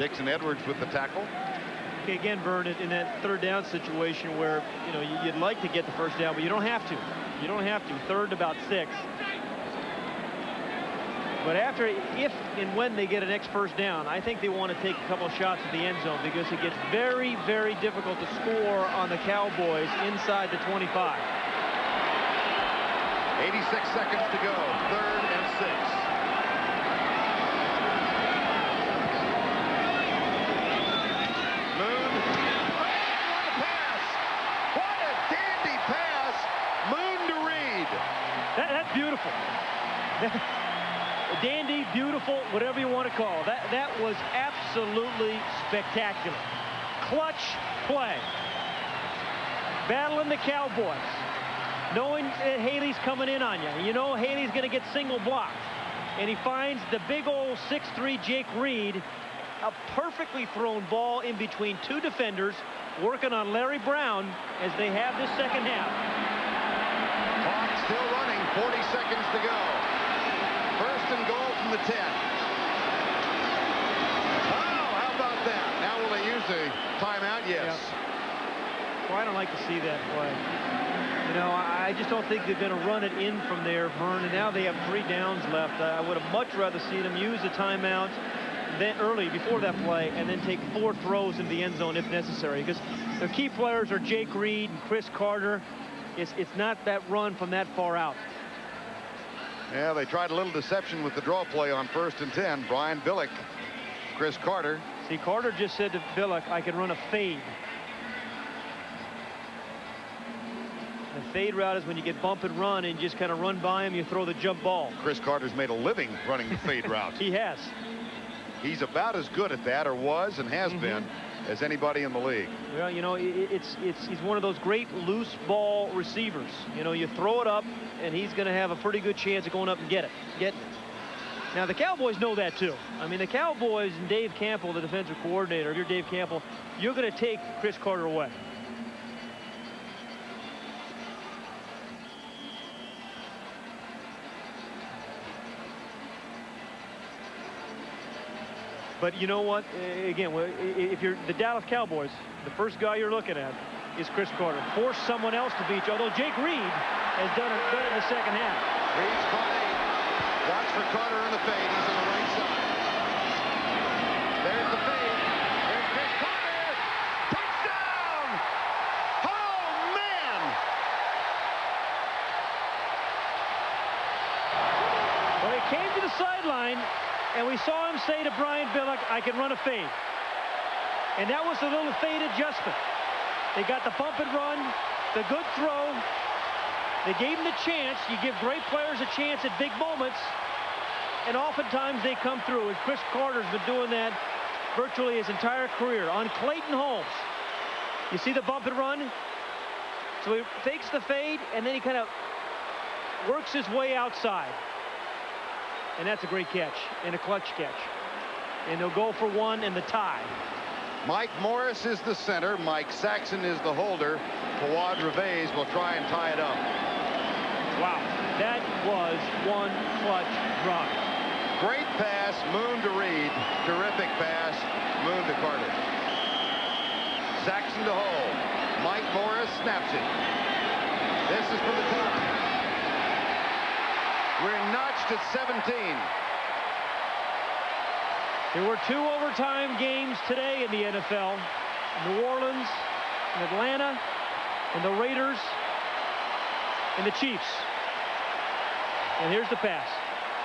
Dixon Edwards with the tackle. Okay, again, Vern, in that 3rd down situation where, you know, you'd like to get the 1st down, but you don't have to. You don't have to. 3rd about 6. But after, if and when they get an next 1st down, I think they want to take a couple of shots at the end zone because it gets very, very difficult to score on the Cowboys inside the 25. 86 seconds to go. 3rd and 6. Moon. What a pass! What a dandy pass! Moon to Reed. That's beautiful. Dandy, beautiful, whatever you want to call it. That was absolutely spectacular. Clutch play. Battling the Cowboys. Knowing that Haley's coming in on you. You know Haley's going to get single blocked. And he finds the big old 6'3" Jake Reed. A perfectly thrown ball in between 2 defenders working on Larry Brown as they have this 2nd half. Clock still running. 40 seconds to go. 1st and goal from the 10. Oh, how about that? Now will they use the timeout? Yes. Yep. Well, I don't like to see that play. You know, I just don't think they're going to run it in from there, Vern. And now they have 3 downs left. I would have much rather seen them use the timeout then early before that play and then take 4 throws in the end zone if necessary. Because their key players are Jake Reed and Chris Carter. It's not that run from that far out. Yeah, they tried a little deception with the draw play on 1st and 10. Brian Billick, Chris Carter. See, Carter just said to Billick, I can run a fade. The fade route is when you get bump and run and just kind of run by him, you throw the jump ball. Chris Carter's made a living running the fade route. He has. He's about as good at that, or was and has been, as anybody in the league. Well, you know, he's one of those great loose ball receivers. You know, you throw it up, and he's going to have a pretty good chance of going up and getting it. Now, the Cowboys know that, too. I mean, the Cowboys and Dave Campbell, the defensive coordinator, if you're Dave Campbell, you're going to take Chris Carter away. But you know what? Again, if you're the Dallas Cowboys, the first guy you're looking at is Chris Carter. Force someone else to beat you, although Jake Reed has done it better in the 2nd half. Reed's caught 8. Watch for Carter on the fade. He's on the right side. There's the fade. There's Chris Carter. Touchdown! Oh, man! Well, he came to the sideline, and we saw him say to Brian Billick, I can run a fade. And that was a little fade adjustment. They got the bump and run, the good throw. They gave him the chance. You give great players a chance at big moments, and oftentimes they come through. And Chris Carter's been doing that virtually his entire career. On Clayton Holmes, you see the bump and run? So he fakes the fade, and then he kind of works his way outside. And that's a great catch and a clutch catch. And they'll go for 1 in the tie. Mike Morris is the center. Mike Saxon is the holder. Fawad Reveiz will try and tie it up. Wow, that was one clutch drive. Great pass, Moon to Reed. Terrific pass, Moon to Carter. Saxon to hold. Mike Morris snaps it. This is for the tie. We're notched at 17. There were 2 overtime games today in the NFL. New Orleans and Atlanta and the Raiders and the Chiefs. And here's the pass.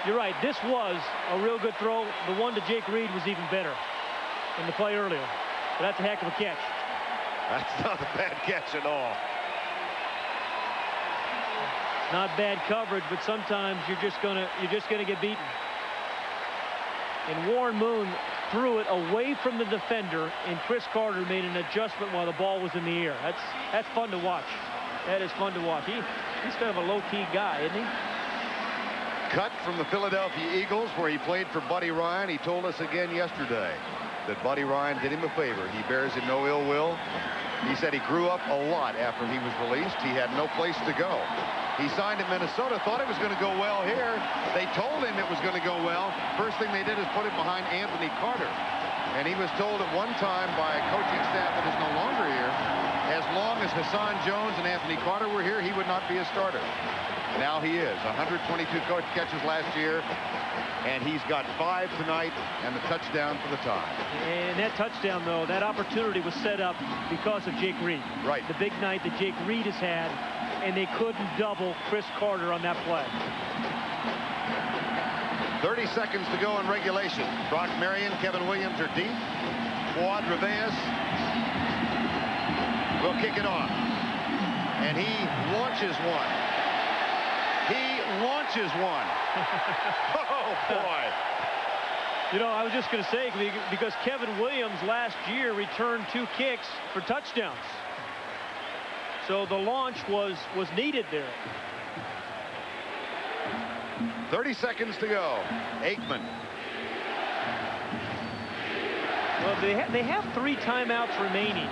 You're right, this was a real good throw. The one to Jake Reed was even better than the play earlier. But that's a heck of a catch. That's not a bad catch at all. Not bad coverage, but sometimes you're just gonna get beaten. And Warren Moon threw it away from the defender, and Chris Carter made an adjustment while the ball was in the air. That's fun to watch. That is fun to watch. He's kind of a low-key guy, isn't he? cut from the Philadelphia Eagles, where he played for Buddy Ryan. He told us again yesterday that Buddy Ryan did him a favor. He bears him no ill will. He said he grew up a lot after he was released. He had no place to go. He signed in Minnesota, thought it was going to go well here. They told him it was going to go well. First thing they did is put him behind Anthony Carter. And he was told at one time by a coaching staff that is no longer here, as long as Hassan Jones and Anthony Carter were here, he would not be a starter. Now he is. 122 catches last year, and he's got 5 tonight and the touchdown for the tie. And that touchdown, though, that opportunity was set up because of Jake Reed. Right. The big night that Jake Reed has had, and they couldn't double Chris Carter on that play. 30 seconds to go in regulation. Brock Marion, Kevin Williams are deep. Fuad Reveas will kick it off. And he launches one. He launches one. Oh, boy. You know, I was just going to say, because Kevin Williams last year returned 2 kicks for touchdowns. So the launch was needed there. 30 seconds to go. Aikman. Well, they have 3 timeouts remaining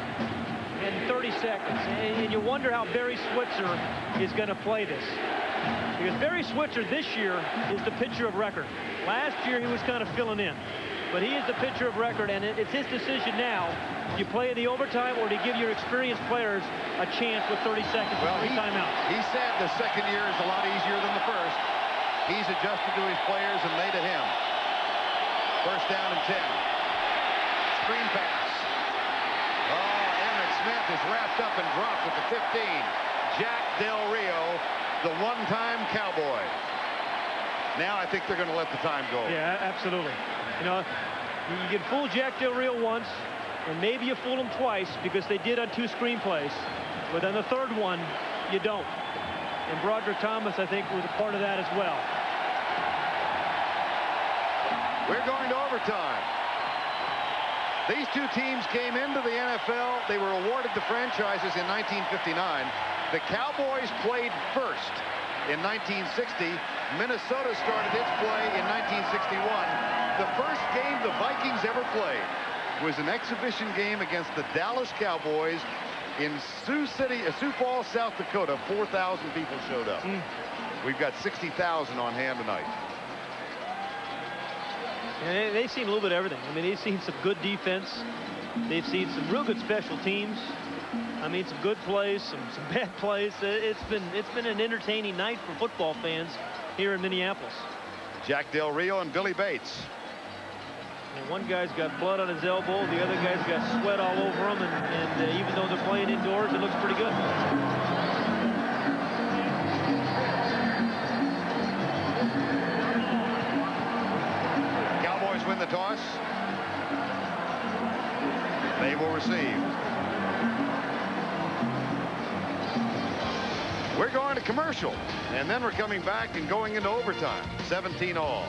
in 30 seconds. And you wonder how Barry Switzer is going to play this. Because Barry Switzer this year is the pitcher of record. Last year he was kind of filling in. But he is the pitcher of record, and it's his decision now. You play in the overtime or to give your experienced players a chance with 30 seconds with 3 timeouts. He said the second year is a lot easier than the first. He's adjusted to his players and they to him. First down and 10. Screen pass. Oh, Emmett Smith is wrapped up and dropped at the 15. Jack Del Rio, the one-time Cowboy. Now I think they're going to let the time go. Yeah, absolutely. You know, you can fool Jack Del Rio once, and maybe you fool him twice because they did on 2 screenplays. But on the third one, you don't. And Broderick Thomas, I think, was a part of that as well. We're going to overtime. These 2 teams came into the NFL. They were awarded the franchises in 1959. The Cowboys played first in 1960. Minnesota started its play in 1961. The first game the Vikings ever played was an exhibition game against the Dallas Cowboys in Sioux Falls, South Dakota. 4,000 people showed up. We've got 60,000 on hand tonight. And they've seen a little bit of everything. I mean, they've seen some good defense. They've seen some real good special teams. I mean, some good plays, some bad plays. It's been an entertaining night for football fans here in Minneapolis. Jack Del Rio and Billy Bates. And one guy's got blood on his elbow. The other guy's got sweat all over him. And even though they're playing indoors, it looks pretty good. Cowboys win the toss. They will receive. We're going to commercial, and then we're coming back and going into overtime. 17 all.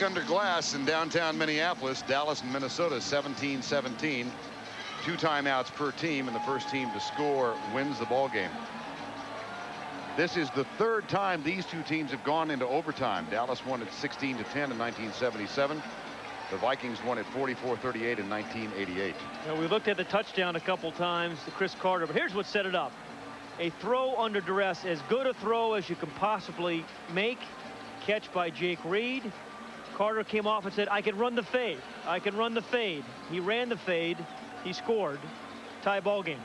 Under glass in downtown Minneapolis, Dallas and Minnesota 17-17. 2 timeouts per team, and the first team to score wins the ball game. This is the 3rd time these 2 teams have gone into overtime. Dallas won it 16-10 in 1977. The Vikings won it 44-38 in 1988. You know, we looked at the touchdown a couple times to Chris Carter, but here's what set it up. A throw under duress, as good a throw as you can possibly make. Catch by Jake Reed. Carter came off and said, I can run the fade. I can run the fade. He ran the fade. He scored. Tie ball game.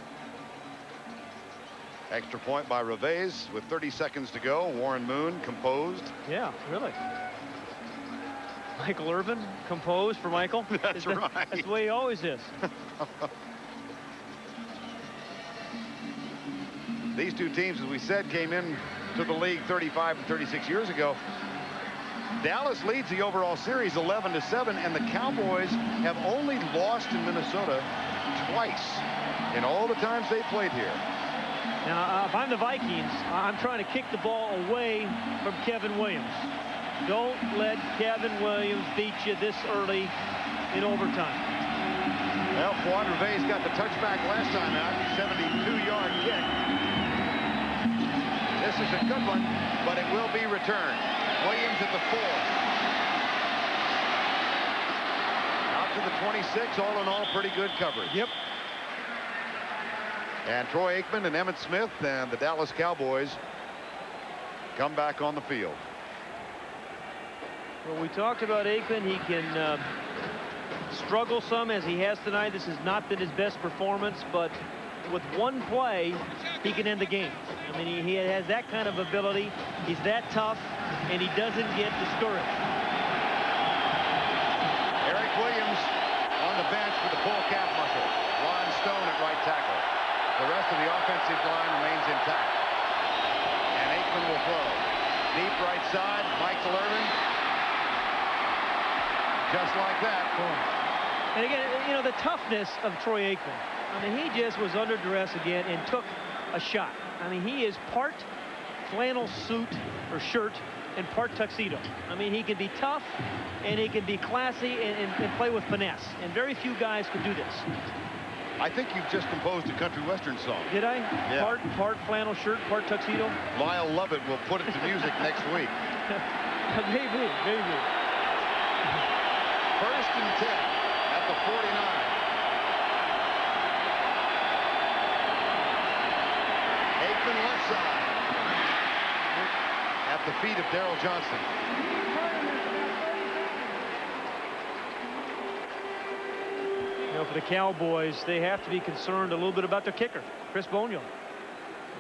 Extra point by Revees with 30 seconds to go. Warren Moon composed. Yeah, really. Michael Irvin composed for Michael. That's right. That's the way he always is. These 2 teams, as we said, came in to the league 35 and 36 years ago. Dallas leads the overall series 11-7, and the Cowboys have only lost in Minnesota twice in all the times they played here. Now, if I'm the Vikings, I'm trying to kick the ball away from Kevin Williams. Don't let Kevin Williams beat you this early in overtime. Well, Fuad Revees got the touchback last time out. 72-yard kick. This is is a good one, but it will be returned. Williams at the 4. Out to the 26. All in all, pretty good coverage. Yep. And Troy Aikman and Emmitt Smith and the Dallas Cowboys come back on the field. Well, we talked about Aikman. He can struggle some as he has tonight. This has not been his best performance, but with one play, he can end the game. I mean, he has that kind of ability. He's that tough, and he doesn't get discouraged. Eric Williams on the bench with the pull calf muscle. Ron Stone at right tackle. The rest of the offensive line remains intact. And Aikman will throw. Deep right side, Michael Irvin. Just like that. And again, you know, the toughness of Troy Aikman. I mean, he just was under duress again and took a shot. I mean, he is part flannel suit or shirt and part tuxedo. I mean, he can be tough and he can be classy and play with finesse. And very few guys can do this. I think you've just composed a country western song. Did I? Yeah. Part flannel shirt, part tuxedo. Lyle Lovett will put it to music next week. Maybe. First and 10 at the 49. Aikman left side. At the feet of Darryl Johnston. You know, for the Cowboys, they have to be concerned a little bit about their kicker, Chris Boniol.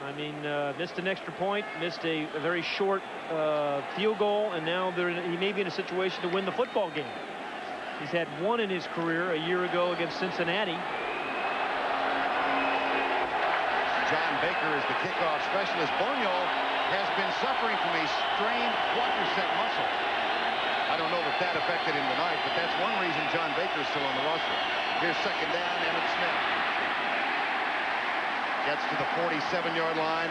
I mean, missed an extra point, missed a very short field goal, and now he may be in a situation to win the football game. He's had one in his career a year ago against Cincinnati. John Baker is the kickoff specialist. Boniol has been suffering from a strained quadricep muscle. I don't know that affected him tonight, but that's one reason John Baker is still on the roster. Here's second down, Emmitt Smith. Gets to the 47-yard line.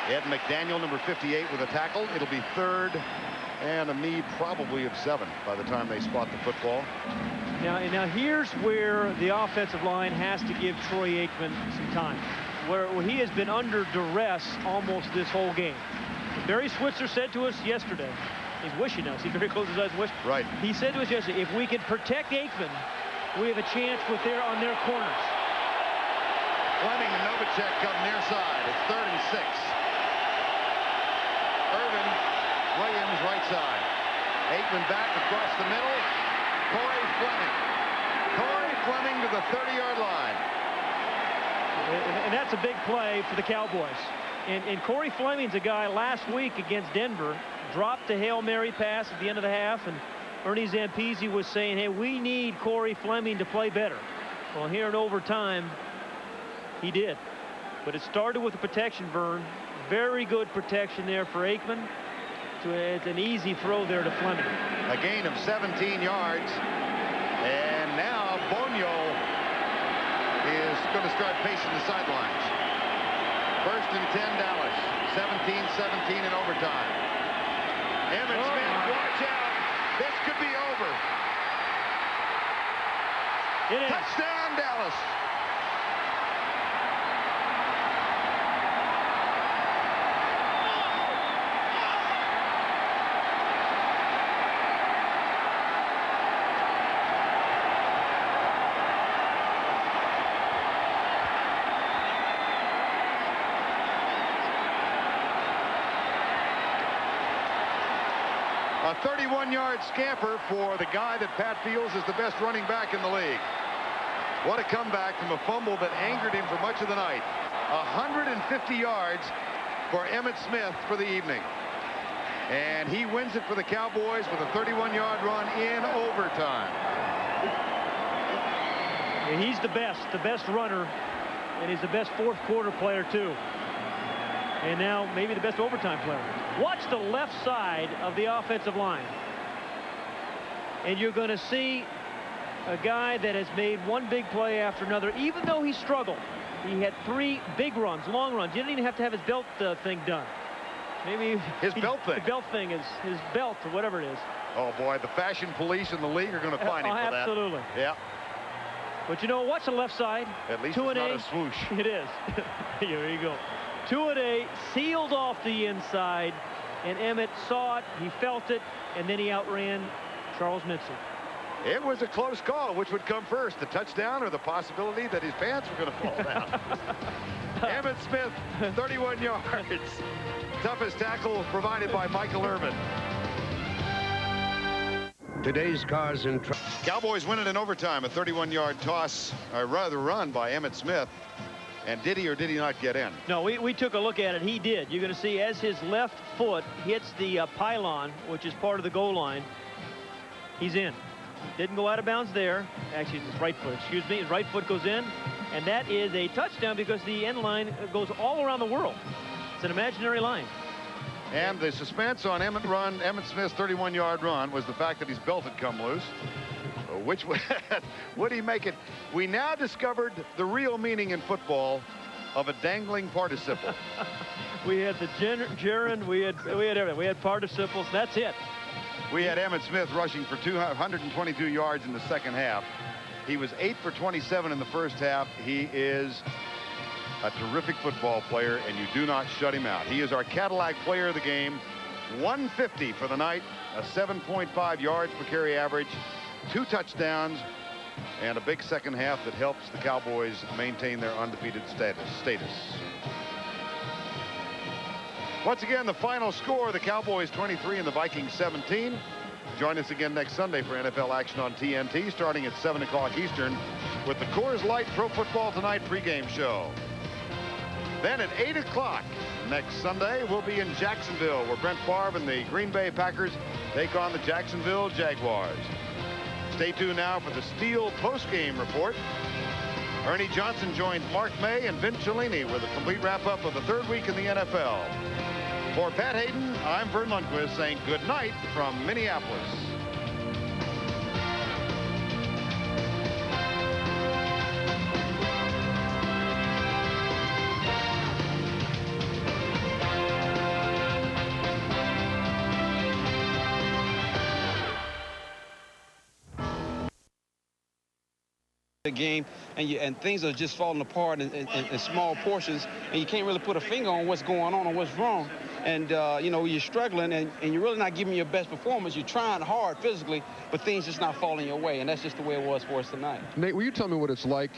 Ed McDaniel, number 58, with a tackle. It'll be third and a need probably of 7 by the time they spot the football. Now here's where the offensive line has to give Troy Aikman some time, where he has been under duress almost this whole game. Barry Switzer said to us yesterday, he's wishing us, he's very close to his eyes and wishing. Right. He said to us yesterday, if we can protect Aikman, we have a chance on their corners. Fleming and Novacek come near side. It's third and 6. Irvin, Williams right side. Aikman back across the middle. Corey Fleming to the 30-yard line. And that's a big play for the Cowboys. And Corey Fleming's a guy last week against Denver, dropped a Hail Mary pass at the end of the half, and Ernie Zampese was saying, hey, we need Corey Fleming to play better. Well, here in overtime, he did. But it started with a protection, Vern. Very good protection there for Aikman. So it's an easy throw there to Fleming. A gain of 17 yards. And now Boniol is going to start pacing the sidelines. First and 10, Dallas. 17-17 in overtime. Emmitt Smith, watch out. This could be over. It is. Touchdown, Dallas. A 31-yard scamper for the guy that Pat feels is the best running back in the league. What a comeback from a fumble that angered him for much of the night. 150 yards for Emmitt Smith for the evening. And he wins it for the Cowboys with a 31-yard run in overtime. He's the best runner, and he's the best fourth quarter player too. And now maybe the best overtime player. Watch the left side of the offensive line. And you're going to see a guy that has made one big play after another, even though he struggled. He had 3 big runs, long runs. You didn't even have to have his belt thing done. Maybe his belt thing. The belt thing is his belt or whatever it is. Oh boy, the fashion police in the league are going to find him for that. Absolutely. Yeah. But you know, watch the left side. At least it's not a swoosh. It is. Here you go. Two-a-day sealed off the inside, and Emmett saw it, he felt it, and then he outran Charles Mitchell. It was a close call. Which would come first, the touchdown or the possibility that his pants were going to fall down? Emmett Smith, 31 yards. Toughest tackle provided by Michael Irvin. Today's cars and trucks. Cowboys win it in overtime, a 31-yard toss, or rather run by Emmett Smith. And did he or did he not get in? No, we took a look at it. He did. You're going to see as his left foot hits the pylon, which is part of the goal line, he's in. Didn't go out of bounds there. Actually, it's his right foot. Excuse me. His right foot goes in. And that is a touchdown because the end line goes all around the world. It's an imaginary line. And the suspense on Emmett Smith's 31-yard run was the fact that his belt had come loose. Which would he make it? We now discovered the real meaning in football of a dangling participle. We had the gerund, we had everything. We had participles. That's it. We had Emmett Smith rushing for 222 yards in the second half. He was 8 for 27 in the first half. He is a terrific football player, and you do not shut him out. He is our Cadillac player of the game. 150 for the night, a 7.5 yards per carry average, 2 touchdowns, and a big second half that helps the Cowboys maintain their undefeated status. Once again, the final score, the Cowboys 23 and the Vikings 17. Join us again next Sunday for NFL action on TNT, starting at 7 o'clock Eastern with the Coors Light Pro Football Tonight pregame show. Then at 8 o'clock next Sunday, we'll be in Jacksonville, where Brent Favre and the Green Bay Packers take on the Jacksonville Jaguars. Stay tuned now for the Steel postgame report. Ernie Johnson joins Mark May and Vince Cellini with a complete wrap-up of the third week in the NFL. For Pat Hayden, I'm Vern Lundquist saying good night from Minneapolis. The game, and things are just falling apart in small portions, and you can't really put a finger on what's going on or what's wrong. And you know, you're struggling, and you're really not giving your best performance. You're trying hard physically, but things just not falling your way, and that's just the way it was for us tonight. Nate, will you tell me what it's like,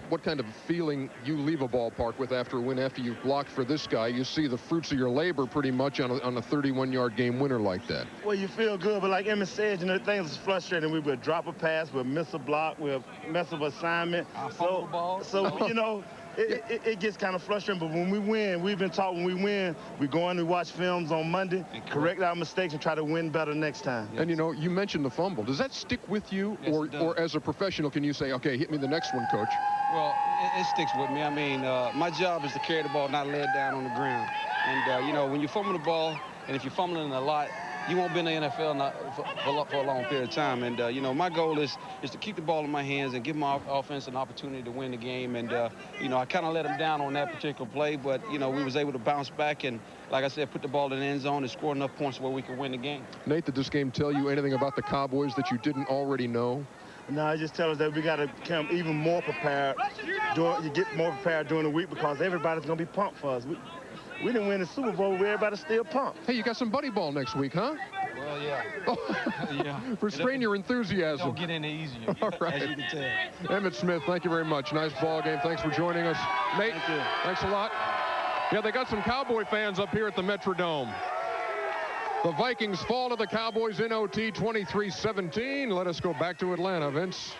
what kind of feeling you leave a ballpark with after a win, after you've blocked for this guy? You see the fruits of your labor pretty much on a 31-yard game winner like that. Well, you feel good, but like Emmett said, you know, things is frustrating. We would drop a pass, we'll miss a block, we'll mess up assignment. So you know, it gets kind of frustrating, but when we win, we've been taught when we win, we go in and watch films on Monday, correct our mistakes, and try to win better next time. And, you know, you mentioned the fumble. Does that stick with you, or as a professional, can you say, okay, hit me the next one, Coach? Well, it sticks with me. I mean, my job is to carry the ball, not lay it down on the ground. And, you know, when you fumble the ball, and if you're fumbling a lot, you won't be in the NFL for a long period of time. And, you know, my goal is to keep the ball in my hands and give my offense an opportunity to win the game. And, you know, I kind of let them down on that particular play, but, you know, we was able to bounce back and, like I said, put the ball in the end zone and score enough points where we could win the game. Nate, did this game tell you anything about the Cowboys that you didn't already know? No, it just tells us that we got to become even more prepared. You get more prepared during the week because everybody's going to be pumped for us. We didn't win the Super Bowl, where everybody's still pumped. Hey, you got some buddy ball next week, huh? Well, yeah. Yeah. Restrain your enthusiasm. Don't get any easier, All right. as you can tell. Emmett Smith, thank you very much. Nice ball game. Thanks for joining us. Nate, thanks a lot. Yeah, they got some Cowboy fans up here at the Metrodome. The Vikings fall to the Cowboys in OT 23-17. Let us go back to Atlanta, Vince.